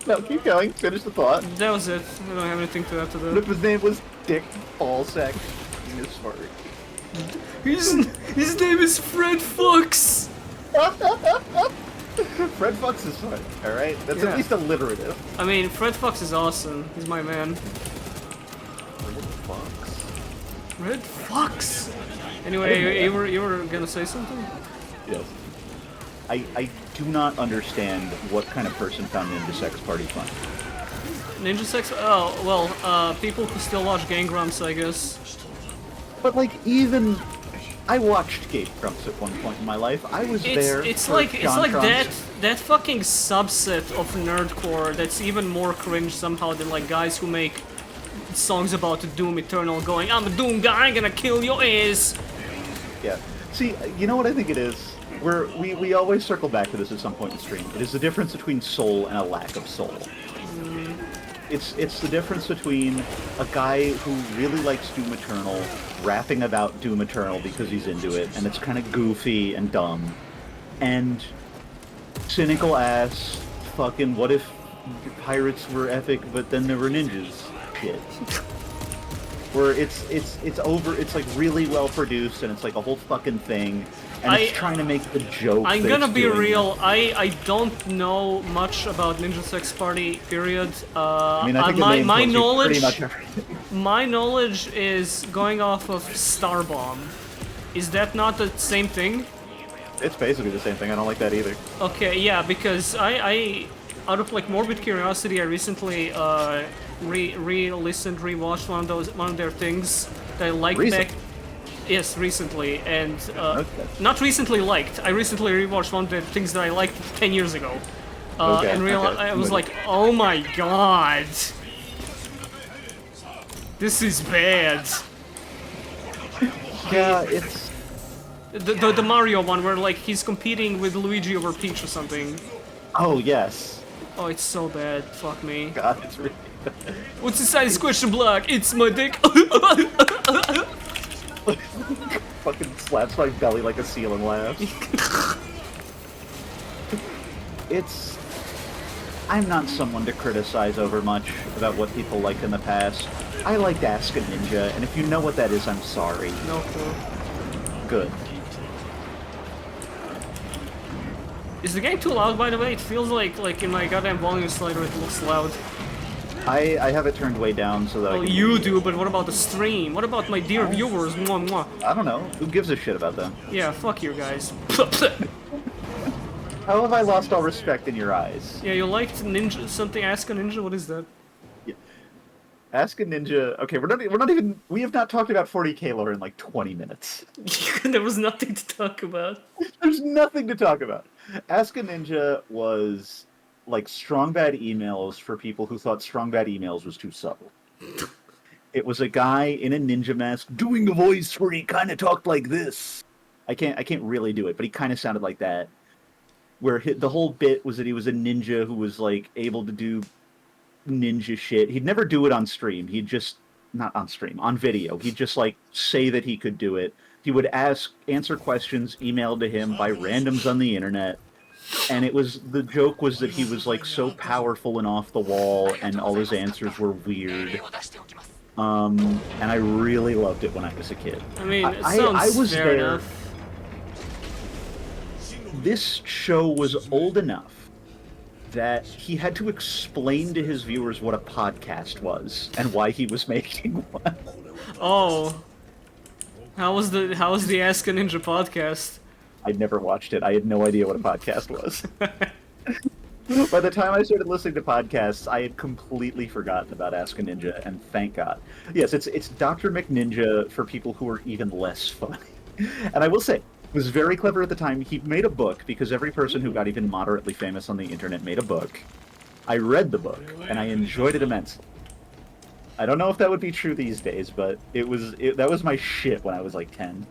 No, keep going. Finish the thought. That was it. I don't have anything to add to What if that. his name was Dick Ballsack Penis Fart? His name is Fred Fox! Fred Fox is fun, alright? That's Yeah. at least alliterative. I mean, Fred Fox is awesome. He's my man. Fred Fox. Red Fox! Anyway, you were gonna say something? Yes. I do not understand what kind of person found Ninja Sex Party fun. Ninja Sex? Oh, well, people who still watch Gang Grumps, I guess. But like, even... I watched Game Grumps at one point in my life. I was there It's for like JonTron's- that fucking subset of nerdcore that's even more cringe somehow than like guys who make songs about the Doom Eternal going, I'm a Doom guy, I'm gonna kill your ass. Yeah. See, you know what I think it is? We always circle back to this at some point in the stream. It is the difference between soul and a lack of soul. It's the difference between a guy who really likes Doom Eternal rapping about Doom Eternal because he's into it, and it's kind of goofy and dumb, and cynical ass fucking what if pirates were epic but then there were ninjas shit. Where it's over, it's like really well produced and it's like a whole fucking thing, and it's trying to make the joke. I'm gonna be real. I don't know much about Ninja Sex Party. Period. I mean, I think my pretty knowledge, much everything. my knowledge is going off of Starbomb. Is that not the same thing? It's basically the same thing. I don't like that either. Okay, yeah, because I out of like morbid curiosity, I recently re-listened, rewatched one of their things that I liked Recent? back. Yes, recently, and Okay. not recently liked. I recently rewatched one of the things that I liked 10 years ago, Okay, and realized okay. I was like, oh my god, this is bad. Yeah, it's The Mario one where like he's competing with Luigi over Peach or something. oh yes. Oh, it's so bad. Fuck me. God, it's really What's inside this question block? It's my dick. fucking slaps my belly like a seal and laughs. It's I'm not someone to criticize over much about what people liked in the past. I liked Ask a Ninja, and if you know what that is, I'm sorry. No clue. Good. Is the game too loud, by the way? It feels like in my goddamn volume slider it looks loud. I have it turned way down so that I Well, can you hear do, but what about the stream? What about my dear viewers? Mwah, mwah. I don't know. Who gives a shit about them? Yeah, fuck you guys. How have I lost all respect in your eyes? Yeah, you liked Ninja something? Ask a Ninja? What is that? Ask a Ninja. Okay, we have not talked about 40k lore in like 20 minutes. There was nothing to talk about. There's nothing to talk about. Ask a Ninja was like strong bad emails for people who thought strong bad emails was too subtle. It was a guy in a ninja mask doing a voice where he kind of talked like this. I can't really do it, but he kind of sounded like that. Where the whole bit was that he was a ninja who was like able to do ninja shit. He'd never do it on stream. He'd just not on stream, on video. He'd just like say that he could do it. He would answer questions emailed to him by randoms on the internet. And the joke was that he was like so powerful and off the wall, and all his answers were weird. And I really loved it when I was a kid. I mean, it I sounds was fair there. enough. This show was old enough that he had to explain to his viewers what a podcast was and why he was making one. Oh. How was the Ask a Ninja podcast? I'd never watched it. I had no idea what a podcast was. By the time I started listening to podcasts, I had completely forgotten about Ask a Ninja, and thank God. Yes, it's Dr. McNinja for people who are even less funny. And I will say, it was very clever at the time. He made a book, because every person who got even moderately famous on the internet made a book. I read the book, and I enjoyed it immensely. I don't know if that would be true these days, but that was my shit when I was like 10.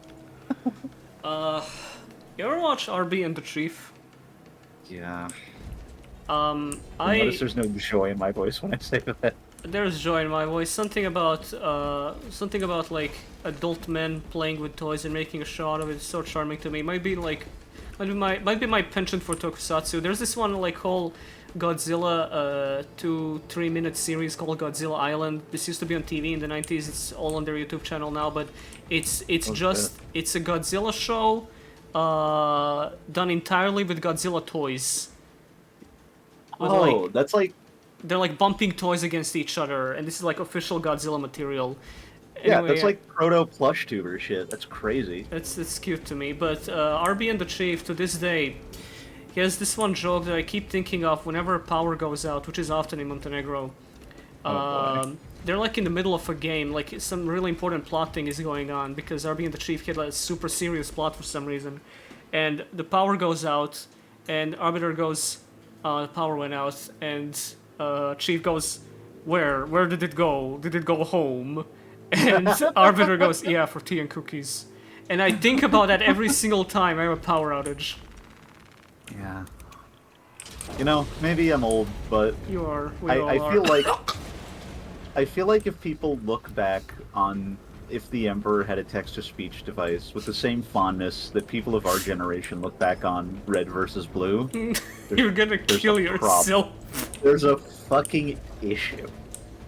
You ever watch RB and the Chief? Yeah. I Notice there's no joy in my voice when I say that. There's joy in my voice. Something about like adult men playing with toys and making a show out of it is so charming to me. Might be my penchant for tokusatsu. There's this one like whole Godzilla 2-3 minute series called Godzilla Island. This used to be on TV in the 90s. It's all on their YouTube channel now, but it's a Godzilla show done entirely with Godzilla toys. With, that's like... They're like bumping toys against each other, and this is like official Godzilla material. Yeah, Anyway, that's like proto plush tuber shit. That's crazy. It's cute to me, but RB and the Chief, to this day, he has this one joke that I keep thinking of whenever power goes out, which is often in Montenegro. They're like in the middle of a game, like some really important plot thing is going on, because RB and the Chief had like a super serious plot for some reason. And the power goes out, and Arbiter goes, the power went out, and Chief goes, Where did it go? Did it go home? And Arbiter goes, yeah, for tea and cookies. And I think about that every single time I have a power outage. Yeah. You know, maybe I'm old, but You are. We I all are. feel like I feel like if people look back on if the Emperor had a text-to-speech device with the same fondness that people of our generation look back on Red versus Blue, You're gonna there's kill a yourself. there's a fucking issue.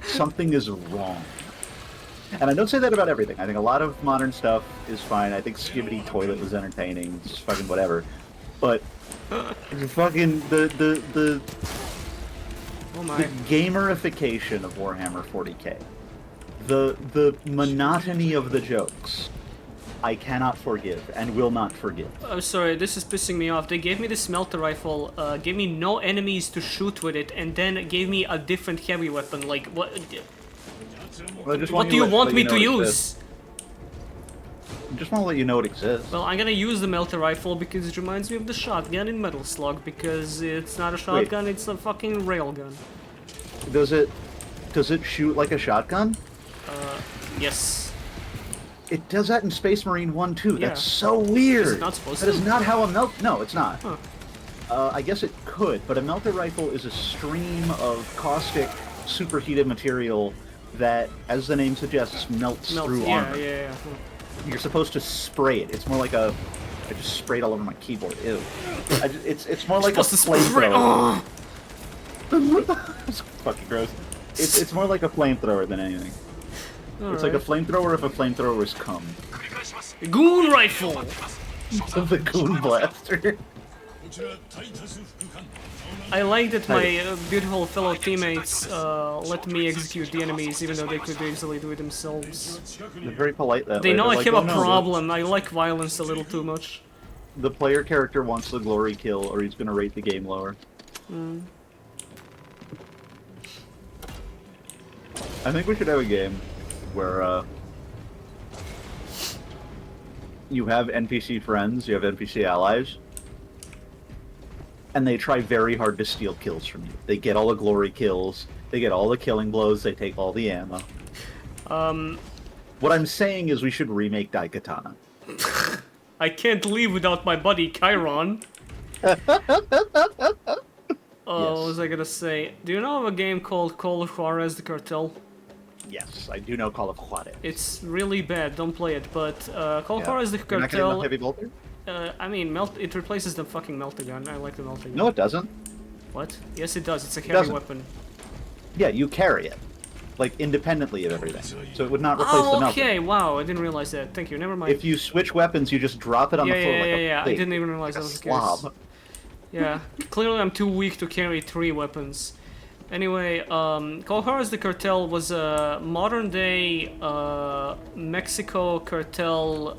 Something is wrong. And I don't say that about everything. I think a lot of modern stuff is fine. I think Skibidi Toilet was entertaining. It's fucking whatever. But fucking the Oh my. the gamerification of Warhammer 40k, the monotony of the jokes, I cannot forgive and will not forgive. I'm sorry, this is pissing me off. They gave me the smelter rifle, gave me no enemies to shoot with it, and then gave me a different heavy weapon. Like, what? Well, I just What do you let want me know to it use? exists. I just want to let you know it exists. Well, I'm gonna use the melter rifle because it reminds me of the shotgun in Metal Slug, because it's not a shotgun, it's a fucking railgun. Does it shoot like a shotgun? Yes. It does that in Space Marine 1 too. Yeah. That's so weird. Is it not supposed That to? is not how a melt. No, it's not. Huh. I guess it could, but a melter rifle is a stream of caustic, superheated material that, as the name suggests, melts through yeah, armor. yeah. You're supposed to spray it. It's more like a. I just sprayed all over my keyboard. Ew. It's more like a Supposed to spray. flamethrower. Oh! It's fucking gross. It's more like a flamethrower than anything. It's like a flamethrower if a flamethrower was cum. Goon rifle! The goon blaster. I like that my beautiful fellow teammates let me execute the enemies, even though they could easily do it themselves. They're very polite that They way. know They're I like, have "Oh, a no, problem. I like violence a little too much. The player character wants the glory kill, or he's gonna rate the game lower. I think we should have a game where you have NPC friends, you have NPC allies, and they try very hard to steal kills from you. They get all the glory kills, they get all the killing blows, they take all the ammo. What I'm saying is we should remake Daikatana. I can't leave without my buddy Chiron. What was I gonna say? Do you know of a game called Call of Juarez the Cartel? Yes, I do know Call of Juarez. It's really bad, don't play it, but Call of Yeah. Juarez the You're not getting Cartel... enough heavy bolter? I mean, it replaces the fucking melter gun. I like the melter gun. No, it doesn't. What? Yes, it does. It's a heavy doesn't. weapon. Yeah, you carry it. Like, independently of everything. So it would not replace the Oh, melter. okay. Wow, I didn't realize that. Thank you. Never mind. If you switch weapons, you just drop it on yeah, the floor yeah, like yeah, a yeah. I pig, didn't even realize like that a was the case. slob. Yeah. Clearly, I'm too weak to carry 3 weapons. Anyway, Call of Juarez the Cartel was a modern-day Mexico cartel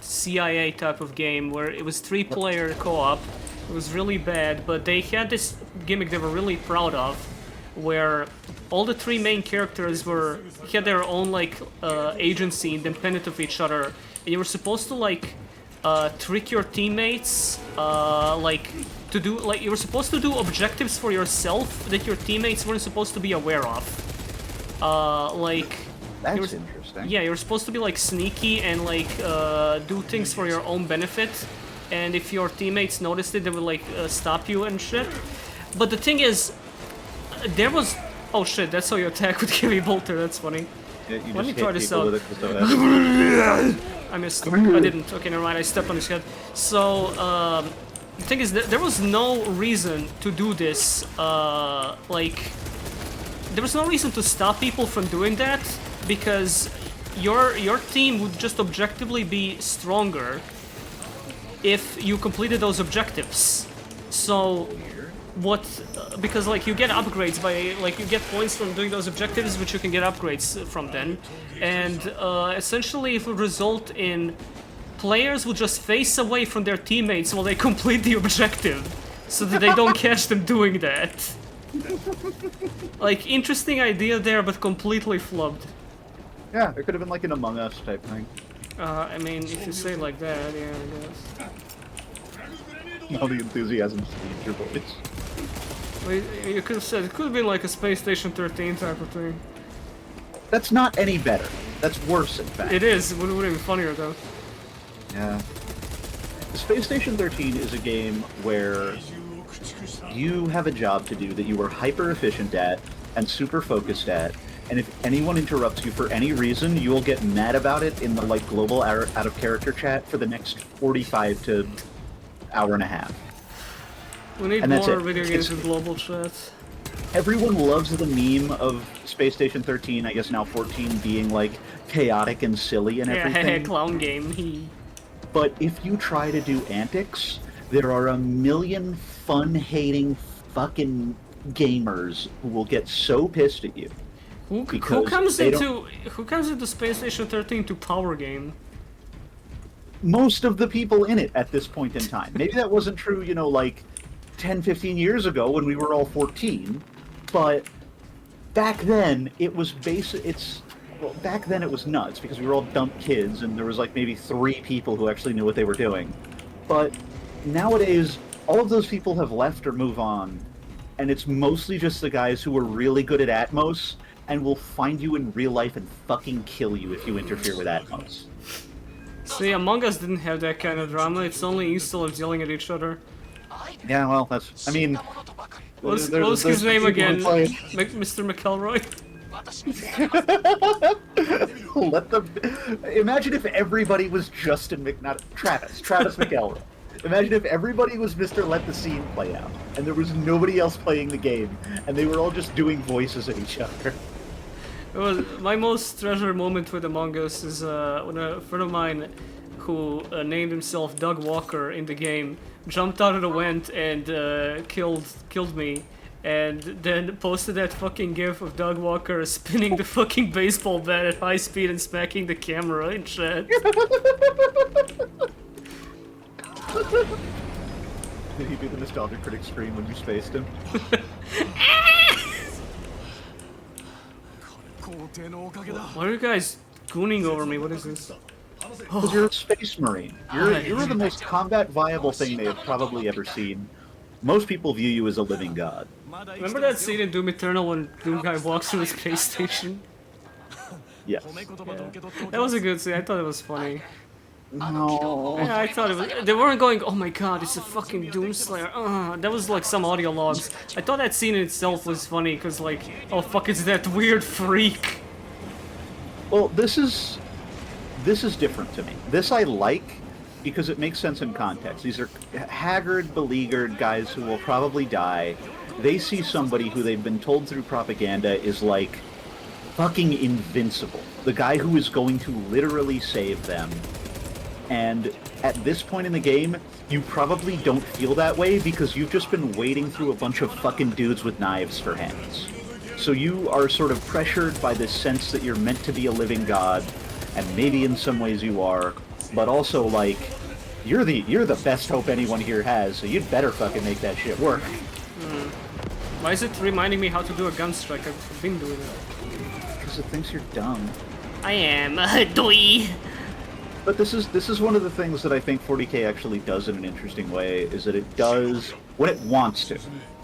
CIA type of game where it was 3-player co-op. It was really bad, but they had this gimmick they were really proud of, where all the 3 main characters had their own like agency independent of each other, and you were supposed to like trick your teammates, you were supposed to do objectives for yourself that your teammates weren't supposed to be aware of. That's interesting. Yeah, you're supposed to be like sneaky and like do things for your own benefit, and if your teammates noticed it, they would like stop you and shit. But the thing is, there was... Oh shit, that's how you attack with heavy bolter, that's funny. Yeah, you Let just me try hit this people out. with it 'cause they're heavy. I missed. I didn't. Okay, never mind. I stepped on his head. So, the thing is, there was no reason to do this. There was no reason to stop people from doing that, because your team would just objectively be stronger if you completed those objectives. So, because like you get upgrades by like you get points from doing those objectives, which you can get upgrades from then, and essentially it would result in players will just face away from their teammates while they complete the objective, so that they don't catch them doing that. Like, interesting idea there, but completely flubbed. Yeah, it could have been like an Among Us type thing. I mean, if you say it like that, yeah, I guess. All the enthusiasm to your voice. You could have said it could have been like a Space Station 13 type of thing. That's not any better. That's worse, in fact. It is. It would have been funnier though. Yeah. The Space Station 13 is a game where you have a job to do that you are hyper efficient at and super focused at, and if anyone interrupts you for any reason, you will get mad about it in the like global out of character chat for the next 45 to hour and a half. We need And that's more it. video games with global chat. Everyone loves the meme of Space Station 13, I guess now 14, being like chaotic and silly and Yeah, everything. clown game. But if you try to do antics, there are a million fun-hating fucking gamers who will get so pissed at you. Who Because comes they into Space Station 13 to power game? Most of the people in it at this point in time. Maybe that wasn't true, you know, like 10, 15 years ago when we were all 14, but back then it was back then it was nuts because we were all dumb kids and there was like maybe 3 people who actually knew what they were doing. But nowadays, all of those people have left or move on, and it's mostly just the guys who are really good at Atmos and will find you in real life and fucking kill you if you interfere with Atmos. See, Among Us didn't have that kind of drama. It's only installers yelling at each other. Yeah, well, I mean... What's there's his name people who again? play- Mr. McElroy? Let them... Imagine if everybody was Justin Travis McElroy. Imagine if everybody was Mr. Let the Scene Play Out, and there was nobody else playing the game, and they were all just doing voices at each other. It was my most treasured moment with Among Us is when a friend of mine who named himself Doug Walker in the game jumped out of the vent and killed me, and then posted that fucking gif of Doug Walker spinning the fucking baseball bat at high speed and smacking the camera in chat. Did he do the nostalgia critic scream when you spaced him? Why are you guys gooning over me? What is this? Because you're a space marine. You're the most combat viable thing they have probably ever seen. Most people view you as a living god. Remember that scene in Doom Eternal when Doom Guy walks to the space station? Yes. Yeah. That was a good scene. I thought it was funny. No. Yeah, I thought it was. They weren't going, oh my god, it's a fucking Doomslayer. That was like some audio logs. I thought that scene in itself was funny because, like, oh fuck, it's that weird freak. Well, this is different to me. This I like because it makes sense in context. These are haggard, beleaguered guys who will probably die. They see somebody who they've been told through propaganda is like fucking invincible. The guy who is going to literally save them. And at this point in the game, you probably don't feel that way because you've just been wading through a bunch of fucking dudes with knives for hands. So you are sort of pressured by this sense that you're meant to be a living god, and maybe in some ways you are, but also like you're the best hope anyone here has, so you'd better fucking make that shit work. Why is it reminding me how to do a gun strike? I've been doing it. Because it thinks you're dumb. I am. Doi. But this is one of the things that I think 40K actually does in an interesting way, is that it does, when it wants to,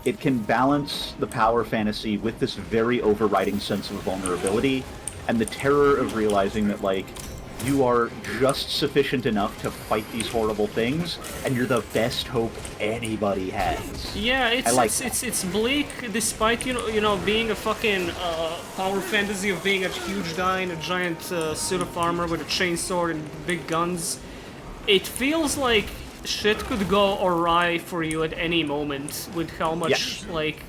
it can balance the power fantasy with this very overriding sense of vulnerability, and the terror of realizing that, like, you are just sufficient enough to fight these horrible things, and you're the best hope anybody has. Yeah, it's it's bleak despite you know being a fucking power fantasy of being a huge guy in a giant suit of armor with a chainsaw and big guns. It feels like shit could go awry for you at any moment with how much like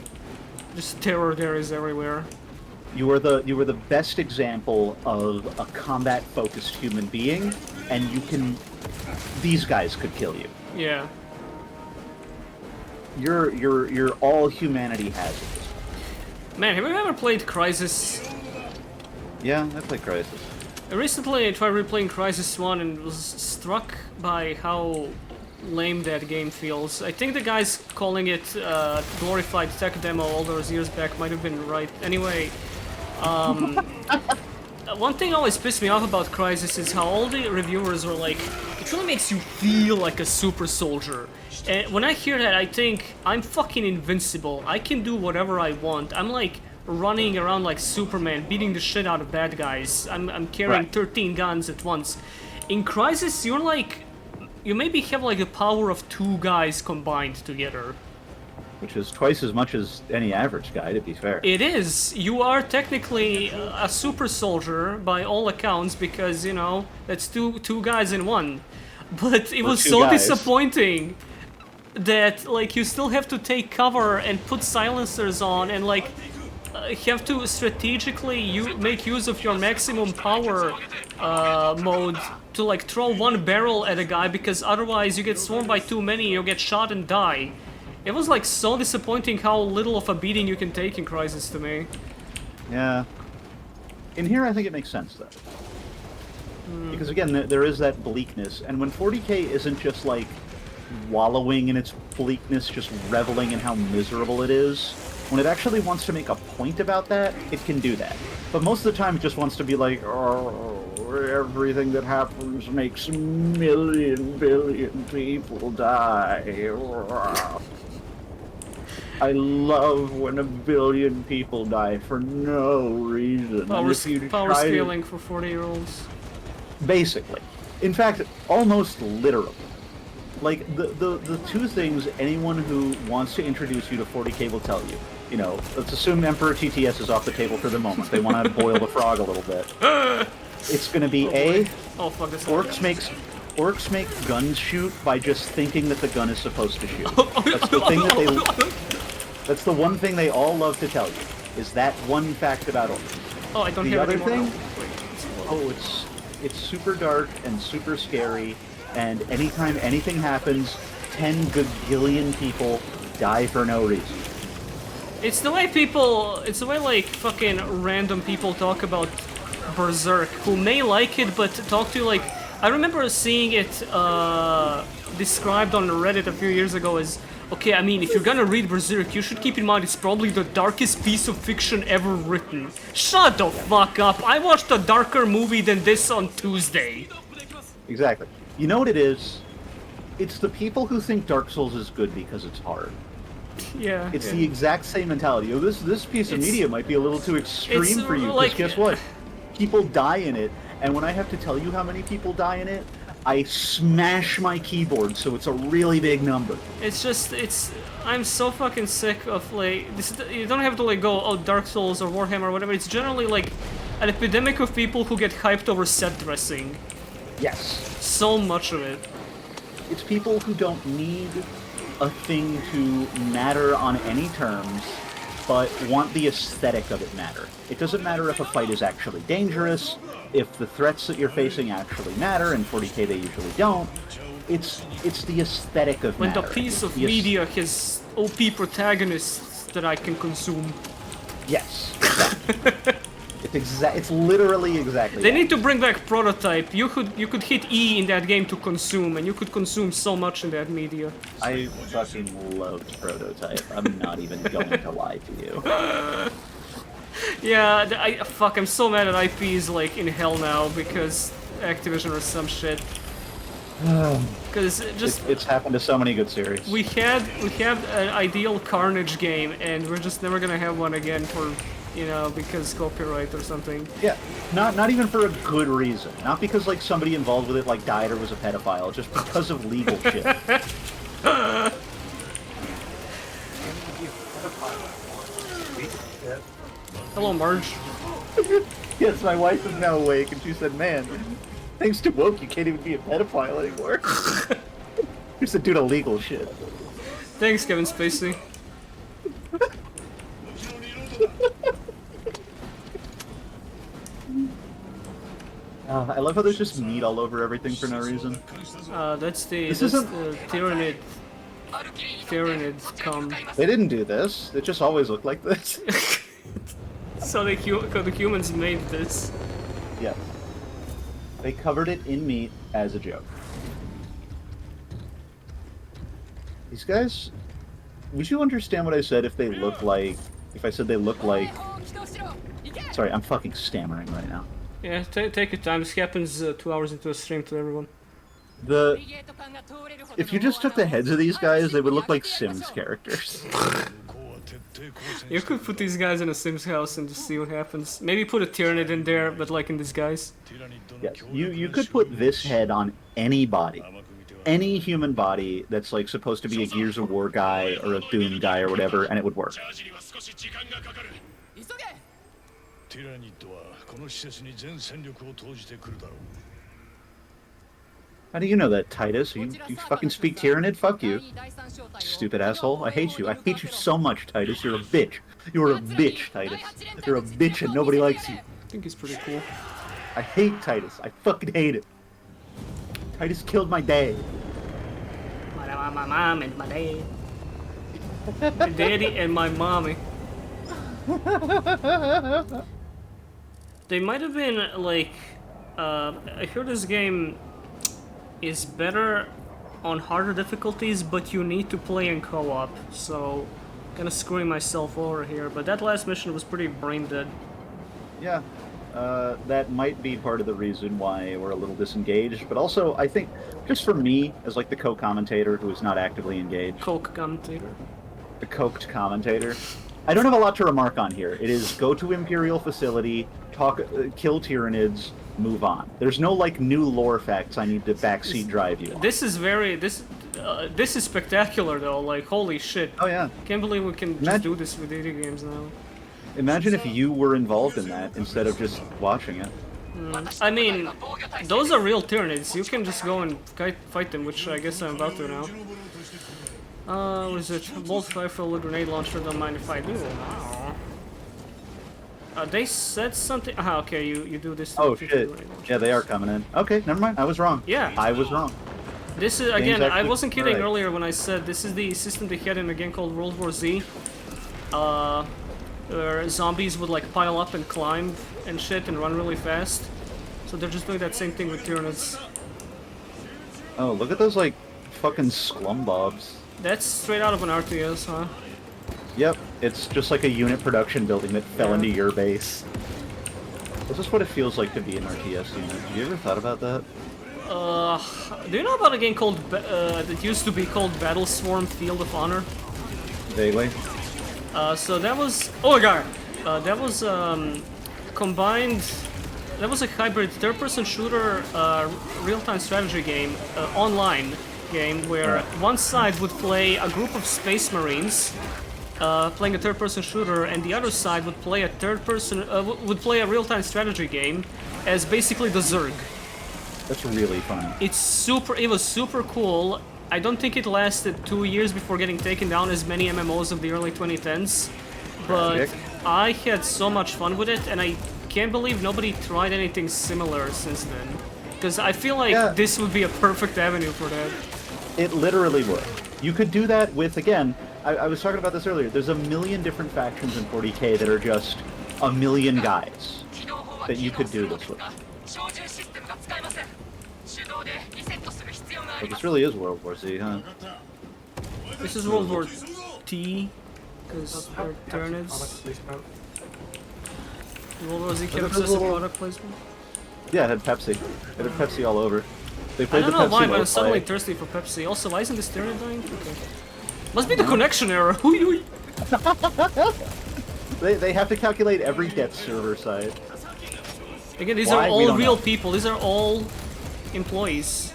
just terror there is everywhere. You are the best example of a combat-focused human being, and these guys could kill you. Yeah. You're all humanity has at this point. Man, have you ever played Crysis? Yeah, I play Crysis. Recently I tried replaying Crysis 1 and was struck by how lame that game feels. I think the guys calling it glorified tech demo all those years back might have been right. Anyway, one thing always pissed me off about Crysis is how all the reviewers were like, it really makes you feel like a super soldier. And when I hear that, I think, I'm fucking invincible. I can do whatever I want. I'm like running around like Superman, beating the shit out of bad guys. I'm carrying Right. 13 guns at once. In Crysis, you're like, you maybe have like the power of 2 guys combined together. Which is twice as much as any average guy, to be fair. It is. You are technically a super soldier by all accounts because, you know, that's two guys in one. But it was two so guys. disappointing that, like, you still have to take cover and put silencers on and, like, have to strategically make use of your maximum power mode to, like, throw one barrel at a guy because otherwise you get swarmed by too many, you'll get shot and die. It was like so disappointing how little of a beating you can take in Crysis to me. Yeah. In here, I think it makes sense, though. Because, again, there is that bleakness, and when 40K isn't just, like, wallowing in its bleakness, just reveling in how miserable it is, when it actually wants to make a point about that, it can do that. But most of the time, it just wants to be like, oh, everything that happens makes a million, billion people die. I love when a billion people die for no reason. Power, And if you power try to- scaling for 40-year-olds. Basically. In fact, almost literally. Like, the two things anyone who wants to introduce you to 40K will tell you. You know, let's assume Emperor TTS is off the table for the moment. They want to boil the frog a little bit. It's going to be Oh fuck, this Orcs make guns shoot by just thinking that the gun is supposed to shoot. That's the thing that that's the one thing they all love to tell you, is that one fact about orcs. Oh, I don't The have other any more thing? now. Oh, it's super dark and super scary, and anytime anything happens, 10 gagillion people die for no reason. It's the way like fucking random people talk about Berserk, who may like it, but talk to you like, I remember seeing it described on Reddit a few years ago as, okay, I mean, if you're gonna read Berserk, you should keep in mind it's probably the darkest piece of fiction ever written. Shut the fuck up! I watched a darker movie than this on Tuesday. Exactly. You know what it is? It's the people who think Dark Souls is good because it's hard. Yeah. It's the exact same mentality. Oh, this piece of It's- media might be a little too extreme it's for you, because like- guess what? People die in it, and when I have to tell you how many people die in it, I smash my keyboard so it's a really big number. I'm so fucking sick of like this. You don't have to like go, oh, Dark Souls or Warhammer or whatever. It's generally like an epidemic of people who get hyped over set dressing. Yes. So much of it. It's people who don't need a thing to matter on any terms, but want the aesthetic of it matter. It doesn't matter if a fight is actually dangerous, if the threats that you're facing actually matter, in 40K they usually don't. It's the aesthetic of When matter. the piece of The aes- media has OP protagonists that I can consume. Yes, exactly. It's literally exactly They that. need to bring back Prototype. You could hit E in that game to consume, and you could consume so much in that media. I fucking loved Prototype. I'm not even going to lie to you. Yeah, I'm so mad at IP is like in hell now because Activision or some shit. Because It's happened to so many good series. we had an ideal Carnage game, and we're just never gonna have one again for, you know, because copyright or something. Yeah, not even for a good reason. Not because like somebody involved with it like died or was a pedophile. Just because of legal shit. Hello, Marge. Yes, my wife is now awake, and she said, "Man, thanks to woke, you can't even be a pedophile anymore." She said, "Dude, illegal shit." Thanks, Kevin Spacey. I love how there's just meat all over everything for no reason. That's the isn't- Tyranid. Tyranid come. They didn't do this. It just always looked like this. So the humans made this. Yes. They covered it in meat as a joke. These guys, would you understand what I said if they look like, if I said they look like, sorry, I'm fucking stammering right now. Yeah, take your time. This happens 2 hours into a stream to everyone. If you just took the heads of these guys, they would look like Sims characters. You could put these guys in a Sims house and just see what happens. Maybe put a Tyrannid in there, but like in disguise. Yes, you could put this head on any body. Any human body that's like supposed to be a Gears of War guy or a Doom guy or whatever, and it would work. ティラニッドはこの施設に全戦力を投じてくるだろう。 How do you know that, Titus? You fucking speak Tyrannid? Fuck you. Stupid asshole. I hate you. I hate you so much, Titus. You're a bitch. You're a bitch, Titus. You're a bitch and nobody likes you. I think he's pretty cool. I hate Titus. I fucking hate it. Titus killed my dad. My mom and my dad. My daddy and my mommy. They might have been like... I heard this game is better on harder difficulties, but you need to play in co-op, so kind of screwing myself over here, but that last mission was pretty brain dead. Yeah, that might be part of the reason why we're a little disengaged, but also I think just for me as like the co-commentator who is not actively engaged, Coke commentator. the coked commentator, I don't have a lot to remark on here. It is go to Imperial facility, kill Tyrannids, move on. There's no like new lore facts I need to backseat drive you on. This is very this is spectacular though. Like holy shit! Oh yeah. Can't believe we can just do this with video games now. Imagine if you were involved in that instead of just watching it. I mean, those are real Tyranids. You can just go and fight them, which I guess I'm about to now. What is it? Bolt rifle with grenade launcher. Don't mind if I do. They said something. Ah, okay. You do this. Oh shit! Yeah, they are coming in. Okay, never mind. I was wrong. Yeah, I was wrong. This is again. I wasn't kidding right. earlier when I said this is the system they had in a game called World War Z. Where zombies would like pile up and climb and shit and run really fast. So they're just doing that same thing with Tyranids. Oh, look at those like fucking sclumbobs. That's straight out of an RTS, huh? Yep, it's just like a unit production building that fell into your base. Is this what it feels like to be an RTS unit? Have you ever thought about that? Do you know about a game called that used to be called Battle Swarm Field of Honor? Vaguely. So that was oh my god, that was combined. That was a hybrid third-person shooter, real-time strategy game, online game where one side would play a group of space marines playing a third-person shooter, and the other side would play a would play a real-time strategy game as basically the Zerg. That's really fun. It was super cool. I don't think it lasted 2 years before getting taken down as many MMOs of the early 2010s, but I had so much fun with it, and I can't believe nobody tried anything similar since then. Because I feel like this would be a perfect avenue for that. It literally would. You could do that with, again, I was talking about this earlier, there's a million different factions in 40k that are just a million guys that you could do this with. But this really is World War Z, huh? This is World War T, because they're Tyranids. World War Z kept obsessive product placement? Yeah, it had Pepsi. It had Pepsi all over. They I played don't the know Pepsi why, but I'm lo-fi. suddenly thirsty for Pepsi. Also, why isn't this Tyranid dying? Okay. Must be the connection error. They have to calculate every death server site. Again, these Why? are We all don't real know. people. These are all employees.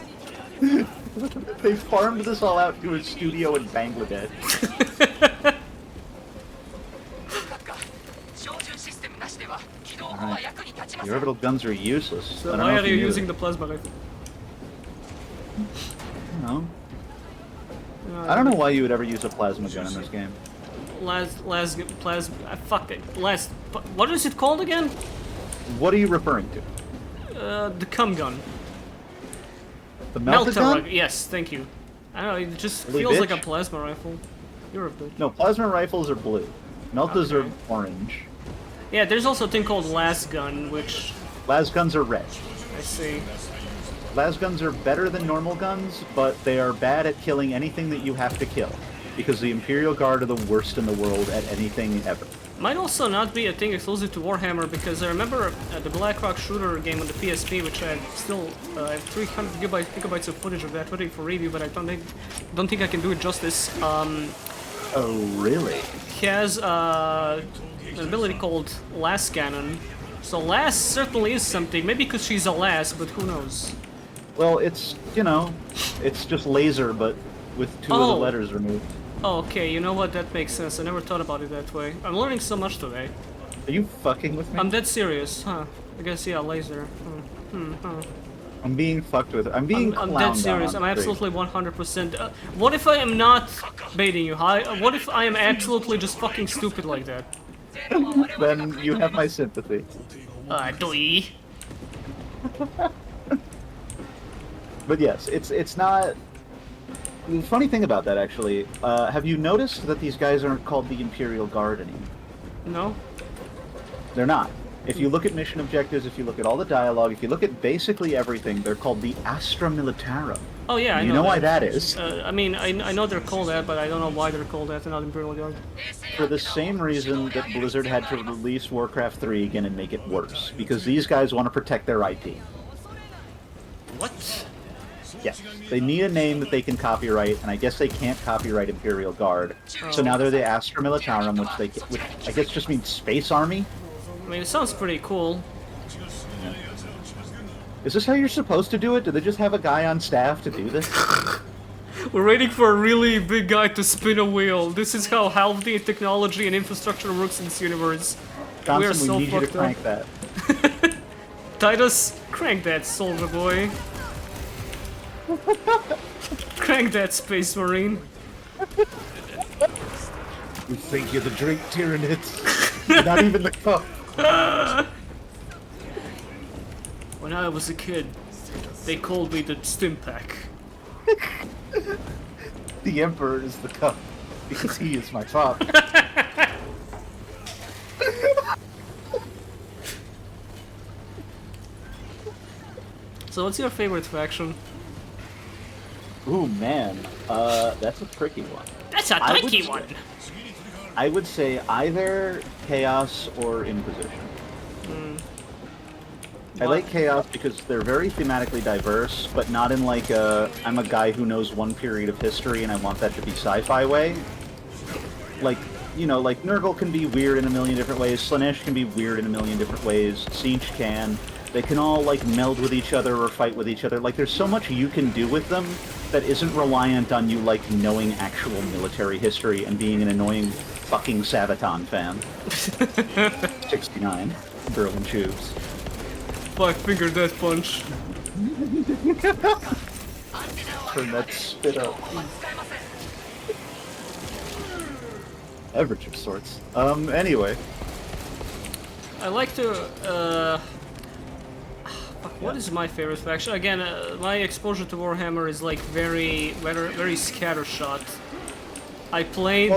They farmed this all out to a studio in Bangladesh. Right. The orbital guns are useless. So I don't why know are if you knew using that. the plasma rifle? I don't know why you would ever use a plasma gun in this game. Fuck it. What is it called again? What are you referring to? The cum gun. The melted gun? Yes, thank you. I don't know, it just Really, feels like a bitch? plasma rifle. You're a bitch. No, plasma rifles are blue. Meltas are orange. Yeah, there's also a thing called las gun, which Las guns are red. I see. Las guns are better than normal guns, but they are bad at killing anything that you have to kill. Because the Imperial Guard are the worst in the world at anything ever. Might also not be a thing exclusive to Warhammer, because I remember the Blackrock shooter game on the PSP, which I still have 300 gigabytes of footage of that waiting for review, but I don't think I can do it justice. Oh, really? Has an ability called Lass Cannon. So Lass certainly is something, maybe because she's a lass, but who knows. Well, it's, you know, it's just laser, but with two of the letters removed. Oh, okay, you know what, that makes sense. I never thought about it that way. I'm learning so much today. Are you fucking with me? I'm dead serious, huh? I guess, yeah, laser. I'm being fucked with. I'm being I'm clowned dead serious. on I'm the street. absolutely 100%. What if I am not baiting you? What if I am absolutely just fucking stupid like that? Then you have my sympathy. Doi. But yes, it's not. The funny thing about that, actually, have you noticed that these guys aren't called the Imperial Guard anymore? No? They're not. If you look at mission objectives, if you look at all the dialogue, if you look at basically everything, they're called the Astra Militarum. Oh yeah, I know. You know why that is? I mean, I know they're called that, but I don't know why they're called that and not Imperial Guard. For the same reason that Blizzard had to release Warcraft 3 again and make it worse. Because these guys want to protect their IP. What? Yes. They need a name that they can copyright, and I guess they can't copyright Imperial Guard. So now they're the Astra Militarum, which I guess just means Space Army? I mean, it sounds pretty cool. Is this how you're supposed to do it? Do they just have a guy on staff to do this? We're waiting for a really big guy to spin a wheel. This is how healthy technology and infrastructure works in this universe. Johnson, we are so need you to fucked up. crank that. Titus, crank that, soldier boy. Crank that, Space Marine. You think you're the drink Tyranids? You're not even the cup. When I was a kid, they called me the Stimpack. The Emperor is the cup, because he is my father. So what's your favorite faction? Ooh, man. That's a tricky one. That's a tricky one! I would say either Chaos or Inquisition. I like Chaos because they're very thematically diverse, but not in like a, I'm a guy who knows one period of history and I want that to be sci-fi way. Like, you know, like Nurgle can be weird in a million different ways, Slaanesh can be weird in a million different ways, Siege can. They can all like meld with each other or fight with each other. Like there's so much you can do with them that isn't reliant on you like knowing actual military history and being an annoying fucking Sabaton fan. 69. Berlin tubes. Five-finger death punch. Turn that spit up. Average of sorts. Anyway. I like to, what is my favorite faction? Again, my exposure to Warhammer is like very scattershot. I played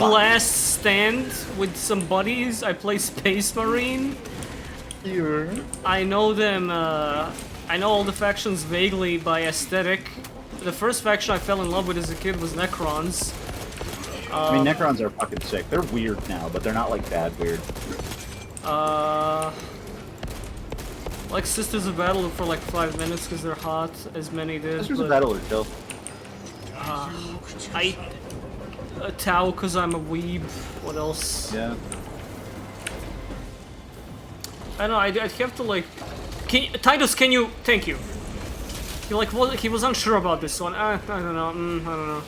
Last Stand with some buddies. I play Space Marine. Sure. I know them. I know all the factions vaguely by aesthetic. The first faction I fell in love with as a kid was Necrons. I mean, Necrons are fucking sick. They're weird now, but they're not like bad weird. Like Sisters of Battle for like 5 minutes because they're hot, as many did. Sisters of Battle are chill. Tau because I'm a weeb. What else? Yeah. I don't know. I'd have to like. Titus, can you? Thank you. He was unsure about this one. I don't know. I don't know.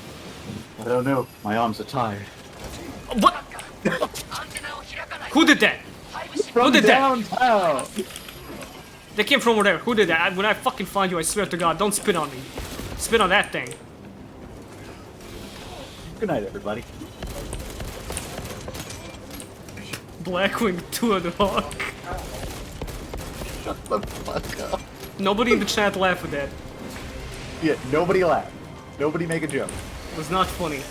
I don't know. My arms are tired. What? Who did that? From Who did downtown. They came from over there. Who did that? When I fucking find you, I swear to God, don't spit on me. Spit on that thing. Good night, everybody. Blackwing 2.5. Shut the fuck up. Nobody in the chat laughed at that. Yeah, nobody laugh. Nobody make a joke. It was not funny.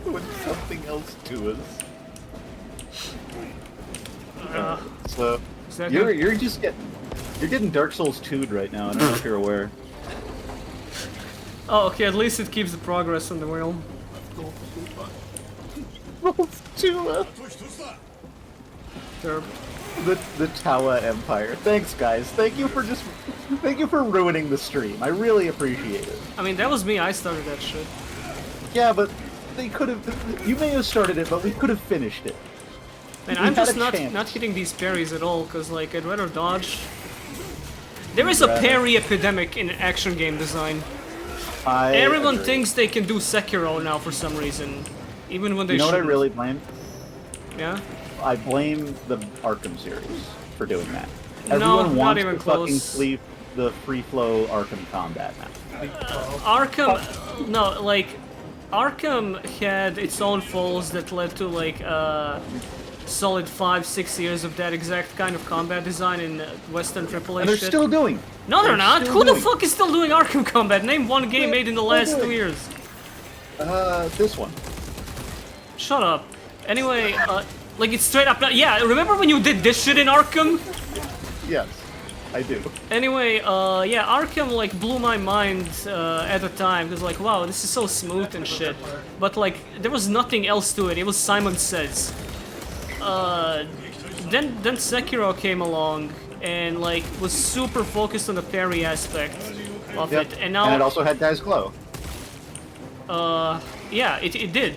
Doing something else to us. So Is that you're getting Dark Souls 2'd right now. I don't know if you're aware. Oh, okay, at least it keeps the progress on the wheel. Derp. The Tawa Empire. Thanks, guys. Thank you for ruining the stream. I really appreciate it. I mean, that was me, I started that shit. Yeah, but they could have. You may have started it, but we could have finished it. And We I'm had just a not chance. hitting these parries at all, because like I'd rather dodge. There is a parry epidemic in action game design. Everyone agree. thinks they can do Sekiro now for some reason, even when they You know what I shouldn't. really blame? Yeah. I blame the Arkham series for doing that. No, Everyone not wants even to fucking close. sleep the free flow Arkham combat now. Arkham, no, like Arkham had its own faults that led to like solid 5-6 years of that exact kind of combat design in Western AAA And they're shit. still doing. No, they're not. still Who the doing. fuck is still doing Arkham combat? Name one game made in the last doing. 2 years. This one. Shut up. Anyway, like it's straight up. Yeah, remember when you did this shit in Arkham? Yes, I do. Anyway, yeah, Arkham like blew my mind at the time because like, wow, this is so smooth and shit. But like, there was nothing else to it. It was Simon Says. Then Sekiro came along and like was super focused on the parry aspect of Yep. it, and now it also had Guy's Glow. yeah, it did.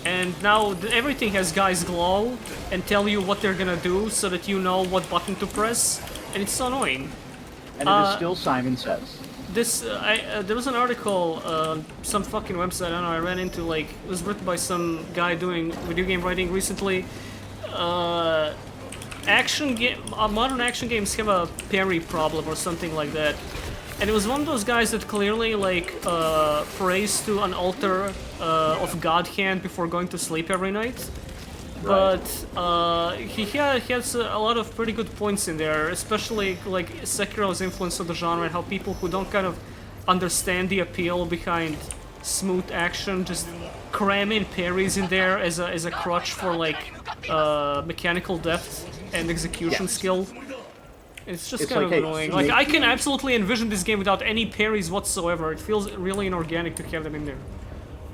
And now everything has Guy's Glow and tell you what they're gonna do so that you know what button to press, and it's so annoying. And it is still Simon Says. This, there was an article, some fucking website, I don't know, I ran into, like, it was written by some guy doing video game writing recently. Modern action games have a parry problem or something like that. And it was one of those guys that clearly, like, prays to an altar of God Hand before going to sleep every night. But he has a lot of pretty good points in there, especially like Sekiro's influence on the genre and how people who don't kind of understand the appeal behind smooth action just cram in parries in there as a crutch for like mechanical depth and execution skill. It's just It's kind like, of hey, annoying. Like make- I can absolutely envision this game without any parries whatsoever. It feels really inorganic to have them in there.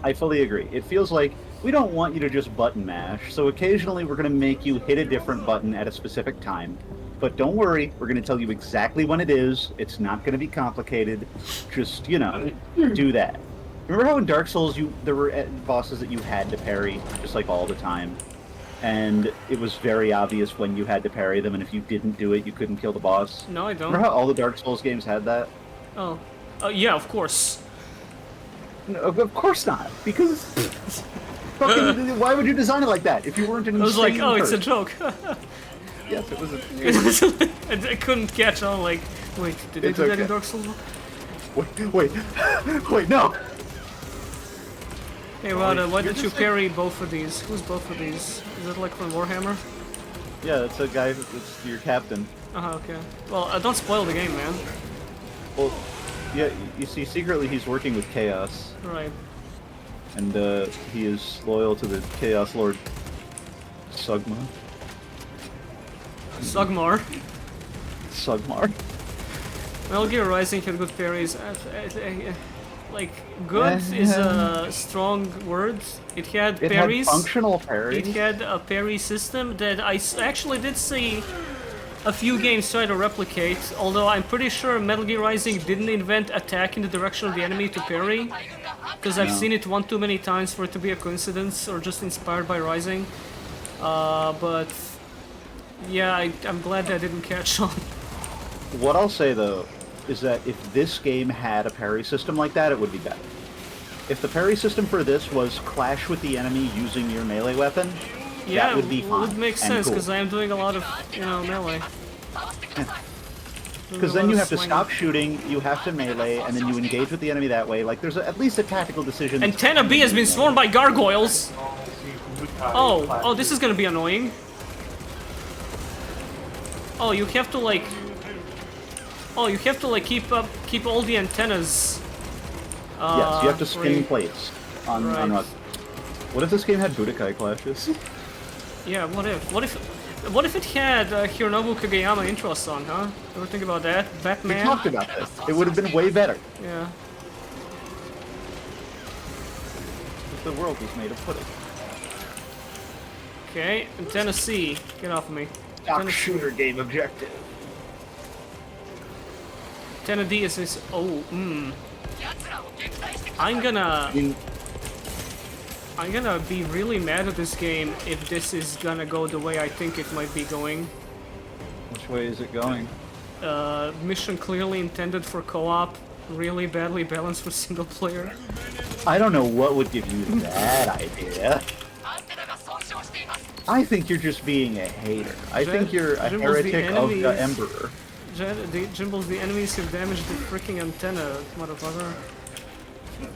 I fully agree. It feels like we don't want you to just button mash, so occasionally we're going to make you hit a different button at a specific time. But don't worry, we're going to tell you exactly when it is. It's not going to be complicated. Just, you know, do that. Remember how in Dark Souls there were bosses that you had to parry, just like all the time? And it was very obvious when you had to parry them, and if you didn't do it, you couldn't kill the boss? No, I don't. Remember how all the Dark Souls games had that? Oh, yeah, of course. No, of course not, because fucking, why would you design it like that if you weren't an I was like, insane oh, it's a person? joke. Yes, it was a... I couldn't catch on, like, wait, did they It's do that in okay. Dark Souls? Wait, no! Hey, Rada, why you're did you just parry both of these? Who's both of these? Is it like from Warhammer? Yeah, that's a guy, that's your captain. Okay. Well, don't spoil the game, man. Well, yeah, you see, secretly he's working with Chaos, Right. and he is loyal to the Chaos Lord Sugma. Sugmar. Sugmar. Metal Gear Rising had good parries. Like, good is a strong word. It had It parries. had functional parries. It had a parry system that I actually did see a few games try to replicate, although I'm pretty sure Metal Gear Rising didn't invent attack in the direction of the enemy to parry, because I've seen it one too many times for it to be a coincidence or just inspired by Rising. But yeah, I'm glad that didn't catch on. What I'll say, though, is that if this game had a parry system like that, it would be better. If the parry system for this was clash with the enemy using your melee weapon, Yeah, that would be it fine. would make and sense, cool. because I am doing a lot of, melee. Because then you have to stop shooting, you have to melee, and then you engage with the enemy that way. Like, there's at least a tactical decision. Antenna B has been swarmed by gargoyles! Oh, this is gonna be annoying. Oh, you have to like... Oh, you have to like keep all the antennas. Yes, you have to spin free. plates on Right. What if this game had Budokai clashes? Yeah, what if? What if it had Hironobu Kageyama intro song, huh? Ever think about that? We Batman? talked about this. It would have been way better. Yeah. the world is made of pudding. Okay, in Tennessee, get off of me. Stock shooter game objective. Tennessee is this. Oh, I'm gonna be really mad at this game if this is gonna go the way I think it might be going. Which way is it going? Mission clearly intended for co-op, really badly balanced for single player. I don't know what would give you that idea. I think you're just being a hater. I think you're a heretic of the Emperor. Jimbles, the enemies have damaged the freaking antenna, motherfucker.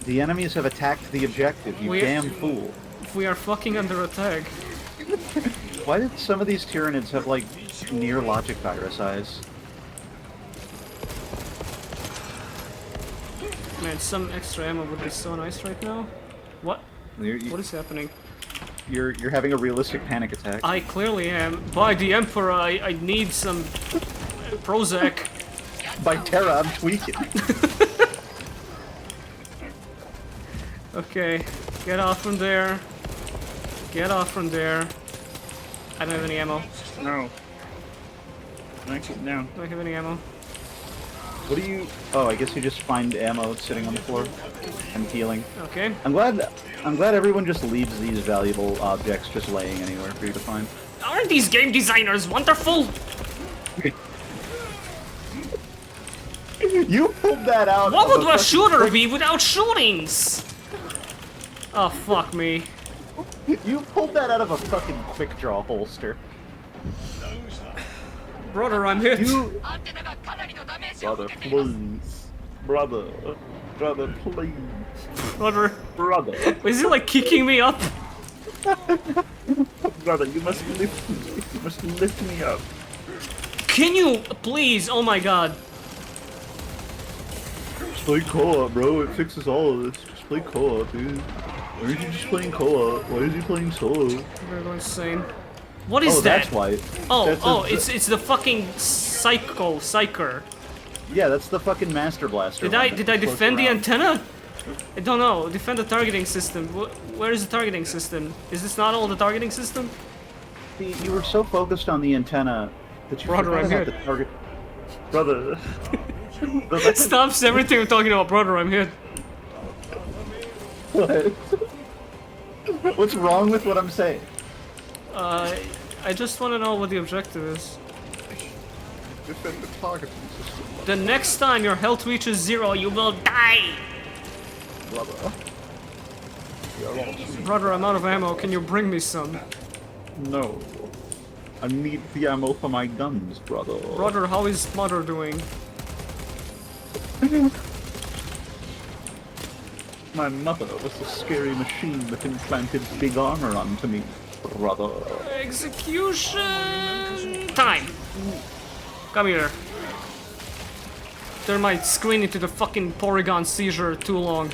The enemies have attacked the objective, you damn fool. We are fucking under attack. Why did some of these Tyranids have, like, near logic virus eyes? Man, some extra ammo would be so nice right now. What? What is happening? You're having a realistic panic attack. I clearly am. By the Emperor, I need some Prozac. By Terra, I'm tweaking. Okay, get off from there. Get off from there. I don't have any ammo. No. No. Don't have any ammo. What do you... Oh, I guess you just find ammo sitting on the floor. I'm healing. Okay. I'm glad everyone just leaves these valuable objects just laying anywhere for you to find. Aren't these game designers wonderful? You pulled that out. What would a shooter be without shootings? Oh, fuck me. You pulled that out of a fucking quick draw holster. Brother, I'm hit. Brother, please. Brother, please. Brother. Brother. Is he like kicking me up? Brother, you must lift me. You must lift me up. Can you please? Oh my god. Just play co-op, bro. It fixes all of this. Just play co-op, dude. Why aren't you just playing co-op? Why is he playing solo? We're going insane. What is that? That's why. It's the fucking psyker. Yeah, that's the fucking Master Blaster. Did I defend the antenna? I don't know. Defend the targeting system. Where is the targeting system? Is this not all the targeting system? See, you were so focused on the antenna that you Brother, forgot I'm about here. the target. Brother. It stops everything I'm talking about, brother. I'm here. What? What's wrong with what I'm saying? I just want to know what the objective is. Defend the targeting system. The next time your health reaches 0, you will die! Brother. You're awesome. Brother, I'm out of ammo. Can you bring me some? No. I need the ammo for my guns, brother. Brother, how is mother doing? My mother was the scary machine that implanted big armor onto me, brother. Execution time! Come here. Turn my screen into the fucking Porygon seizure too long.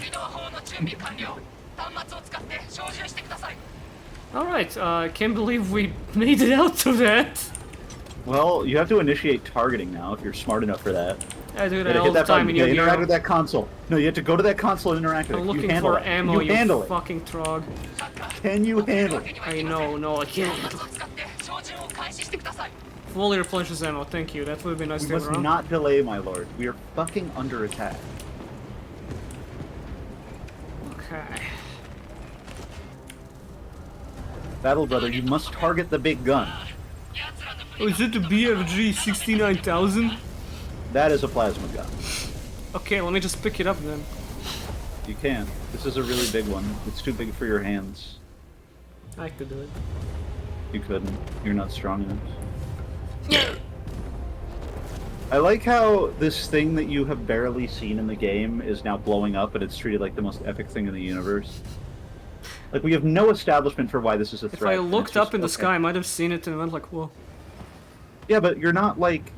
Alright, can't believe we made it out to that. Well, you have to initiate targeting now if you're smart enough for that. I do You that gotta all hit the that time button. in You gotta interact Yu-Gi-Oh! with that console. No, you have to go to that console and interact with I'm it. looking you handle for it. ammo, you handle it. fucking trog. Can you handle it? I know, no, I can't. Fully replenishes ammo, thank you. That would be nice We to have must around. not delay, my lord. We are fucking under attack. Okay. Battle brother, you must target the big gun. Oh, is it the BFG 69000? That is a plasma gun. Okay, let me just pick it up then. You can't. This is a really big one. It's too big for your hands. I could do it. You couldn't. You're not strong enough. I like how this thing that you have barely seen in the game is now blowing up and it's treated like the most epic thing in the universe. Like, we have no establishment for why this is a If threat. I and looked it's just, up in the okay. sky, I might have seen it and went like, whoa. Yeah, but you're not, like...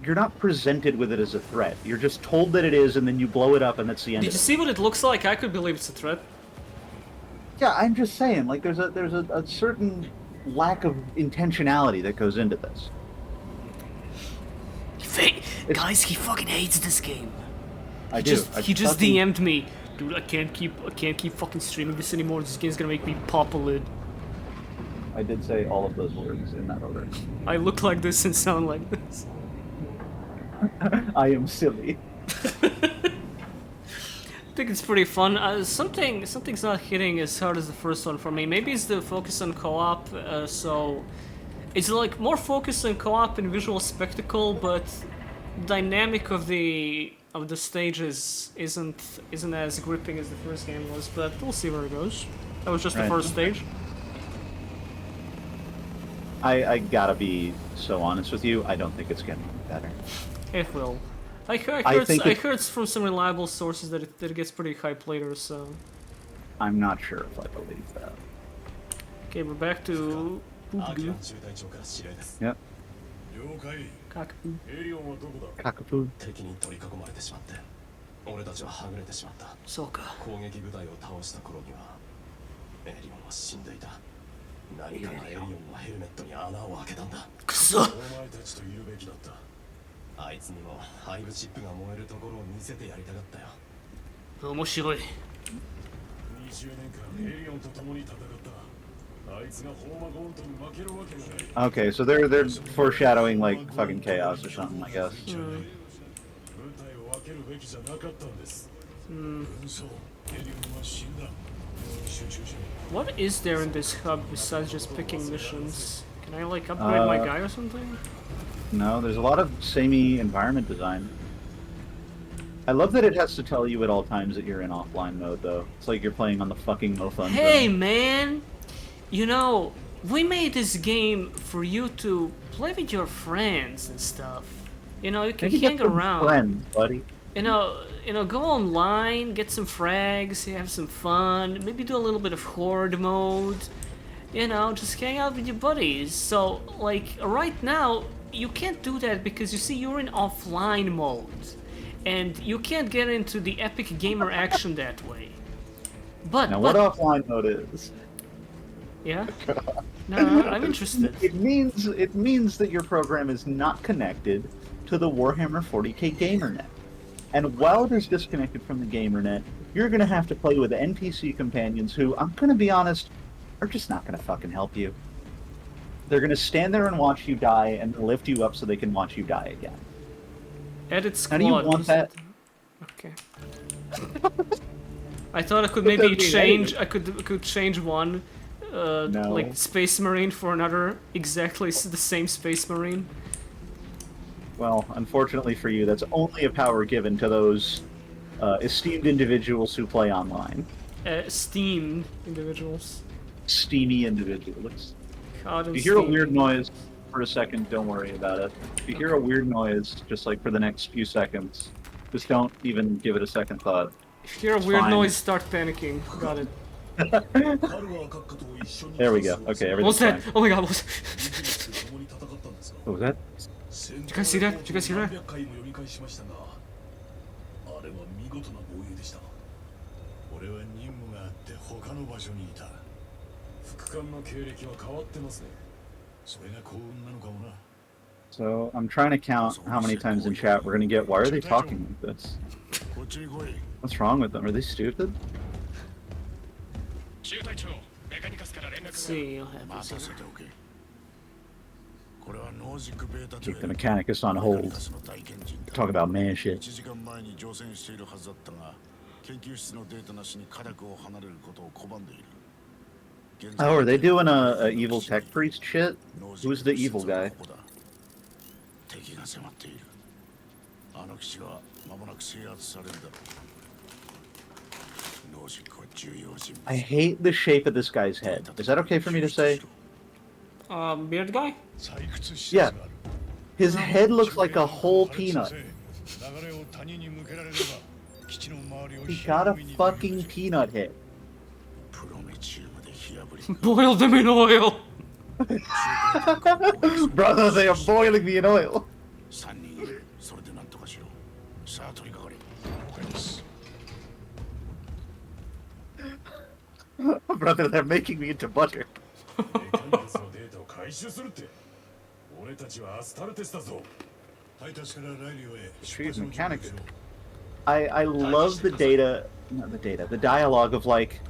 You're not presented with it as a threat. You're just told that it is, and then you blow it up, and that's the end Did of you it. see what it looks like? I could believe it's a threat. Yeah, I'm just saying, like, there's a certain lack of intentionality that goes into this. Guys, he fucking hates this game. I do. He just DM'd me. Dude, I can't keep fucking streaming this anymore. This game's gonna make me pop a lid. I did say all of those words in that order. I look like this and sound like this. I am silly. I think it's pretty fun. Something's not hitting as hard as the first one for me. Maybe it's the focus on co-op. So it's like more focus on co-op and visual spectacle, but dynamic of the stages isn't as gripping as the first game was. But we'll see where it goes. That was just the Right. first stage. I gotta be so honest with you. I don't think it's getting better. It will. I think heard from some reliable sources that it gets pretty hype later. So I'm not sure if I believe that. okay, we're back to アーキャン中隊長から指令です Yep. 了解 Kakapu. エリオンはどこだ Cockapoo. 敵に取り囲まれてしまって俺たちははぐれてしまった So ka. 攻撃部隊を倒した頃にはエリオンは死んでいた何かがエリオンのヘルメットに穴を開けたんだくそ。お前たちといるべきだったあいつにもハイブチップが燃えるところを見せてやりたかったよ面白い。 20年間エリオンと共に戦ったあいつがホーマゴントに負けるわけがない Okay, so they're foreshadowing like fucking chaos or something, I guess. 部隊を分けるべきじゃなかったんです紛争エリオンは死んだ集中しろ What is there in this hub besides just picking missions? Can I like upgrade my guy or something? No, there's a lot of samey environment design. I love that it has to tell you at all times that you're in offline mode, though. It's like you're playing on the fucking Mofun. Hey man, you know we made this game for you to play with your friends and stuff. You know you can Maybe hang get some around. friends, buddy. You know, go online, get some frags, have some fun, maybe do a little bit of horde mode. You know, just hang out with your buddies. So, like, right now, you can't do that because you see you're in offline mode. And you can't get into the epic gamer action that way. But, Now, what offline mode is? yeah? No, I'm interested. It means that your program is not connected to the Warhammer 40k GamerNet. And while it is disconnected from the GamerNet, you're going to have to play with NPC companions who, I'm going to be honest, are just not going to fucking help you. They're going to stand there and watch you die and lift you up so they can watch you die again. Edit squad. How do you want that? Okay. I thought I could That maybe doesn't mean change. anything. I could change one, No. like Space Marine for another exactly the same Space Marine. Well, unfortunately for you, that's only a power given to those esteemed individuals who play online. Steamed individuals. Steamy individuals. God, If you hear a weird noise for a second, don't worry about it. If you hear a weird noise, just like for the next few seconds, just don't even give it a second thought. If you hear a weird fine. noise, start panicking. Got it. 彼は閣下と一緒に There we go. Okay, What's everything's that? fine. Oh my god, what's... 共に戦ったんですか What was that? Did you guys see that? Did you guys hear that? 300回も読み返しましたがあれは見事な防衛でした俺は任務があって他の場所にいた副官の経歴は変わってますねそれが幸運なのかもな So, I'm trying to count how many times in chat we're gonna get. Why are they talking like this? こっちに来い What's wrong with them? Are they stupid? 中隊長メカニカスから連絡 Let's see, what 待 happens たせ here. ておけこれはノージックベータ Keep the Mechanicus on hold. の体験人だ Talk about man shit. 1時間前に乗船しているはずだったが研究室のデータなしに火力を離れることを拒んでいる Oh, are they doing a evil tech priest shit? Who's the evil guy? 敵が迫っているあの基地は間もなく制圧されるだろうノージックは重要人物 I hate the shape of this guy's head. Is that okay for me to say? Beard guy? 採掘施設 Yeah. がある His head looks like a whole peanut. 流れを谷に向けられれば基地の周りを He got a fucking peanut head. プロメチウムで火炙り Boil them in oil! Brother, they are boiling me in oil. 3人いるそれでなんとかしろさあ取り掛かれ Brother, they're making me into butter. メカニカスのデータを回収するって俺たちはアスタルテスだぞ配達からライリオへ She's Mechanicus. I love the data, not the data, the dialogue of like,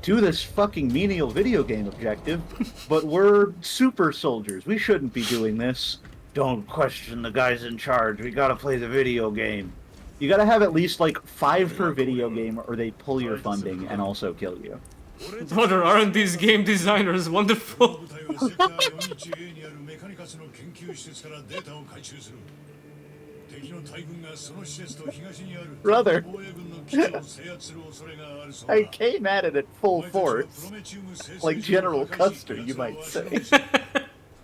do this fucking menial video game objective, but we're super soldiers. We shouldn't be doing this. Don't question the guys in charge. We gotta play the video game. You gotta have at least like 5 per video game, or they pull your funding and also kill you. Brother, aren't these game designers wonderful? 部隊はセクター 421A にあるメカニカスの研究施設からデータを回収する。敵の大軍がその施設と東にある Brother. 防衛軍の基地を制圧する恐れがあるそうだ。 I came at it at full force, like General Custer, you might say.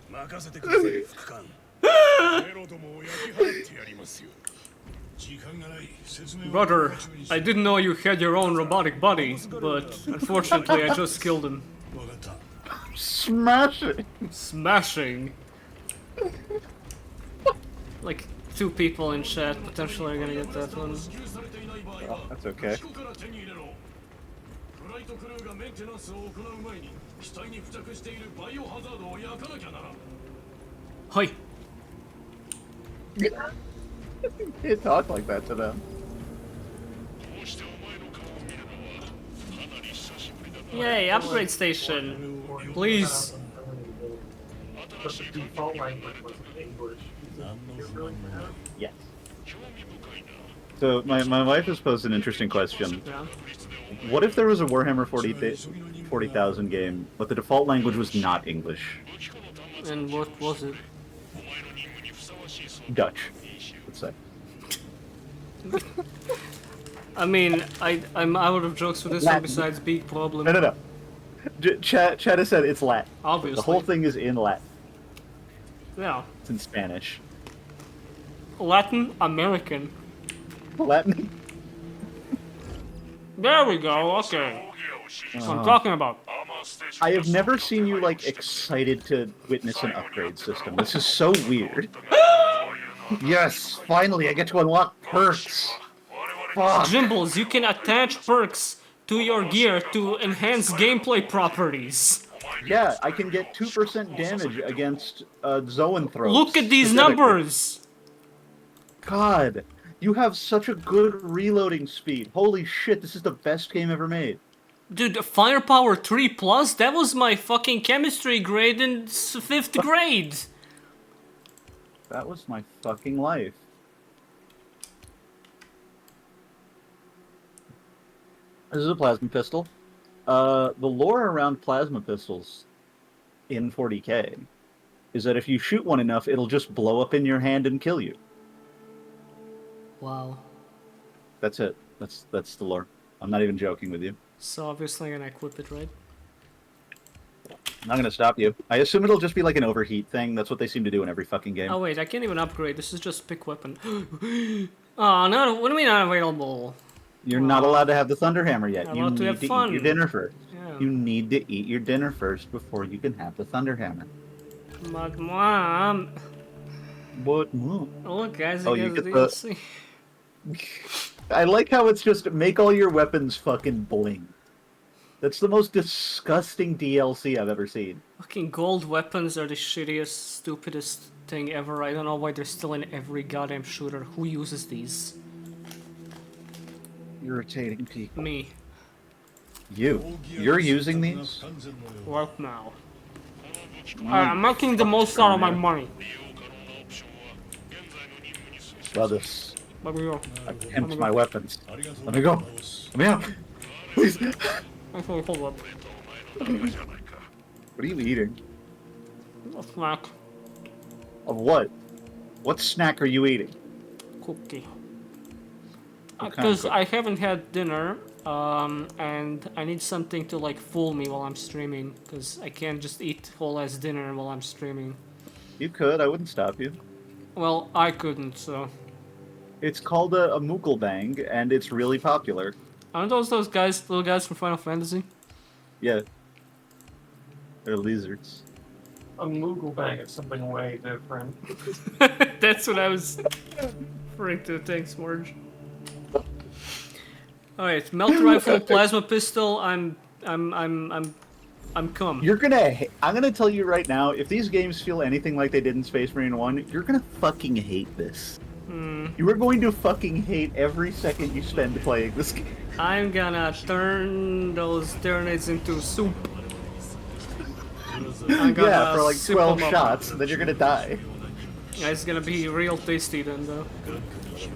任せてください副官テロどもを焼き払ってやりますよ Brother, I didn't know you had your own robotic body, but unfortunately I just killed him. Smashing. Smashing. Like 2 people in chat potentially are gonna get that one. Oh, that's okay. Hi. You can't talk like that to them. Yay, upgrade station. Please. But the default language was English. Yes. So my wife has posed an interesting question. Yeah. What if there was a Warhammer 40,000 game, but the default language was not English? And what was it? Dutch, let's say. I mean, I'm out of jokes for this one besides big problem. No. Chat has said it's Latin. Obviously. The whole thing is in Latin. Yeah. It's in Spanish. Latin American. Latin? There we go, okay. That's what I'm talking about. I have never seen you, like, excited to witness an upgrade system. This is so weird. Yes, finally, I get to unlock perks. Fuck. Jimbles, you can attach perks to your gear to enhance gameplay properties. Yeah, I can get 2% damage against Zoanthropes. Look at these numbers! God, you have such a good reloading speed. Holy shit, this is the best game ever made. Dude, Firepower 3+? That was my fucking chemistry grade in 5th grade! That was my fucking life. This is a plasma pistol. The lore around plasma pistols in 40k is that if you shoot one enough, it'll just blow up in your hand and kill you. Wow. That's it. That's the lore. I'm not even joking with you. So obviously I'm gonna equip it, right? I'm not gonna stop you. I assume it'll just be like an overheat thing. That's what they seem to do in every fucking game. Oh wait, I can't even upgrade. This is just pick weapon. Oh no! What do you mean not available? You're not allowed to have the Thunderhammer yet. I'm You allowed to need have to fun. eat your dinner first. Yeah. You need to eat your dinner first before you can have the Thunderhammer. But mom, What? look guys, Oh, you you guys get didn't the- see. I like how it's just make all your weapons fucking bling. That's the most disgusting DLC I've ever seen. Fucking gold weapons are the shittiest, stupidest thing ever. I don't know why they're still in every goddamn shooter. Who uses these? Irritating people. Me. You. You're using these? Right now. I'm making the most out of my money. Brothers, Let me go. I pimped my weapons. Let me go. Let me out. Please. Okay, hold up. What are you eating? A snack. Of what? What snack are you eating? Cookie. What kind of Because cookie? I haven't had dinner, and I need something to like fool me while I'm streaming. Because I can't just eat whole ass dinner while I'm streaming. You could. I wouldn't stop you. Well, I couldn't, so. It's called a mukbang, and it's really popular. Aren't those guys, little guys from Final Fantasy? Yeah. They're lizards. A Moogle bang is something way different. That's what I was referring to. Thanks, Marge. Alright, melt rifle, plasma pistol. I'm cum. You're gonna. I'm gonna tell you right now. If these games feel anything like they did in Space Marine 1, you're gonna fucking hate this. You are going to fucking hate every second you spend playing this game. I'm gonna turn those Tyranids into soup. I'm gonna Yeah, for like soup 12 them up. shots, and then you're gonna die. Yeah, it's gonna be real tasty then, though.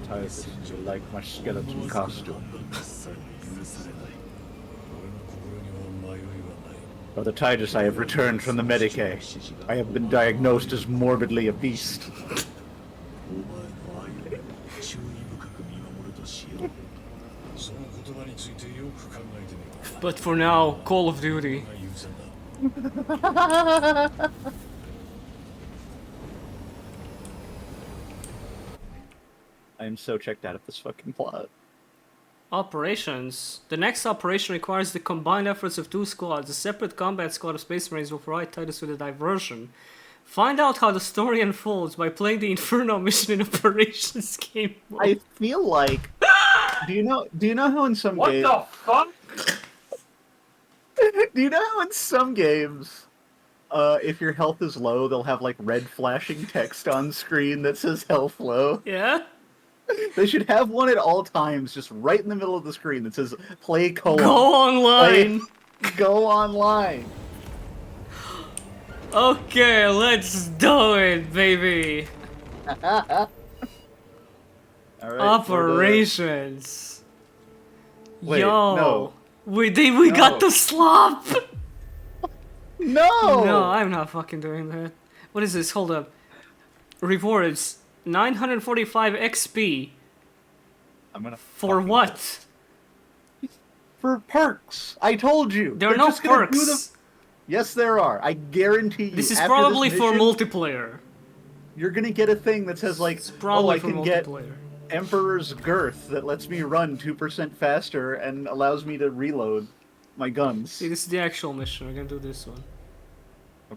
Titus, you like my skeleton costume. Brother Titus, I have returned from the Medicae. I have been diagnosed as morbidly obese. But for now, Call of Duty. I am so checked out of this fucking plot. Operations. The next operation requires the combined efforts of 2 squads. A separate combat squad of Space Marines will provide Titus with a diversion. Find out how the story unfolds by playing the Inferno Mission in Operations game mode. I feel like... Do you know how in some What games... the fuck? Do you know how in some games, if your health is low, they'll have like red flashing text on screen that says health low? Yeah? They should have one at all times, just right in the middle of the screen that says play co-op. Go online! Go online. Okay, let's do it, baby! All right, Operations! Wait, Yo! no. We No. got the slop! No! No, I'm not fucking doing that. What is this? Hold up. Rewards 945 XP. I'm gonna For fucking- what? For perks. I told you. There are They're no just gonna do perks. Yes, there are. I guarantee you. This is after probably this for mission, multiplayer. You're gonna get a thing that says like, It's oh, probably I for can get multiplayer. Emperor's Girth that lets me run 2% faster and allows me to reload my guns. See, this is the actual mission. We're gonna do this one.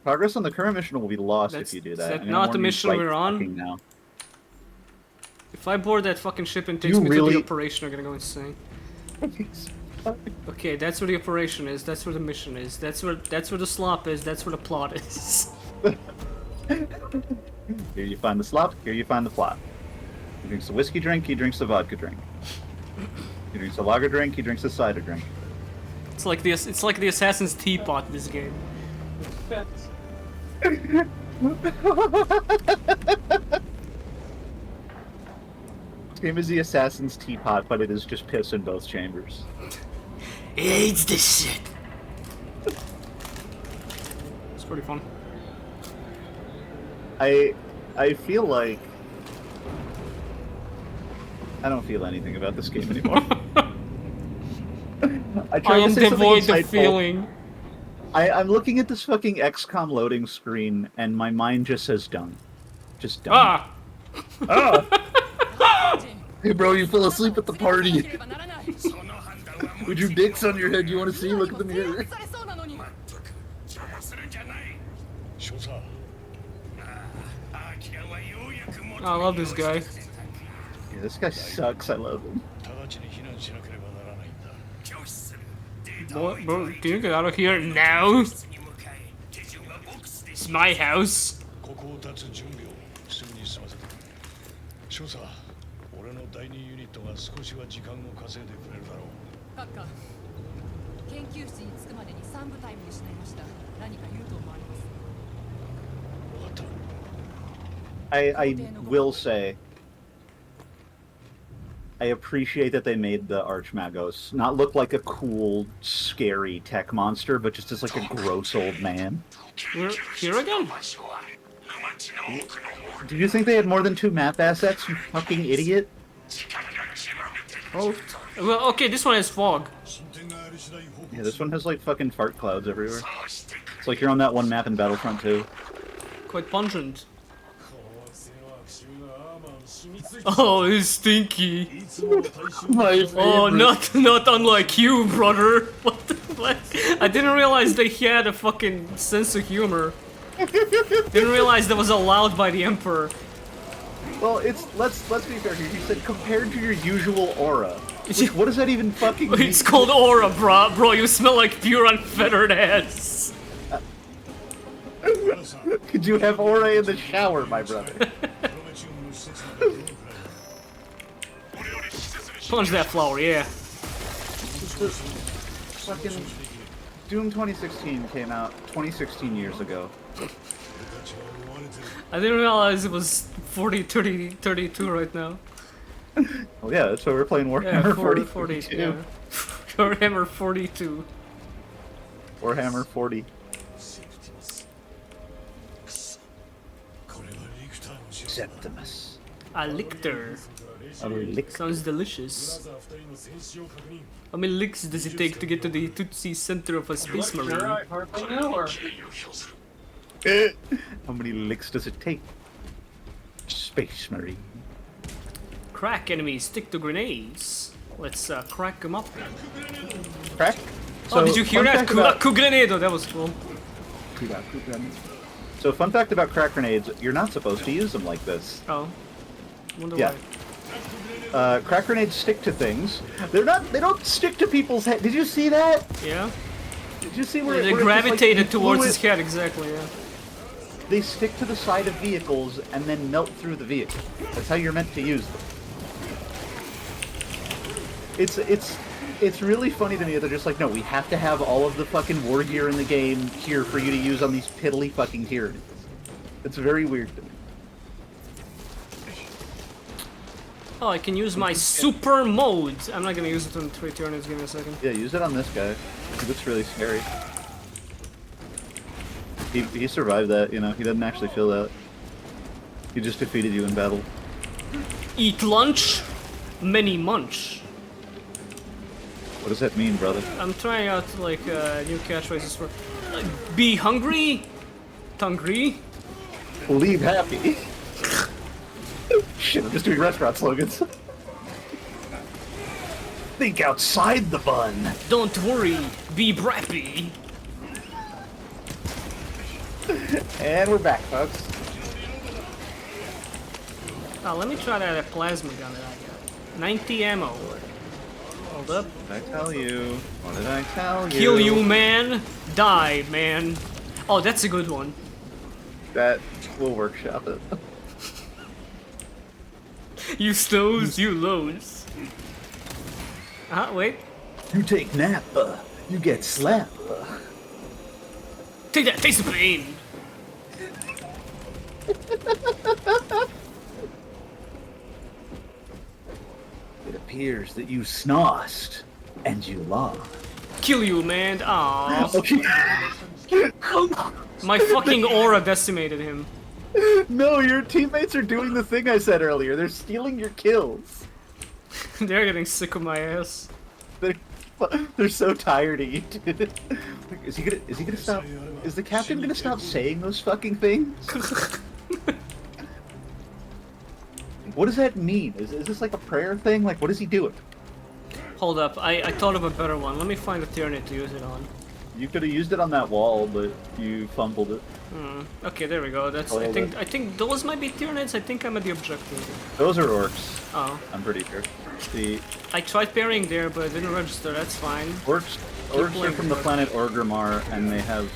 Progress on the current mission will be lost That's- if you do is that. that I'm gonna not warn the you mission right we're on? fucking Now. If I board that fucking ship and takes You me to really- the operation, I'm gonna go insane. Okay, that's where the operation is. That's where the mission is. That's where the slop is. That's where the plot is. Here you find the slop, here you find the plot. He drinks the whiskey drink, he drinks the vodka drink. He drinks the lager drink, he drinks the cider drink. It's like the Assassin's Teapot. This game. This game is the Assassin's Teapot, but it is just piss in both chambers. It hates this shit. It's pretty fun. I feel like I don't feel anything about this game anymore. I I tried to am say something devoid of insightful. feeling. I'm looking at this fucking XCOM loading screen, and my mind just says done. Just done. Ah! Ah! Hey bro, you fell asleep at the party. らならない With your dicks on your head, you want to see? Look at the mirror. されそうなのに邪魔するんじゃない少佐アキラはようやく元 I love this guy. Yeah, this guy sucks. I love him. 直ちに避難しなければならないんだ拒否するデータ Bro, を bro, can you get out of here now? 室に向かい手順はボックスで It's my house. ここを立つ準備をすぐに済ませてくれ少佐俺の第二ユニットが少しは時間を稼いでくれるだろう閣下研究室に着くまでに3部隊も失いました何か言うと思われます分かった I will say, I appreciate that they made the Archmagos not look like a cool, scary tech monster, but just as like a gross old man. We're here again? 場所は沼地の奥の方 Did you think they had more than 2 map assets, you fucking idiot? 時間が決まってる Oh. Well, okay, this one has fog. 進展があり次第報告 Yeah, this one has like fucking fart clouds everywhere. そうしてく It's like you're on that one map in Battlefront 2. Quite pungent. この性の悪臭がアーマーに染みついて Oh, it's stinky. いつもの対象 My Oh, favorite. not unlike you, brother. What the fuck? I didn't realize they had a fucking sense of humor. Didn't realize that was allowed by the Emperor. Well, it's let's be fair here. You said compared to your usual aura. Which, what does that even fucking mean? It's called aura, bro. Bro, you smell like pure unfettered ass. Could you have aura in the shower, my brother? プロメチウムの施設までどのくらいだ Punch that flower, yeah. Fucking Doom 2016 came out 2016 years ago. I didn't realize it was 32 right now. Oh yeah, that's why we're playing Yeah, Warhammer 40, 42. yeah. Warhammer 42. Warhammer 40. これはリクターの仕業だ Septimus. A lictor. A lick. Sounds delicious. ブラザー2人の戦死を確認 How many licks does it take to get to the Tootsie center of a space marine? Alright, hardly know her. How many licks does it take? Space Marine. Crack enemies, stick to grenades. Let's crack them up. Crack? Oh, did you hear that? fun fact about- Kuraku grenade! That was cool. So fun fact about crack grenades, you're not supposed to use them like this. Oh. Wonder Yeah. why. Crack grenades stick to things. They don't stick to people's head. Did you see that? Yeah? Did you see where They where it just, like, gravitated you towards blew his it? head, exactly, yeah. They stick to the side of vehicles and then melt through the vehicle. That's how you're meant to use them. It's really funny to me that they're just like, no, we have to have all of the fucking war gear in the game here for you to use on these piddly fucking Tyranids. It's very weird to me. Oh, I can use my super mode. I'm not gonna use it on 3 Tyranids, give me a second. Yeah, use it on this guy. He looks really scary. He survived that, you know, he doesn't actually feel that. He just defeated you in battle. Eat lunch, many munch. What does that mean, brother? I'm trying out like new catchphrases for be hungry, hungry. Leave happy. Shit, I'm just doing restaurant slogans. Think outside the bun. Don't worry, be brappy. And we're back, folks. Oh, let me try that plasma gun that I got. 90 ammo. Hold up. What did I tell you? What did I tell you? Kill you, man. Die, man. Oh, that's a good one. That will workshop it. You stows, you lows. Wait. You take nap, you get slap. Take that, taste of pain. It appears that you snossed and you lost. Kill you, man. Aww. Okay. My fucking aura decimated him. No, your teammates are doing the thing I said earlier. They're stealing your kills. They're getting sick of my ass. They're so tired of you, dude. Like, is he gonna stop? Is the captain gonna stop saying those fucking things? What does that mean? Is this like a prayer thing? Like, what is he doing? Hold up, I thought of a better one. Let me find a Tyranid to use it on. You could have used it on that wall, but you fumbled it. Okay, there we go. That's. I think those might be Tyranids. I think I'm at the objective. Those are orcs. Oh. I'm pretty sure. The I tried pairing there, but it didn't register. That's fine. orcs are from the planet Orgrimmar, and they have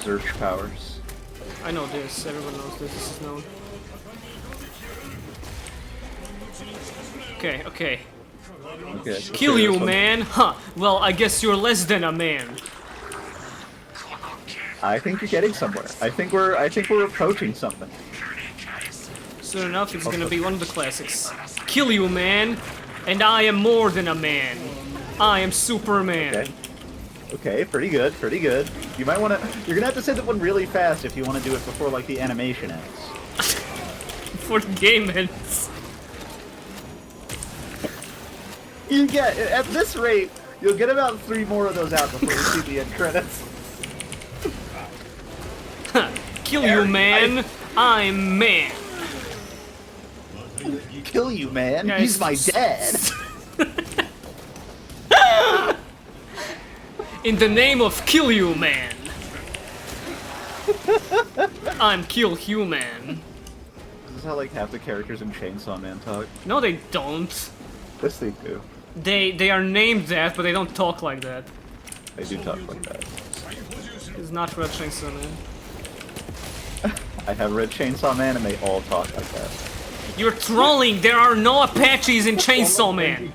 Zerch powers. I know this. Everyone knows this. This is known. Okay, okay. Okay. Kill you, man! Huh. Well, I guess you're less than a man. I think you're getting somewhere. I think we're approaching something. Soon enough, it's gonna be one of the classics. Kill you, man! And I am more than a man. I am Superman. Okay. Okay, pretty good, pretty good. You might want to. You're gonna have to say that one really fast if you want to do it before like the animation ends. Before the game ends. You get at this rate, you'll get about 3 more of those out before you see the end credits. Kill you, man! I'm man. Kill you, man. Yeah, He's my it's- dad. In the name of Kill You Man. I'm Kill Human. This is how like half the characters in Chainsaw Man talk. No, they don't. Yes, they do. They are named that, but they don't talk like that. They do talk like that. It's not Red Chainsaw Man. I have read Chainsaw Man, and they all talk like that. You're trolling. There are no Apaches in Chainsaw Man.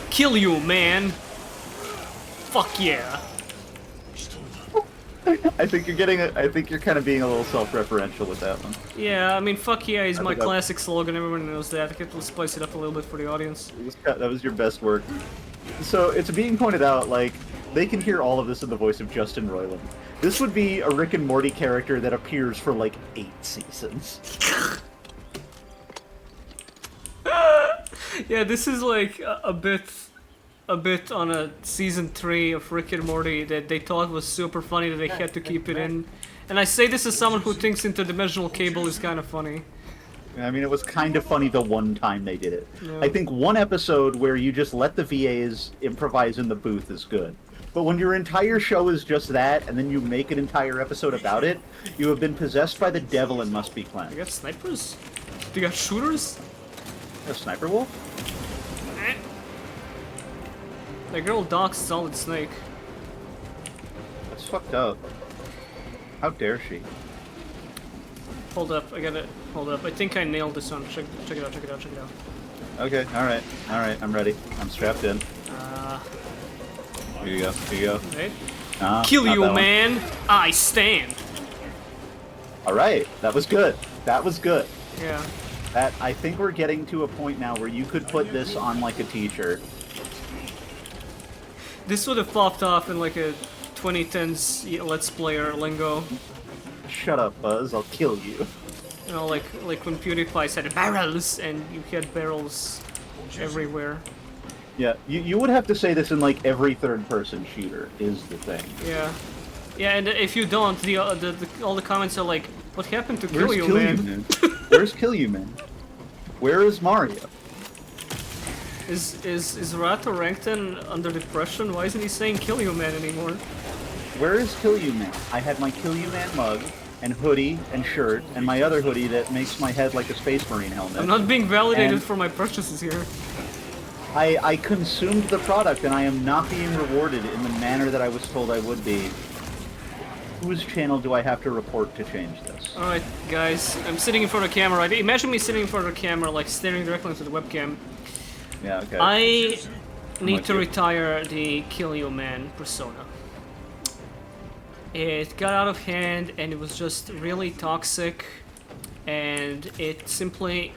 Kill you, man. Fuck yeah. I think you're kind of being a little self-referential with that one. Yeah, I mean, fuck yeah is my think classic slogan. Everyone knows that. I have to spice it up a little bit for the audience. That was your best work. So it's being pointed out, like, they can hear all of this in the voice of Justin Roiland. This would be a Rick and Morty character that appears for like 8 seasons. Yeah, this is like a bit on a season 3 of Rick and Morty that they thought was super funny that they had to keep it in. And I say this as someone who thinks interdimensional cable is kind of funny. I mean, it was kind of funny the one time they did it. Yeah. I think one episode where you just let the VAs improvise in the booth is good. But when your entire show is just that, and then you make an entire episode about it, you have been possessed by the devil and must be You cleansed. got snipers? You got shooters? A sniper wolf? That girl docks Solid Snake. That's fucked up. How dare she? Hold up, I gotta... Hold up, I think I nailed this one. Check it out, check it out, check it out. Okay, alright, I'm ready. I'm strapped in. Here you go, here you go. Right? not Kill you, that one. man! I stand! Alright, that was good. That was good. Yeah. That, I think we're getting to a point now where you could put this on like a t-shirt. This would have popped off in like a 2010s Let's Player lingo. Shut up, Buzz, I'll kill you. You know, like when PewDiePie said barrels, and you had barrels everywhere. Yeah, you would have to say this in like every third-person shooter, is the thing. Yeah. Yeah, and if you don't, all the comments are like, what happened to Where's Kill You, Kill man? You, man? Where's Kill You, man? Where is Mario? Is Rato Rankton under depression? Why isn't he saying Kill You, man anymore? Where is Kill You, man? I had my Kill You, man mug, and hoodie, and shirt, and my other hoodie that makes my head like a Space Marine helmet. I'm not being validated And- for my purchases here. I consumed the product, and I am not being rewarded in the manner that I was told I would be. Whose channel do I have to report to change this? Alright, guys, I'm sitting in front of the camera. Right? Imagine me sitting in front of the camera, like staring directly into the webcam. Yeah, okay. I need with to you. retire the Kill You Man persona. It got out of hand and it was just really toxic, and it simply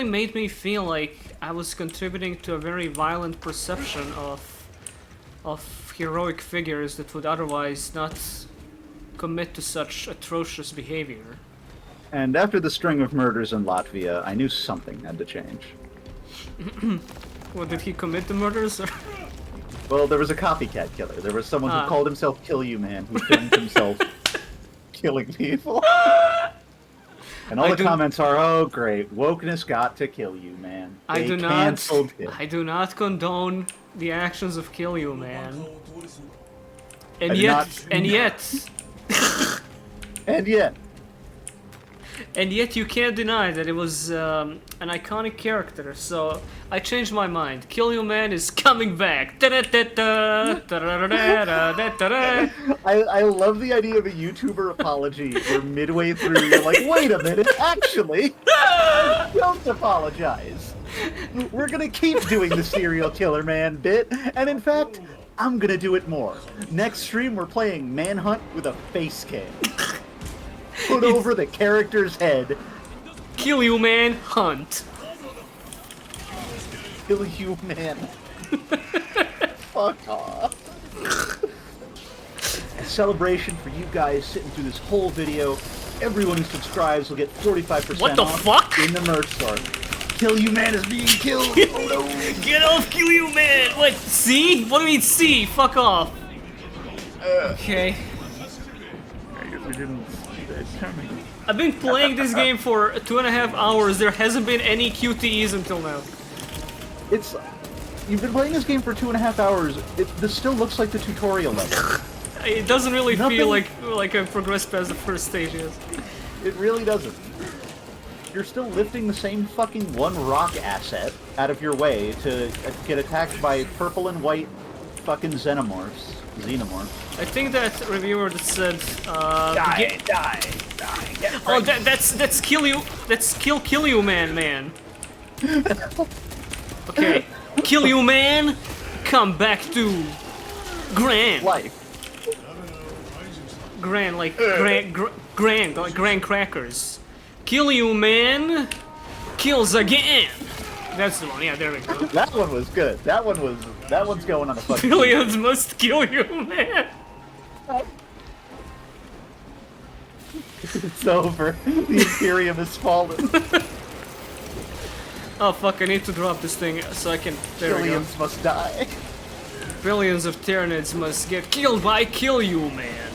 made me feel like I was contributing to a very violent perception of heroic figures that would otherwise not commit to such atrocious behavior. And after the string of murders in Latvia, I knew something had to change. Well, did he commit the murders? Or? Well, there was a copycat killer. There was someone Ah. who called himself Kill You Man, who filmed himself killing people. And all I the do- comments are, "Oh, great, wokeness got to Kill You Man." They canceled him. I do not condone the actions of Kill You, man. I And do yet, not- and yet, And yet, you can't deny that it was an iconic character. So I changed my mind. Kill You Man is coming back. I love the idea of a YouTuber apology where midway through you're like, wait a minute, actually, don't apologize. We're gonna keep doing the serial killer man bit, and in fact, I'm gonna do it more. Next stream, we're playing Manhunt with a face cam. Put over the character's head. Kill You Man hunt. Kill You Man. Fuck off. A celebration for you guys sitting through this whole video. Everyone who subscribes will get 45% What the off fuck? in the merch store. Kill You Man is being killed. Oh no. Get off, Kill You Man! What? See? What do you mean see? Fuck off. Okay. I guess we didn't see that coming. I've been playing this game for 2.5 hours. There hasn't been any QTEs until now. It's... You've been playing this game for 2.5 hours. This still looks like the tutorial level. It doesn't really Nothing- feel like I've progressed past the first stage yet. It really doesn't. You're still lifting the same fucking one rock asset out of your way to get attacked by purple and white fucking xenomorphs. I think that reviewer that said die. Oh, that's kill you. That's kill you, man. Okay, kill you, man. Come back to Grand. Life. Grand, like grand crackers. Kill you, man. Kills again. That's the one. Yeah, there we go. That one was good. That one's going on the fucking. Billions must kill you, man. It's over. The Imperium has fallen. Oh fuck! I need to drop this thing so I can. There we go. Billions must die. Billions of Tyranids must get killed by Kill You Man.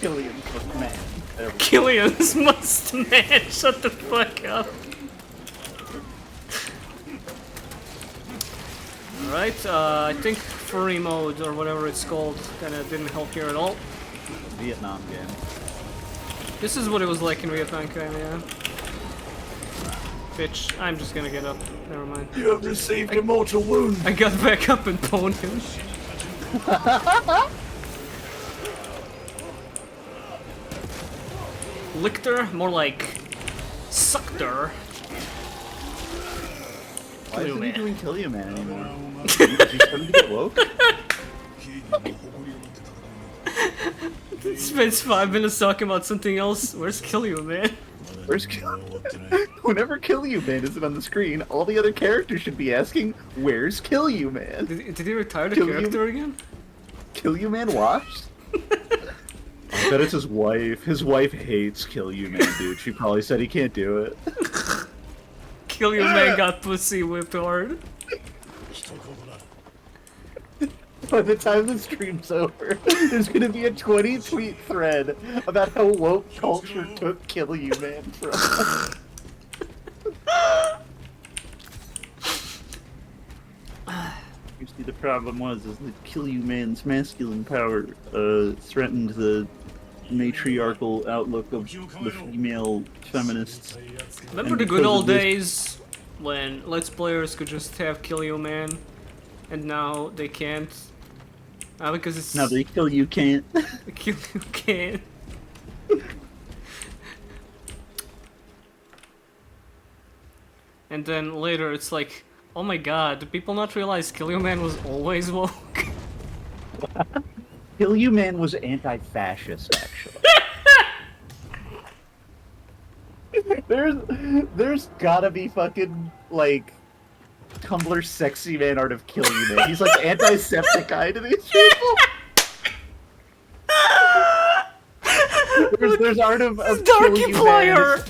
Billions must man. There we go. Killians must man. Shut the fuck up. Alright, I think furry mode or whatever it's called kinda didn't help here at all. Vietnam game. This is what it was like in Vietnam, kinda, yeah. Bitch, I'm just gonna get up. Never mind. You have received a mortal wound. I got back up and pwned him. Lichter? More like Suckter. Why Kill you, isn't he man. doing Kill You Man anymore? Is he starting to get woke? Spends 5 minutes talking about something else. Where's Kill You, man? Where's Kill? Whenever Kill You Man isn't on the screen, all the other characters should be asking, "Where's Kill You Man?" Did he retire the Kill You- character again? Kill You Man watched? I bet it's his wife. His wife hates Kill You Man, dude. She probably said he can't do it. Kill You Man got pussy whipped hard. By the time the stream's over, there's gonna be a 20-tweet thread about how woke culture took Kill You Man from us. You see, the problem is that Kill You Man's masculine power threatened the matriarchal outlook of the female feminists. Remember And the good because old of this- days when Let's Players could just have Kill You Man, and now they can't? Because it's Now they kill you can't. Kill You can't. And then later it's like, oh my god, do people not realize Kill You Man was always woke? Kill You Man was anti-fascist, actually. there's gotta be fucking like Tumblr sexy man art of Kill You Man. He's like anti-septic eye to these people. There's art of Kill You Man. Darkiplier!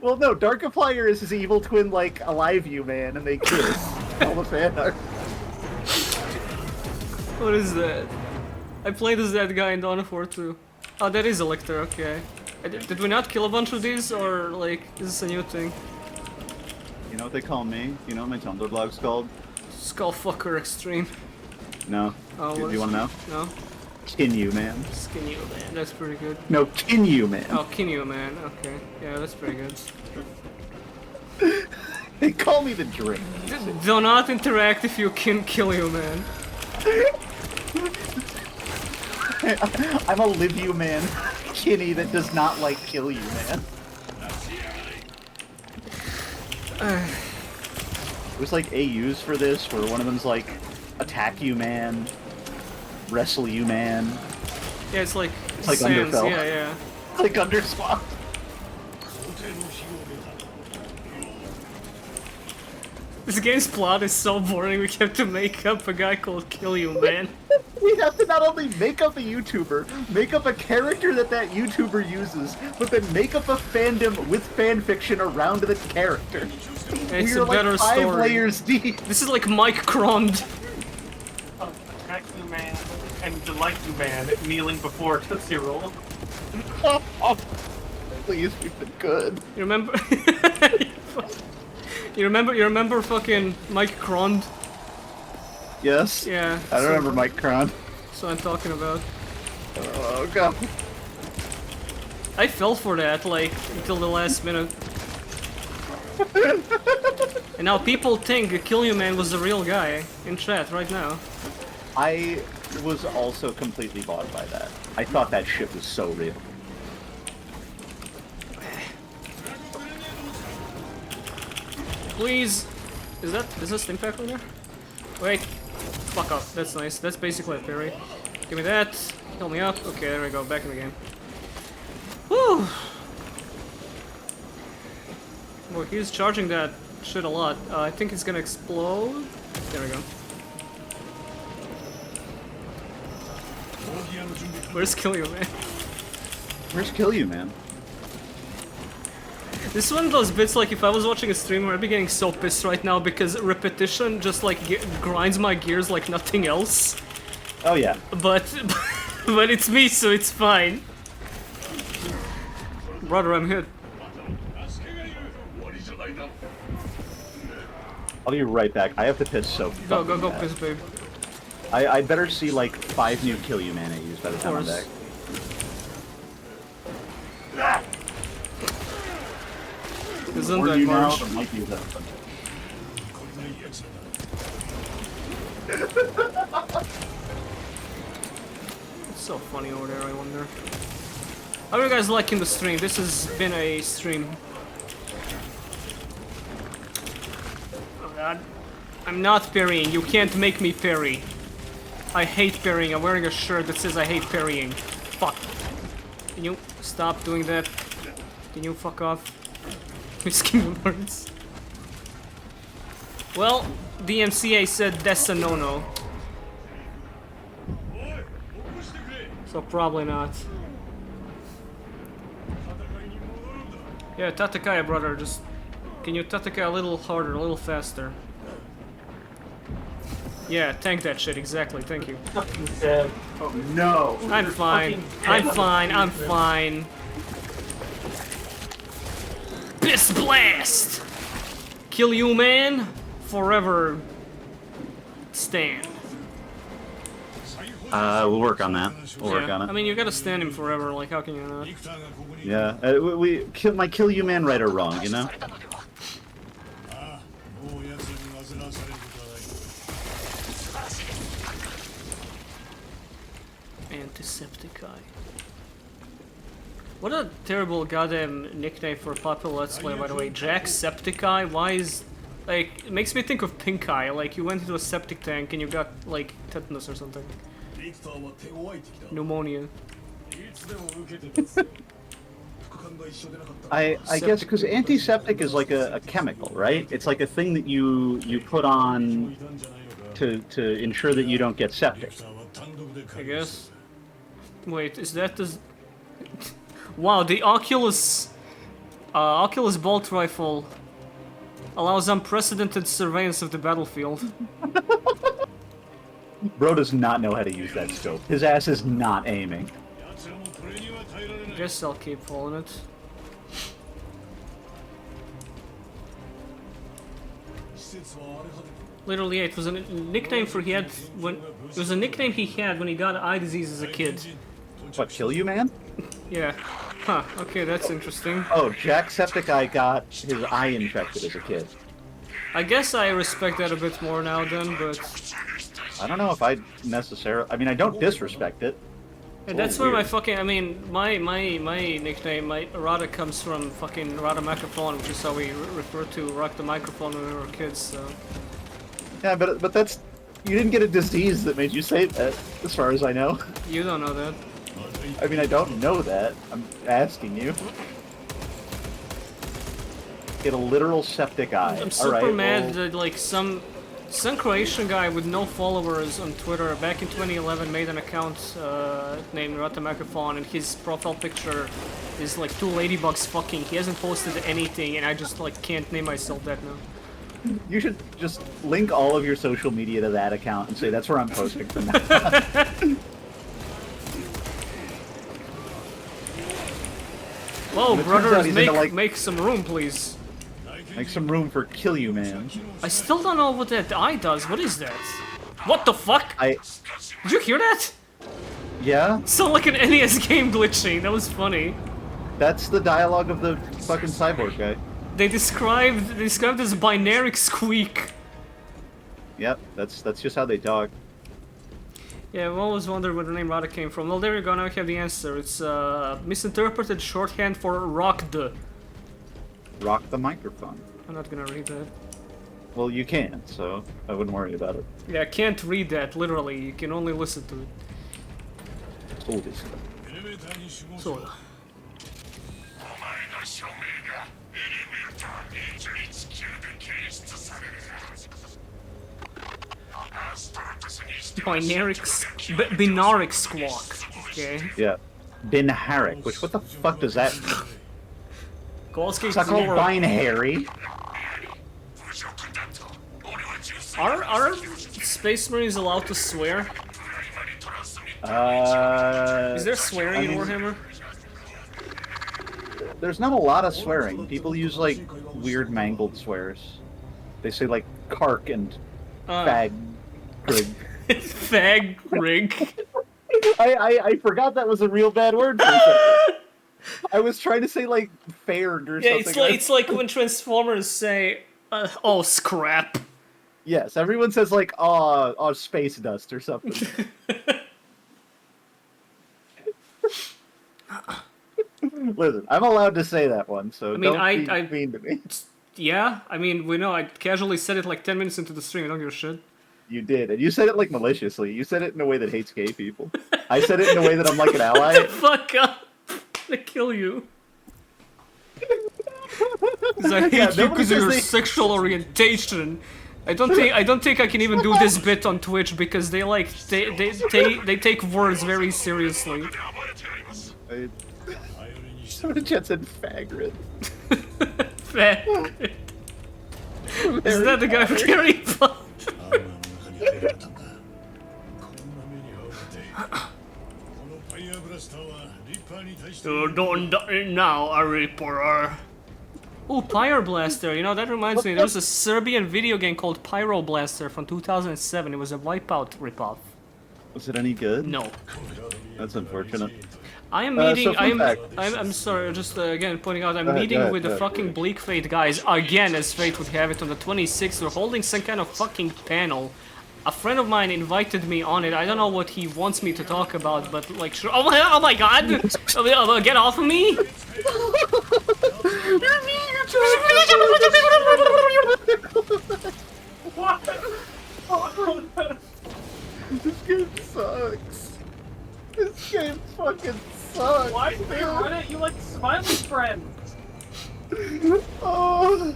Well, no, Darkiplier is his evil twin, like Alive You Man, and they kiss. All the fan art. What is that? I played as that guy in Dawn of War 2. Oh, that is a Lictor, okay. Did we not kill a bunch of these, or like, is this a new thing? You know what they call me? You know what my Tumblr blog's called? Skullfucker Extreme. No. Oh, do what you is want to know? No? Kin You Man. Skin You Man, that's pretty good. No, Kin You Man. Oh, Kin You Man, okay. Yeah, that's pretty good. They call me the drink. Do not interact if you can kill you, man. I'm a Live You Man. Kinney that does not like Kill You Man. There's like AUs for this, where one of them's like Attack You Man, Wrestle You Man. Yeah, it's like like Sans, Underfell. yeah. Like Underswap. This game's plot is so boring, we have to make up a guy called Kill You Man. We have to not only make up a YouTuber, make up a character that YouTuber uses, but then make up a fandom with fanfiction around the character. And it's We are a better like 5 story. layers deep. This is like Mike Crond. Attack You Man and Delight You Man kneeling before Tootsie Roll. Please, we've been good. You remember? You remember fucking Mike Crond? Yes? Yeah. I don't remember Mike Cron. That's what I'm talking about. Oh god. I fell for that, like, until the last minute. And now people think Kill You Man was the real guy in chat right now. I was also completely bought by that. I thought that shit was so real. Please! Is that impact on there? Wait. Fuck off. That's nice. That's basically a parry. Give me that. Heal me up. Okay, there we go. Back in the game. Whew! Well, he's charging that shit a lot. I think it's gonna explode. There we go. Where's Kill You, man? Where's Kill You, man? This is one of those bits, like, if I was watching a streamer, I'd be getting so pissed right now because repetition just, like, grinds my gears like nothing else. Oh, yeah. But it's me, so it's fine. Brother, I'm hit. I'll be right back. I have to piss so Go, fucking go, bad. piss, babe. I better see, like, 5 new Kill You mana used by the time I'm back. Isn't Or that you now, harsh? or might use that. It's so funny over there, I wonder. How are you guys liking the stream? This has been a stream. Oh god. I'm not parrying. You can't make me parry. I hate parrying. I'm wearing a shirt that says I hate parrying. Fuck. Can you stop doing that? Can you fuck off? Miss Kingdom Hearts. Well, DMCA said that's a no-no. So probably not. Yeah, Tatakaya, brother, just... Can you Tatakaya a little harder, a little faster? Yeah, tank that shit, exactly, thank you. Fucking dead. Oh, no! I'm fine. I'm fine, I'm fine. Piss Blast! Kill You, man! Forever stand. We'll work on that. We'll work Yeah, on it. I mean, you gotta stand him forever, like, how can you not? Yeah, my Kill You man right or wrong, you know? Antiseptic Eye. What a terrible goddamn nickname for a popular Let's Play, by the way. Jacksepticeye? Why is... Like, it makes me think of Pink Eye, like you went into a septic tank and you got, like, tetanus or something. Pneumonia. I guess because antiseptic is like a chemical, right? It's like a thing that you put on to ensure that you don't get septic. I guess. Wait, is that the... Wow, the Oculus Bolt Rifle allows unprecedented surveillance of the battlefield. Bro does not know how to use that scope. His ass is not aiming. Guess I'll keep following it. Literally, yeah, it was a nickname for he had when it was a nickname he had when he got eye disease as a kid. What, Kill You man? Yeah. Huh. Okay, that's interesting. Oh, Jacksepticeye got his eye infected as a kid. I guess I respect that a bit more now then, but I don't know if I necessarily... I mean, I don't disrespect it. yeah, that's where my fucking... I mean, my nickname, my errata comes from fucking errata microphone, which is how we refer to rock the microphone when we were kids, so... Yeah, but that's... You didn't get a disease that made you say that, as far as I know. You don't know that. I mean, I don't know that. I'm asking you. Get a literal septic eye. I'm super Alright, mad well, that, like, some Croatian guy with no followers on Twitter back in 2011 made an account named Rata Microphone, and his profile picture is like 2 ladybugs fucking. He hasn't posted anything, and I just like can't name myself that now. you should just link all of your social media to that account and say that's where I'm posting from now on. Whoa, But it turns out brothers, he's into, like- make some room, please. Make some room for Kill You man. I still don't know what that eye does. What is that? What the fuck? Did you hear that? Yeah? Sound like an NES game glitching. That was funny. That's the dialogue of the fucking cyborg guy. They described as binary squeak. Yep, that's just how they talk. Yeah, I've always wondered where the name Rada came from. Well, there you go, now we have the answer. It's misinterpreted shorthand for rocked. Rock the microphone. I'm not gonna read that. Well, you can, so I wouldn't worry about it. Yeah, I can't read that, literally. You can only listen to it. Told you so. エレベーターに集合しろそうだ。Binaric squawk. Okay. Yeah. Bin Harrick, which what the fuck does that mean? Kowalski's It's not called lower. binary. Are Space Marines allowed to swear? Is there swearing in Warhammer? There's not a lot of swearing. People use like weird mangled swears. They say like cark and fag. Grig. Fag rig. I forgot that was a real bad word for a second. I was trying to say like fared or Yeah, something. it's like when Transformers say, "Oh, scrap." Yes, everyone says like oh space dust or something. Listen, I'm allowed to say that one, so I mean, don't be mean to me. Yeah, I mean, we know. I casually said it like 10 minutes into the stream. I don't give a shit. You did, and you said it like maliciously. You said it in a way that hates gay people. I said it in a way that I'm like an ally. Fuck up! I kill you. 'Cause I hate Yeah, you nobody because of says your they- sexual orientation. I don't think I can even do this bit on Twitch because they take words very seriously. Soda Jet said fagrid. Fag. Is that the guy from Harry Potter? アーマーの中に入れたんだこんな目に遭うってこのファイヤーブラスターはリッパーに対して Don't die now, a Reaper. Oh, Pyro Blaster. You know, that reminds me, there was a Serbian video game called Pyro Blaster from 2007. It was a Wipeout ripoff. Was it any good? No. That's unfortunate. I am So meeting. fun fact. I'm sorry. Just again pointing out. I'm Go ahead, meeting go ahead, with the go ahead. fucking Bleak Fate guys again, as fate would have it, on the 26th. We're holding some kind of fucking panel. A friend of mine invited me on it. I don't know what he wants me to talk about, but like, sure. Oh my god! Get off of me! This game sucks. This game fucking sucks. Why did they run at you like Smiley Friend? Oh.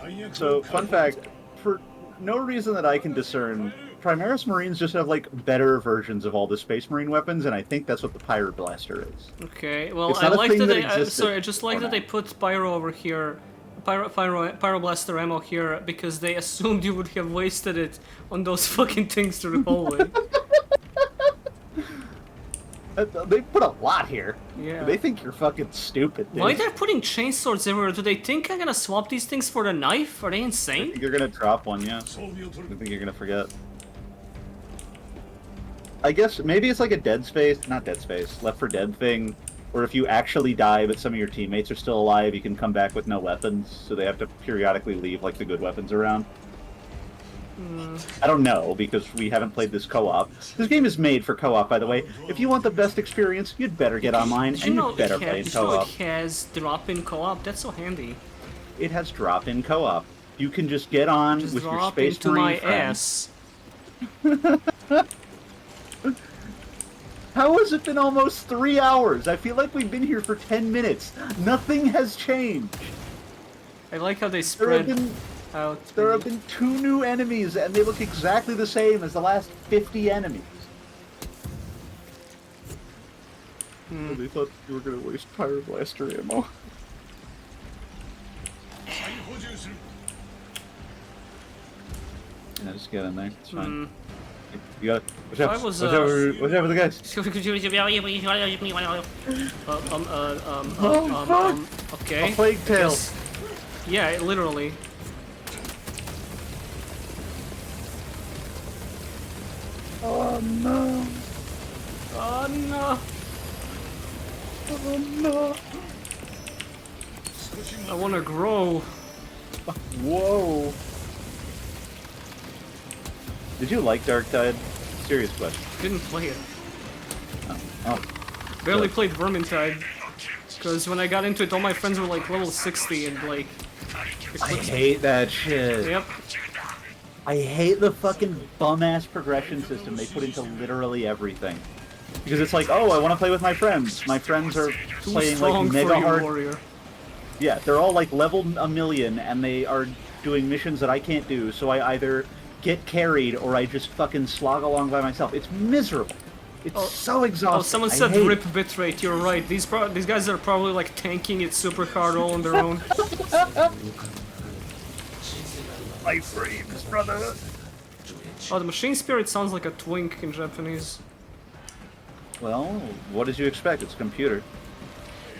弾薬 So, fun fact, for no reason that I can discern, Primaris Marines just have like better versions of all the Space Marine weapons, and I think that's what the Pyro Blaster is. Okay, well, It's I not a like thing that that they. existed Sorry, I just like for that they now. put Pyro over here, Pyro Blaster ammo here, because they assumed you would have wasted it on those fucking things through the hallway. They put a lot here. Yeah. They think you're fucking stupid, dude. Why they're putting chainswords everywhere? Do they think I'm gonna swap these things for the knife? Are they I insane? think you're gonna drop one, yeah. 装備を取 I る think you're gonna forget. I guess maybe it's like a Dead Space, not Dead Space, Left 4 Dead thing, where if you actually die but some of your teammates are still alive, you can come back with no weapons, so they have to periodically leave like the good weapons around. I don't know, because we haven't played this co-op. This game is made for co-op, by the way. If you want the best experience, you'd better get online, Did and you know you'd better it play in has, did you know co-op. it has drop-in co-op? That's so handy. It has drop-in co-op. You can just get on Just with your drop Space into Marine my friends. ass. How has it been almost 3 hours? I feel like we've been here for 10 minutes. Nothing has changed. I like how they There have spread been out. There have been 2 new enemies, and they look exactly the same as the last 50 enemies. They thought you were gonna waste Pyroblaster ammo. 再補充する Yeah, just get in there. It's fine. Hmm. You got watch out. I was, watch out for the guys. Okay. A plague tail. Yes. Yeah, literally. Oh no. Oh no. Oh no. I wanna grow. Whoa. Did you like Dark Tide? Serious question. Didn't play it. Oh, Barely Good. played Vermintide. Because when I got into it, all my friends were like level 60 and like... I hate that shit. Yep. I hate the fucking bum-ass progression system they put into literally everything. Because it's like, oh, I want to play with my friends. My friends are Too playing strong like for mega you, hard. warrior. Yeah, they're all like level 1,000,000, and they are doing missions that I can't do. So I either get carried or I just fucking slog along by myself. It's miserable. It's so exhausting. Oh, someone I said hate rip it. bitrate. You're right. These guys are probably like tanking it super hard all on their own. My frames, brother. Oh, the machine spirit sounds like a twink in Japanese. Well, what did you expect? It's a computer.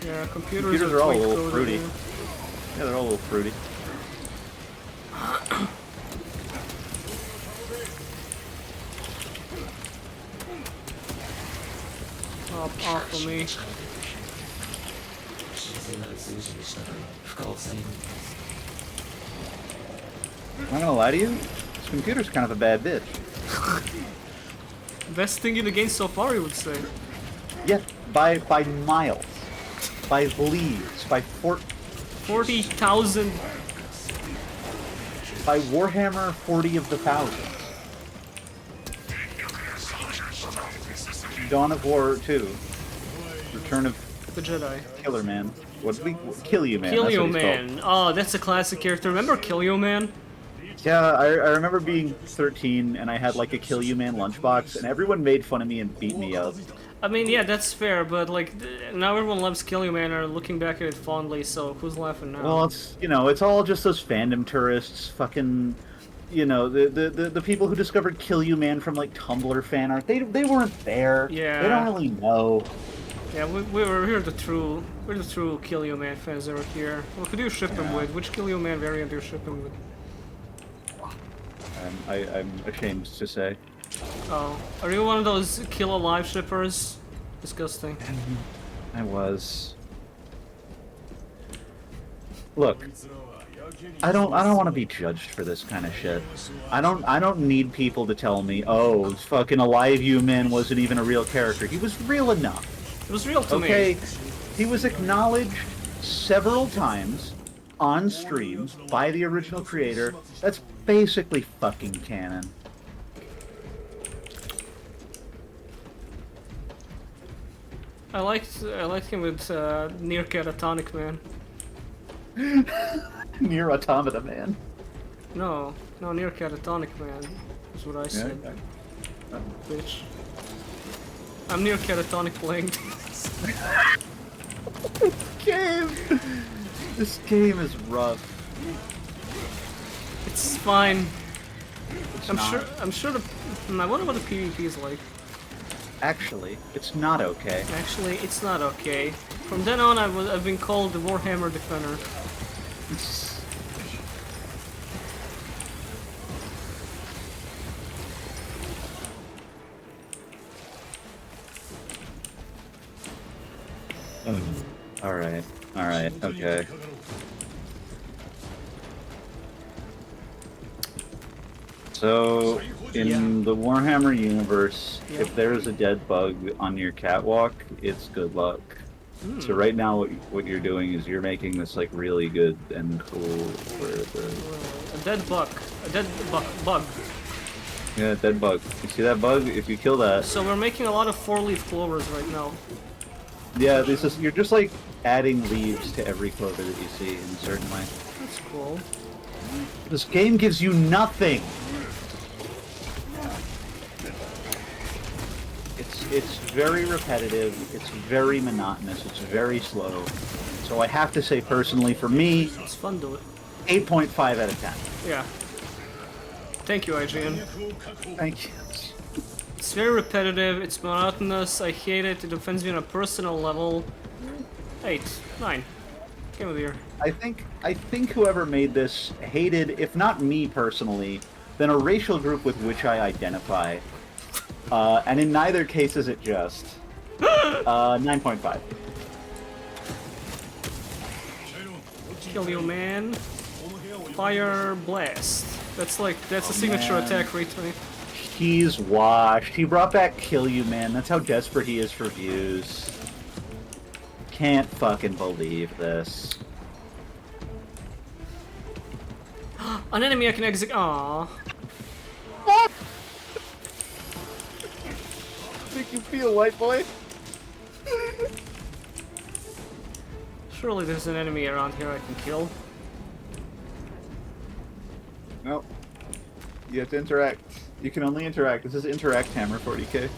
Yeah, computers Computers are all a twink little coded, fruity. yeah. Yeah, they're all a little fruity. Off of me. I'm not gonna lie to you. This computer's kind of a bad bitch. Best thing in the game so far, you would say. Yeah, by miles, by leagues, by 40,000. by Warhammer 40 of the Thousands. Dawn of War 2. Return of The Jedi. Killer Man. What did we kill you, man? Kill That's You what he's Man. Oh, that's a classic character. Remember Kill You Man? called. Yeah, I remember being 13 and I had like a Kill You Man lunchbox, and everyone made fun of me and beat me up. I mean, yeah, that's fair, but like now everyone loves Kill You Man and are looking back at it fondly. So who's laughing now? Well, it's all just those fandom tourists, fucking, the people who discovered Kill You Man from like Tumblr fan art. They weren't there. Yeah. They don't really know. Yeah, we're the true Kill You Man fans over here. What could you ship him with? Which Kill You Man variant do you ship him with? I'm ashamed to say. Oh, are you one of those Kill Alive shippers? Disgusting. I was. Look, I don't want to be judged for this kind of shit. I don't need people to tell me, oh, fucking Alive You Man wasn't even a real character. He was real enough. It was real to Okay, me. he was acknowledged several times on stream by the original creator. That's basically fucking canon. I liked him with Near Catatonic Man. Near Automata Man. No, Near Catatonic Man is what I said. Bitch. I'm Near Catatonic playing. This game is rough. It's fine. It's I'm not. sure the. I wonder what the PvP is like. Actually, it's not okay. Actually, it's not okay. From then on, I've been called the Warhammer Defender. Alright, okay. So, in the Warhammer universe, if there's a dead bug on your catwalk, it's good luck. So right now, what you're doing is you're making this like really good and cool for the A dead bug. A dead bug. yeah dead bug. You see that bug? If you kill that, So we're making a lot of 4-leaf clovers right now. yeah, you're just like adding leaves to every clover that you see in a certain way. That's cool. This game gives you nothing. It's very repetitive, it's very monotonous, it's very slow. So I have to say personally, for me, It's fun to it. 8.5 out of 10. Yeah. Thank you, IGN. Thank you. It's very repetitive, it's monotonous, I hate it, it offends me on a personal level. 8, 9. Game of the year. I think whoever made this hated, if not me personally, then a racial group with which I identify. And in neither case is it just. 9.5. Kill you, man. Fire blast. That's a signature man. attack rate, right? He's washed. He brought back Kill You Man. That's how desperate he is for views. Can't fucking believe this. An enemy I can execute. Aww. Make you feel, white boy? Surely there's an enemy around here I can kill. Nope. You have to interact. You can only interact. This is interact hammer 40k.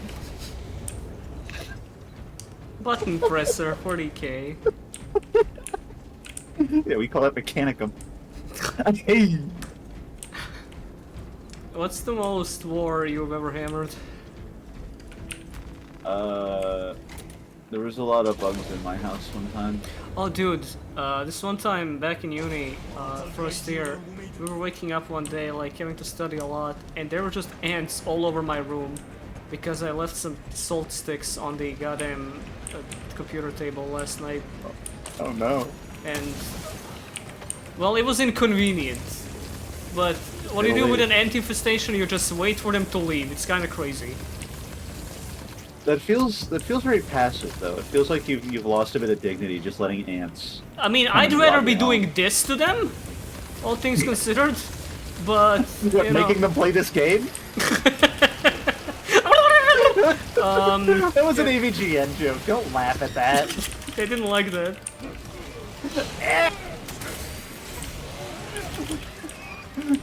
Button presser 40k. Yeah, we call that mechanicum. Hey! What's the most war you've ever hammered? There was a lot of bugs in my house one time. Oh dude, this one time back in uni, first year, we were waking up one day like having to study a lot and there were just ants all over my room because I left some salt sticks on the goddamn computer table last night. Oh no. And well, it was inconvenient, but what do you do with an ant infestation? You just wait for them to leave. It's kind of crazy. That feels very passive though. It feels like you've lost a bit of dignity just letting ants. I mean, I'd rather be doing this to them, all things considered, but you know. Making them play this game? That was an AVGN joke. Don't laugh at that. They didn't like that.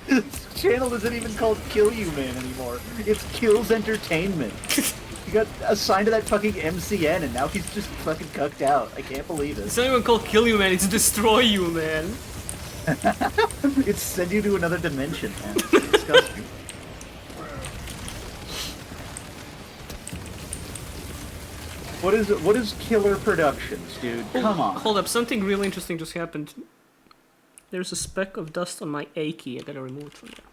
This channel isn't even called Kill You Man anymore. It's Kills Entertainment. He got assigned to that fucking MCN and now he's just fucking cucked out. I can't believe It's it. not even called Kill You Man, it's Destroy You Man. It's send you to another dimension, man. It's disgusting. What is Killer Productions, dude? Come on. Hold up, something really interesting just happened. There's a speck of dust on my A key, I gotta remove it from there.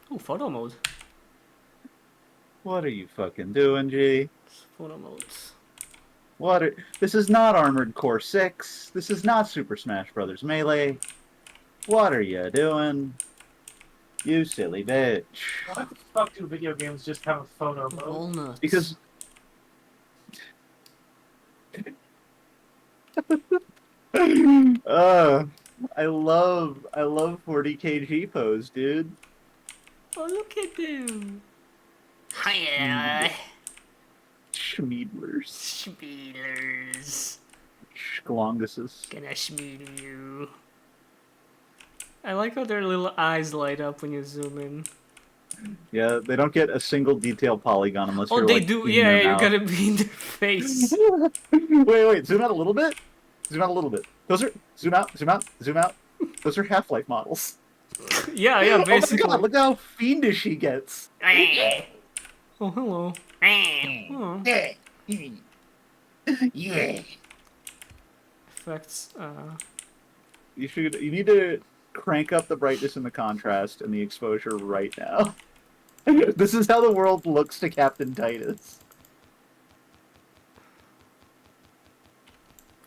Oh, photo mode. What are you fucking doing, G? Photo modes. This is not Armored Core 6. This is not Super Smash Bros. Melee. What are you doing? You silly bitch. Why the fuck do video games just have a photo mode? Walnuts. Because... I love 40kg pose, dude. Oh, look at them. Hiya. Schmeedlers. Spielers. Schlonguses. Gonna schmeedle you. I like how their little eyes light up when you zoom in. Yeah, they don't get a single detailed polygon unless you're Oh, they like, do. in Yeah, their you mouth. gotta be in their face. Wait, zoom out a little bit? Zoom out a little bit. Those are... Zoom out. Those are Half-Life models. Yeah, basically. Oh my god, look how fiendish he gets. Oh, hello. Oh. Yeah. Effects. You need to crank up the brightness and the contrast and the exposure right now. This is how the world looks to Captain Titus.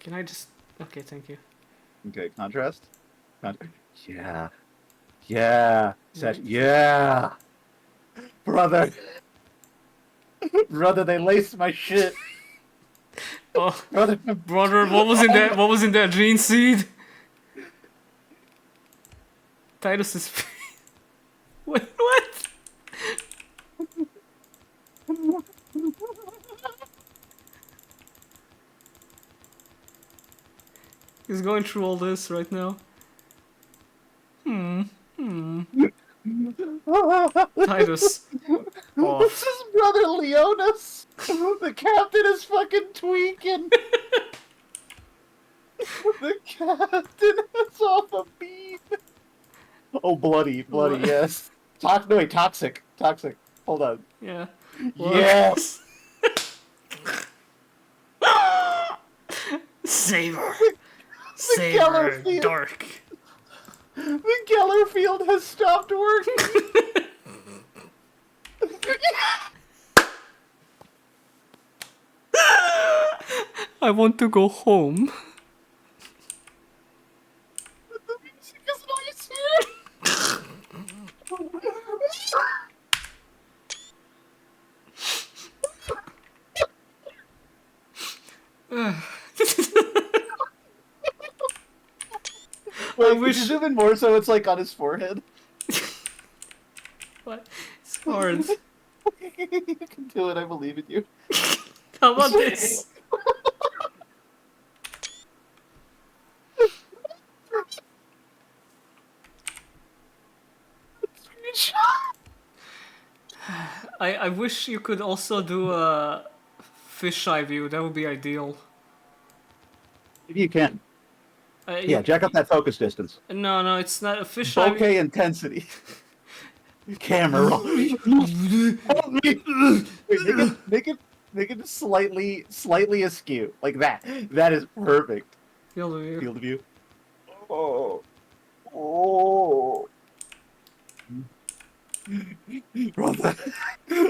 Can I just... Okay, thank you. Okay, contrast? Yeah. Yeah. Yeah. Brother. Brother, they laced my shit. Oh, Brother. brother, what was in that? What was in that gene seed? Titus is... Wait, what? He's going through all this right now. Titus. Oh. This is Brother Leonis. The captain is fucking tweaking. The captain is off a beam. Oh, bloody, What? yes. Toxic. Hold on. Yeah. Yes. Saber. The Geller Saber. field. Dark. The Geller field has stopped working. I want to go home. The music is nice here. Wait, wish- could you zoom in more so it's like on his forehead? What? It's hard. You can do it, I believe in you. How about this? I wish you could also do a fisheye view. That would be ideal. Maybe you can. Yeah, You- jack up that focus distance. no, it's not a fisheye. Bokeh intensity. Camera roll. Help me. Wait, make it slightly askew. Like that. That is perfect. Field of view. Field of view. Oh. Oh. Brother.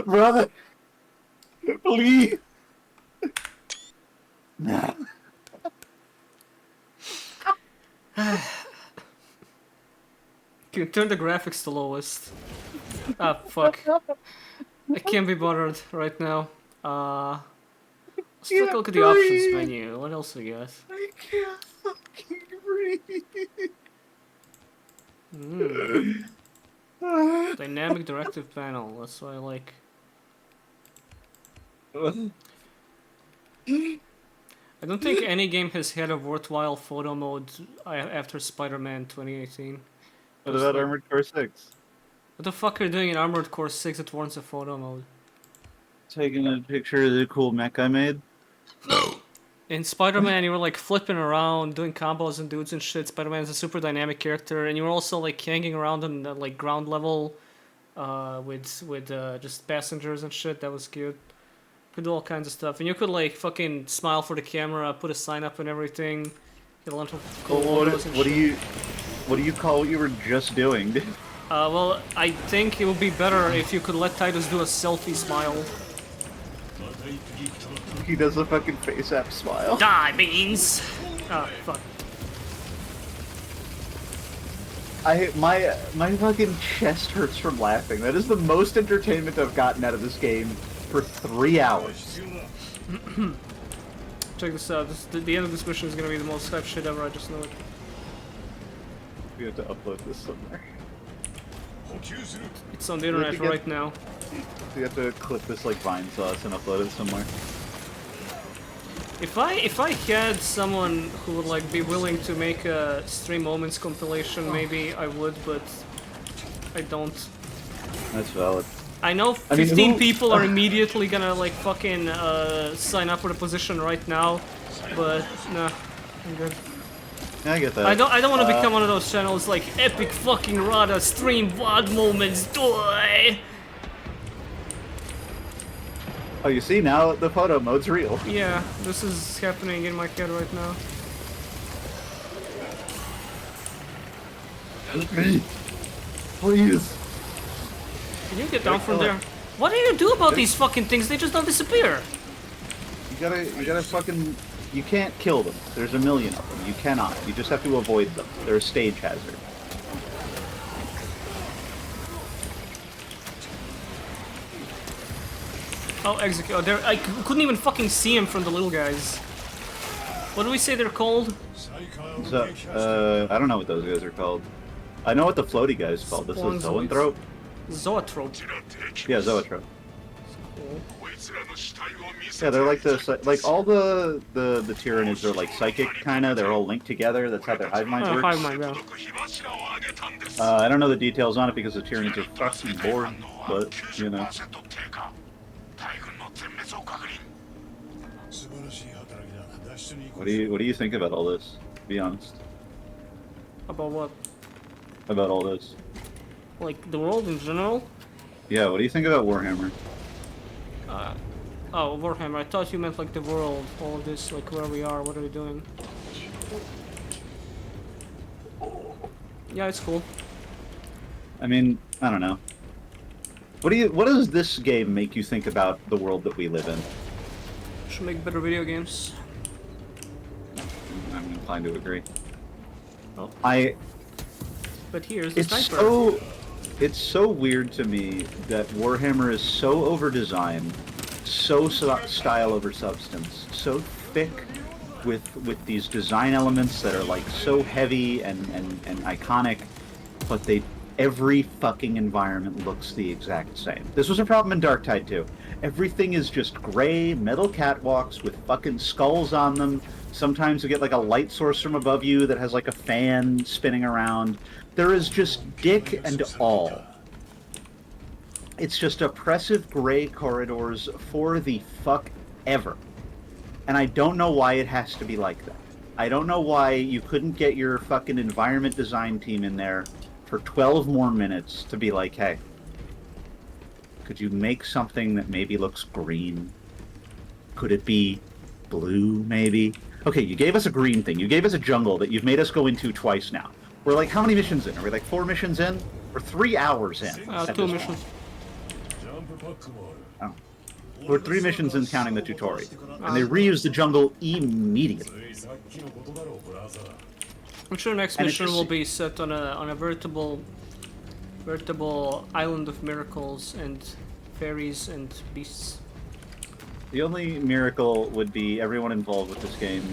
Brother. Please. Nah. Can you turn the graphics to lowest? Ah, fuck. I can't be bothered right now. Let's take a look at the options menu. What else we got? I can't fucking breathe. Dynamic directive panel. That's what I like. I don't think any game has had a worthwhile photo mode after Spider-Man 2018. What about Armored Core 6? What the fuck are you doing in Armored Core 6 that warrants a photo mode? Taking a picture of the cool mech I made. In Spider-Man, you were like flipping around, doing combos and dudes and shit. Spider-Man's a super dynamic character, and you were also like hanging around on the like ground level, with just passengers and shit. That was cute. Could do all kinds of stuff, and you could like fucking smile for the camera, put a sign up and everything. Get a lot of cool logos and shit. What do you call what you were just doing? Well, I think it would be better if you could let Titus do a selfie smile. He does a fucking face app smile. Die, beans! Oh, fuck. My fucking chest hurts from laughing. That is the most entertainment I've gotten out of this game for 3 hours. Check this out. The end of this mission is gonna be the most hype shit ever, I just know it. We have to upload this somewhere. It's on the internet right now. We have to clip this like Vine sauce and upload it somewhere. If I had someone who would like be willing to make a stream moments compilation, maybe I would, but I don't. That's valid. I know I mean, 15 who- people are immediately gonna like fucking sign up for the position right now, but nah, I'm good. Yeah, I get that. I don't want to become one of those channels like epic fucking Rada stream VOD moments doy. Oh, you see now the photo mode's real. Yeah, this is happening in my head right now. Help me, please. Can you get down from there? What do you do about these fucking things? They just don't disappear. You gotta fucking. You can't kill them. There's a million of them. You cannot. You just have to avoid them. They're a stage hazard. Oh, execute. Oh, I couldn't even fucking see him from the little guys. What do we say they're called? So, I don't know what those guys are called. I know what the floaty guy's called. This is Swanzoids. Zoanthrope. Zoetrope. Yeah, Zoetrope. Cool. Yeah, they're like like all the Tyranids are like psychic kinda. They're all linked together. That's how their hive mind works. Hive mind, yeah. I don't know the details on it because the Tyranids are fucking bored, but you know. What do you think about all this? Be honest. About what? About all this. Like the world in general? Yeah, what do you think about Warhammer? Oh, Warhammer. I thought you meant like the world. All of this, like where we are. What are we doing? Yeah, it's cool. I mean, I don't know. What does this game make you think about the world that we live in? Should make better video games. I'm inclined to agree. Oh. But here's the It's sniper. it's so weird to me that Warhammer is so over-designed, so style over substance, so thick with these design elements that are like so heavy and iconic, but every fucking environment looks the exact same. This was a problem in Dark Tide too. Everything is just gray metal catwalks with fucking skulls on them. Sometimes you get like a light source from above you that has like a fan spinning around. There is just dick and all. It's just oppressive gray corridors for the fuck ever. And I don't know why it has to be like that. I don't know why you couldn't get your fucking environment design team in there for 12 more minutes to be like, hey, could you make something that maybe looks green? Could it be blue, maybe? Okay, you gave us a green thing. You gave us a jungle that you've made us go into twice now. We're like, how many missions in? Are we like 4 missions in? We're 3 hours in. 2 missions. Oh. We're 3 missions in counting the tutorial. And they reuse the jungle immediately. I'm sure next mission will be set on a veritable island of miracles and fairies and beasts. The only miracle would be everyone involved with this game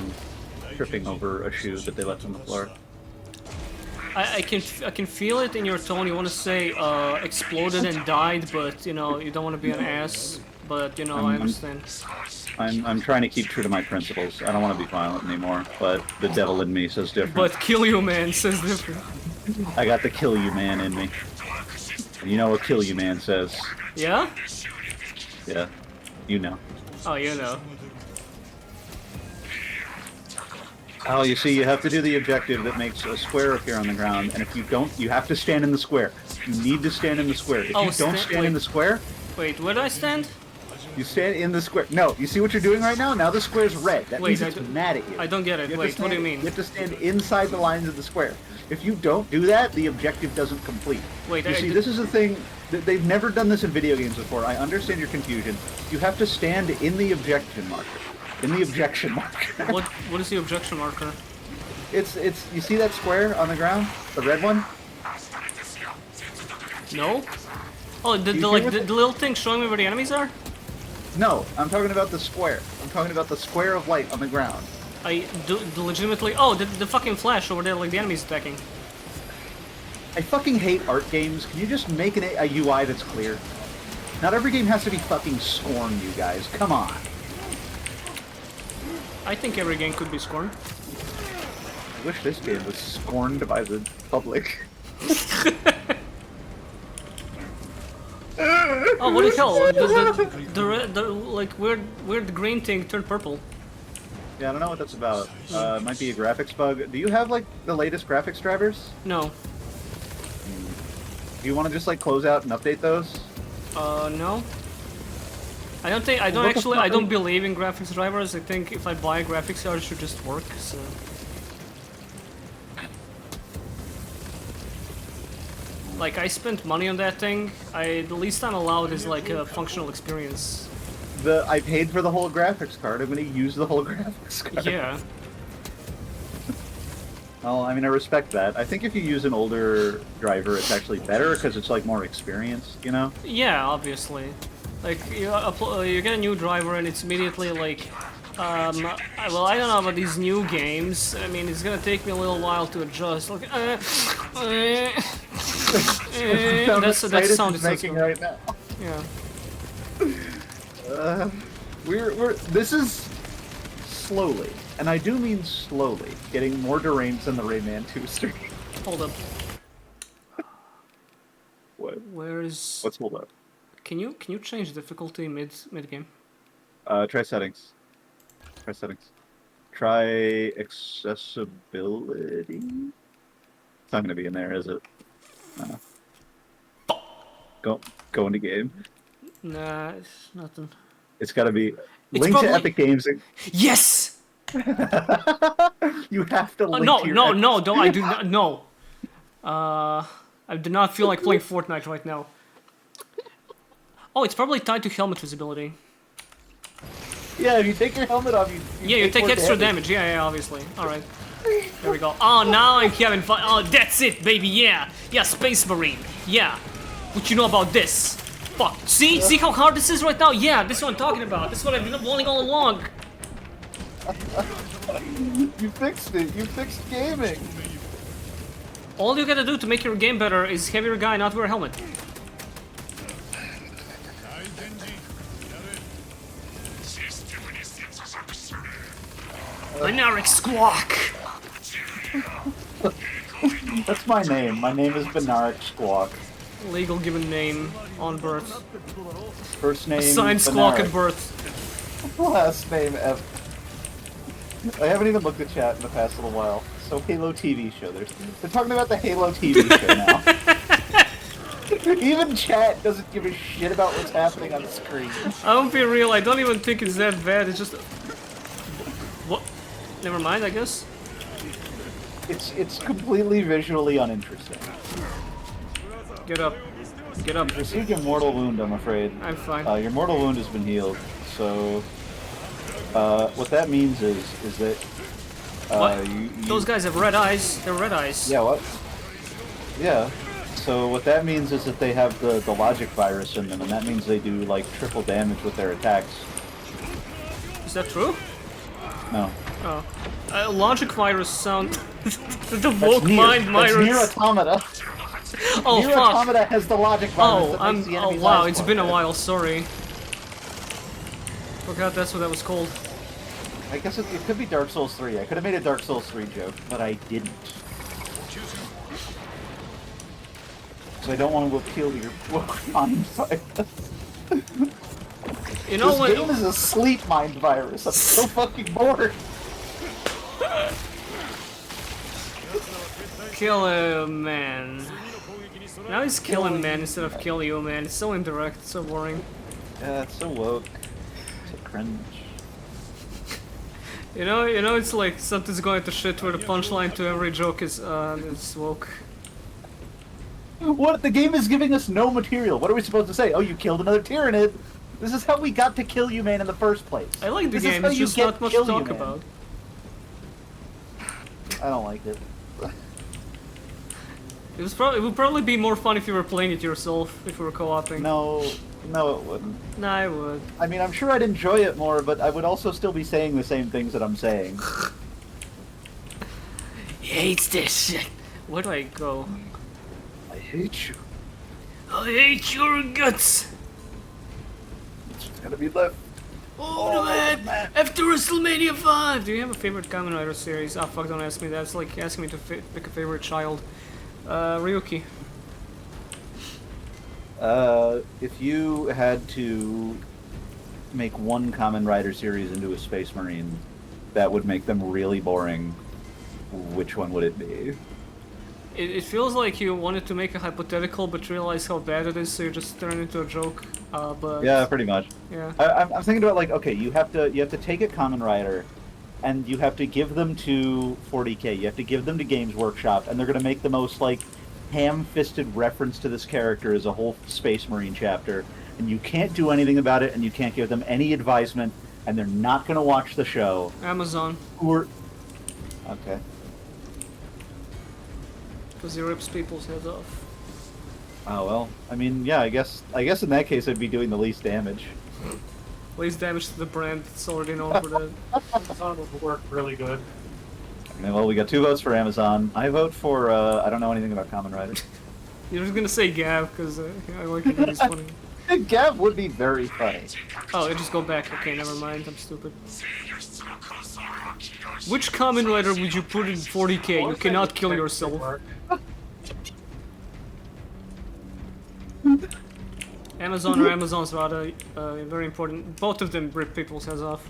tripping over a shoe that they left on the floor. I can feel it in your tone. You want to say exploded and died, but you know you don't want to be an ass. But you know I understand. I'm trying to keep true to my principles. I don't want to be violent anymore, but the devil in me says different. But kill you man says different. I got the kill you man in me. And you know what kill you man says? Yeah? Yeah, you know. Oh, you know. Oh, you see, you have to do the objective that makes a square appear on the ground, and if you don't, you have to stand in the square. You need to stand in the square. If you don't stand in the square... Wait, where do I stand? You stand in the square. No, you see what you're doing right now? Now the square's red. That means it's mad at you. I don't get it. Wait, what do you mean? You have to stand inside the lines of the square. If you don't do that, the objective doesn't complete. Wait, you see, this is the thing. They've never done this in video games before. I understand your confusion. You have to stand in the objection marker. In the objection marker. What is the objection marker? It's you see that square on the ground? The red one? No? Oh, the little thing showing me where the enemies are? No, I'm talking about the square. I'm talking about the square of light on the ground. I do legitimately... Oh, the fucking flash over there, like the enemy's attacking. I fucking hate art games. Can you just make a UI that's clear? Not every game has to be fucking Scorn, you guys. Come on. I think every game could be Scorn. I wish this game was scorned by the public. Oh, what the hell? The like weird green thing turned purple. Yeah, I don't know what that's about. It might be a graphics bug. Do you have like the latest graphics drivers? No. Do you want to just like close out and update those? No. I don't believe in graphics drivers. I think if I buy a graphics card, it should just work. So. Like, I spent money on that thing. The least I'm allowed is like a functional experience. I paid for the whole graphics card. I'm going to use the whole graphics card. Yeah. Well, I mean, I respect that. I think if you use an older driver, it's actually better because it's like more experienced, you know? Yeah, obviously. Like, you get a new driver and it's immediately like, well, I don't know about these new games. I mean, it's gonna take me a little while to adjust. Like, that's the sound it's making right now. Yeah. This is slowly, and I do mean slowly, getting more deranged than the Rayman 2 stream. Hold up. What? Where is? What's hold up? Can you change difficulty mid game? Try settings. Try settings. Try accessibility. It's not gonna be in there, is it? No. Go into game. Nah, it's nothing. It's gotta be link to Epic Games. Yes. You have to link no, to your no, Epic. no, don't. I do not. No. I do not feel like playing Fortnite right now. Oh, it's probably tied to helmet visibility. Yeah, if you take your helmet off, you take extra damage. Yeah, obviously. All right. There we go. Oh, now I'm having fun. Oh, that's it, baby. Yeah, Space Marine. Yeah. What you know about this? Fuck. See how hard this is right now? Yeah, this is what I'm talking about. This is what I've been wanting all along. You fixed it. You fixed gaming. All you gotta do to make your game better is have your guy not wear a helmet. Benaric Squawk! That's my name. My name is Benaric Squawk. Legal given name on birth. First name Assigned Squawk at Benaric. birth. Last name F. I haven't even looked at chat in the past little while. So Halo TV show. They're talking about the Halo TV show now. Even chat doesn't give a shit about what's happening on the screen. I won't be real, I don't even think it's that bad, it's just... What? Never mind, I guess. It's completely visually uninteresting. Get up. Get up. You received your mortal wound, I'm afraid. I'm fine. Your mortal wound has been healed. So, what that means is that What? you Those guys have red eyes. They're red eyes. Yeah, what? Yeah. So what that means is that they have the logic virus in them, and that means they do like triple damage with their attacks. Is that true? No. Oh. Logic virus sound... the That's woke Nier. mind That's virus. Nier Automata. Oh, Nier fuck. Automata has the logic virus. Oh, that makes the oh enemy's wow, eyes it's more been a red. while, sorry. Forgot that's what that was called. I guess it could be Dark Souls 3. I could have made a Dark Souls 3 joke, but I didn't. So I don't want to appeal to your woke mind virus. You know This what? game is a sleep mind virus. I'm so fucking bored. Kill a man. Now he's killing man instead of kill you, man. It's so indirect, it's so boring. Yeah, it's so woke. So cringe. You know, it's like something's going to shit where the punchline to every joke is, it's woke. What? The game is giving us no material. What are we supposed to say? Oh, you killed another Tyranid. This is how we got to Kill You Man in the first place. I like the This is game, how it's you just get not much to Kill You talk Man. about. I don't like it. It would probably be more fun if you were playing it yourself, if we were co-oping. No, it wouldn't. Nah, I would. I mean, I'm sure I'd enjoy it more, but I would also still be saying the same things that I'm saying. He hates this shit. Where do I go? I hate you. I hate your guts! It's gonna be left. Oh, man! After WrestleMania 5! Do you have a favorite Kamen Rider series? Ah, fuck, don't ask me that. It's like asking me to pick a favorite child. Ryuki. If you had to make one Kamen Rider series into a Space Marine that would make them really boring, which one would it be? It feels like you wanted to make a hypothetical but realize how bad it is, so you just turn it into a joke. But Yeah, pretty much. yeah. I'm thinking about like, okay, you have to take a Kamen Rider, and you have to give them to 40K. You have to give them to Games Workshop, and they're gonna make the most like ham-fisted reference to this character as a whole Space Marine chapter, and you can't do anything about it, and you can't give them any advisement, and they're not gonna watch the show. Amazon. Or okay. Because he rips people's heads off. Oh well. I mean, yeah. I guess in that case, I'd be doing the least damage. Least damage to the brand that's already known for that. Amazon would work really good. Okay, well, we got 2 votes for Amazon. I vote for. I don't know anything about Kamen Rider. You're just gonna say Gav, because I like it when he's funny. Gav would be very funny. Oh, it just go back. Okay, never mind. I'm stupid. Which Kamen Rider would you put in 40K? You cannot kill yourself. Amazon or Amazon's rather very important. Both of them rip people's heads off.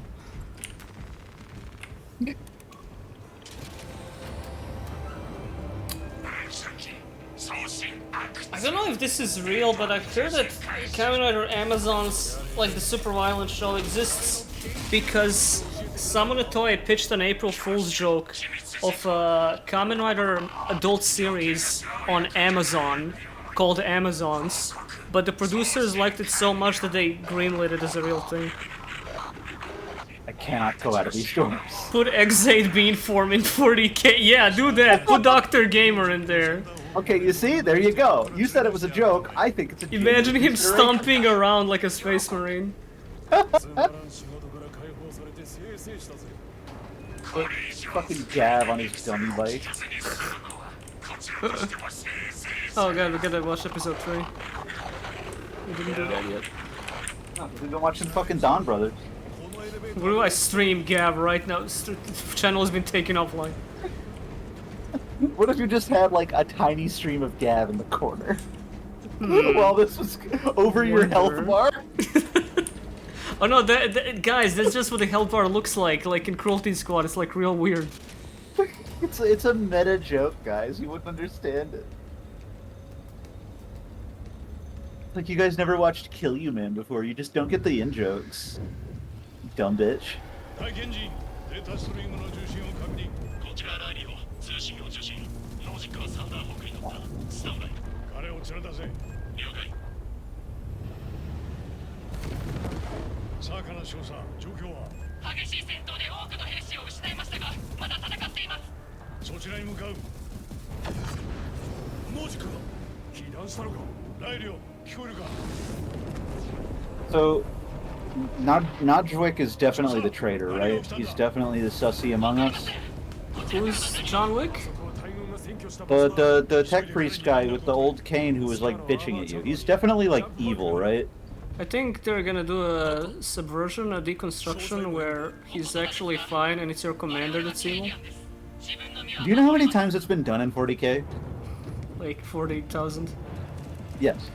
I don't know if this is real, but I've heard that Kamen Rider Amazon's, like the super violent show, exists because someone at Toei pitched an April Fool's joke of a Kamen Rider adult series on Amazon called Amazons, but the producers liked it so much that they greenlit it as a real thing. I cannot go out of these doors. Put X8 bean form in 40K. Yeah, do that. Put Dr. Gamer in there. Okay, you see? There you go. You said it was a joke. I think it's a Imagine genuine him consideration. stomping around like a space marine. Fucking Gav on his dummy bike. Oh god, we gotta watch episode 3. We didn't do that yet. No, we've been watching fucking Don Brothers. Where do I stream Gab right now? Channel has been taken offline. What if you just had like a tiny stream of Gav in the corner? While this was over your health bar? Oh no, guys, that's just what the health bar looks like in Cruelty Squad. It's like real weird. It's a meta joke, guys. You wouldn't understand it. Like, you guys never watched Kill You Man before. You just don't get the in-jokes. Dumb bitch. 大賢人データストリームの重心を確認こちらライリオ通信を受信ロジックはサウダー北に乗ったスタンバイ彼を連れ出せ了解さあかな少佐状況は激しい戦闘で多くの兵士を失いましたがまだ戦っていますそちらに向かうノジックが被弾したのかライリオ聞こえるか So, Najwick is definitely the traitor, right? He's definitely the sussy among us. Who's John Wick? But the tech priest guy with the old cane who was like bitching at you, he's definitely like evil, right? I think they're gonna do a subversion, a deconstruction, where he's actually fine and it's your commander that's evil. Do you know how many times it's been done in 40k? Like 40,000. Yes.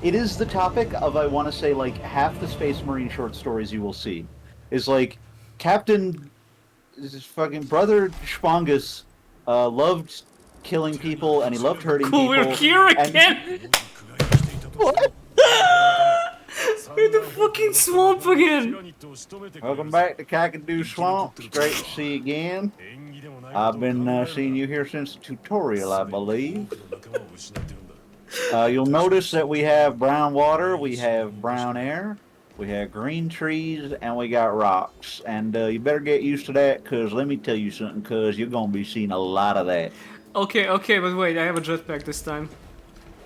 It is the topic of, I want to say, like, half the Space Marine short stories you will see. Is like, Captain... his fucking brother Spongus loved killing people, and he loved hurting Cool, people. we're here and- again! What? We're in the fucking swamp again! Welcome back to Kakadu Swamp. It's great to see you again. I've been seeing you here since the tutorial, I believe. You'll notice that we have brown water, we have brown air, we have green trees, and we got rocks. And you better get used to that, because let me tell you something, because you're going to be seeing a lot of that. Okay, but wait, I have a jetpack this time.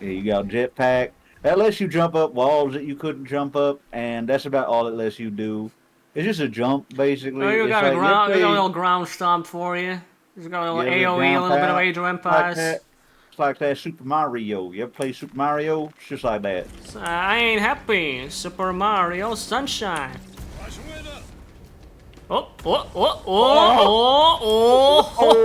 Yeah, you got a jetpack. That lets you jump up walls that you couldn't jump up, and that's about all it lets you do. It's just a jump, basically. Oh, you It's got like, a ground, let's you got a say- little ground stomp for you. You got a little Yeah, AoE, a ground little bit of pound, Age of like Empires. that. It's like that Super Mario. You ever play Super Mario? It's just like that. I ain't happy. Super Mario Sunshine. Oh, I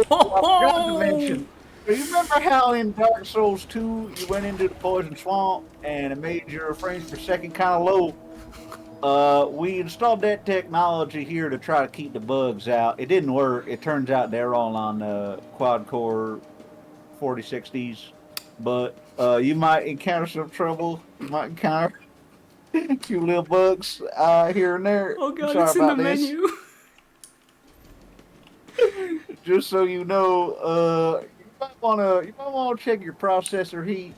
forgot to mention. You remember how in Dark Souls 2 you went into the poison swamp and it made your frames per second kind of low? We installed that technology here to try to keep the bugs out. It didn't work. It turns out they're all on quad core 4060s. But you might encounter some trouble. You might encounter a few little bugs here and there. oh god, Sorry it's in the about this. menu. Just so you know, you might wanna check your processor heat,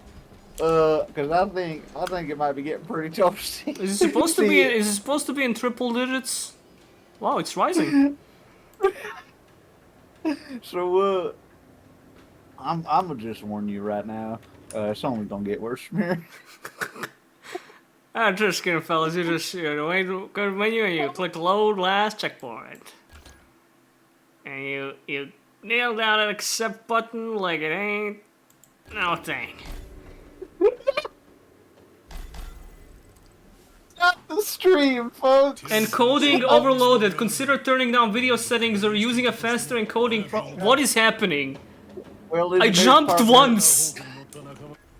because I think it might be getting pretty toasty. Is it supposed to be? Is it supposed to be in triple digits? Wow, it's rising. So, I'm gonna just warn you right now. It's only gonna get worse from here. I'm just kidding, fellas. You just go to the menu and you click load last checkpoint, and you nail down an accept button like it ain't no thing. Stop the stream, folks. Encoding overloaded. Consider turning down video settings or using a faster encoding. What is happening? Well, I there's jumped part- once.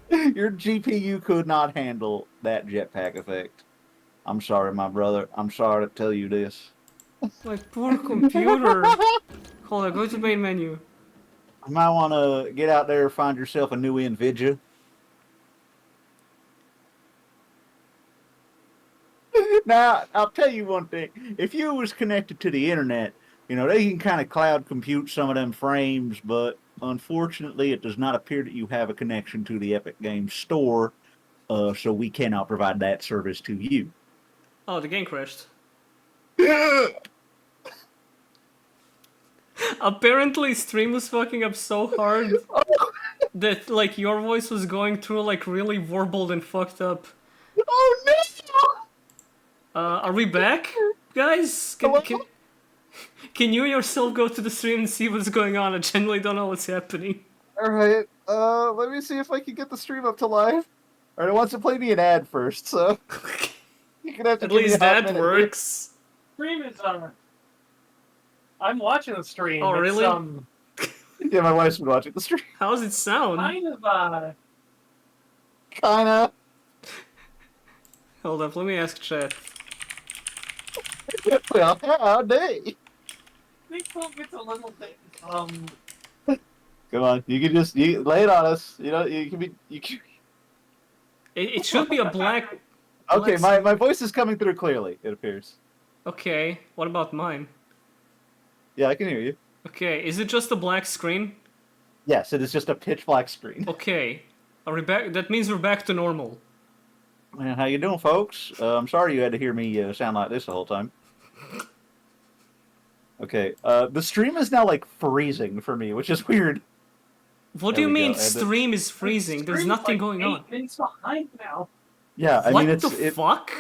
Your GPU could not handle that jetpack effect. I'm sorry, my brother. I'm sorry to tell you this. My poor computer. Hold on, go to main menu. You might want to get out there and find yourself a new NVIDIA. Now, I'll tell you one thing. If you was connected to the internet, they can kind of cloud compute some of them frames, but unfortunately, it does not appear that you have a connection to the Epic Games Store, so we cannot provide that service to you. Oh, the game crashed. Apparently, stream was fucking up so hard that, like, your voice was going through, like, really warbled and fucked up. Oh, no! Are we back, guys? Can you yourself go to the stream and see what's going on? I genuinely don't know what's happening. Alright, let me see if I can get the stream up to live. Alright, it wants to play me an ad first, so... You're gonna have to At give me a least hot that minute. works. Stream is I'm watching the stream. Oh, really? Yeah, my wife's been watching the stream. How does it sound? Kind of Kinda. Hold up, let me ask chat. Well, howdy. think it's a little bit Come on, you can just lay it on us. You know, you can be. It should be a black. Okay, my voice is coming through clearly. It appears. Okay, what about mine? Yeah, I can hear you. Okay, is it just a black screen? Yes, it is just a pitch black screen. Okay, are we back? That means we're back to normal. Man, how you doing, folks? I'm sorry you had to hear me sound like this the whole time. Okay, the stream is now like freezing for me, which is weird. What do you mean stream is freezing? There's nothing going on. 8 minutes behind now. Yeah, I mean, What the fuck?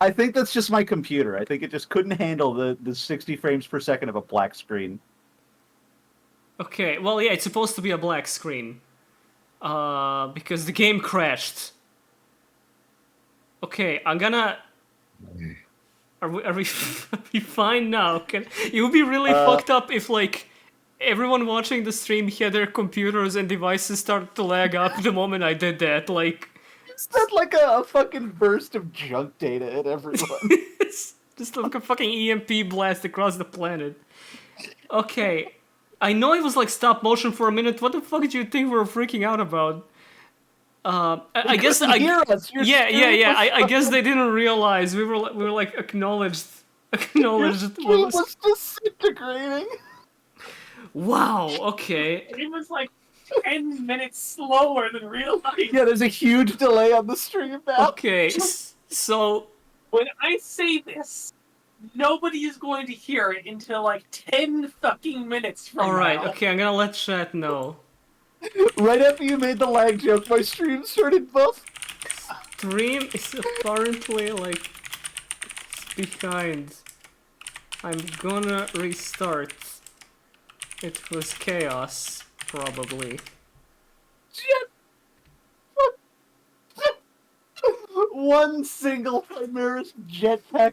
I think that's just my computer. I think it just couldn't handle the 60 frames per second of a black screen. Okay, well, yeah, it's supposed to be a black screen. Because the game crashed. Okay, I'm gonna... Are we are we fine now? It would be really fucked up if, like, everyone watching the stream had their computers and devices start to lag up the moment I did that, like... Sent like a fucking burst of junk data at everyone. It's just like a fucking EMP blast across the planet. Okay, I know it was like stop motion for a minute. What the fuck did you think we were freaking out about? I guess I guess they didn't realize we were like acknowledged. It was disintegrating. Wow. Okay. It was like 10 minutes slower than real life. Yeah, there's a huge delay on the stream now. Okay. So when I say this, nobody is going to hear it until like 10 fucking minutes from now. Alright, okay, I'm gonna let chat know. Right after you made the lag joke, my stream started buff. Stream is apparently like behind. I'm gonna restart. It was chaos, probably. One single Chimera's jetpack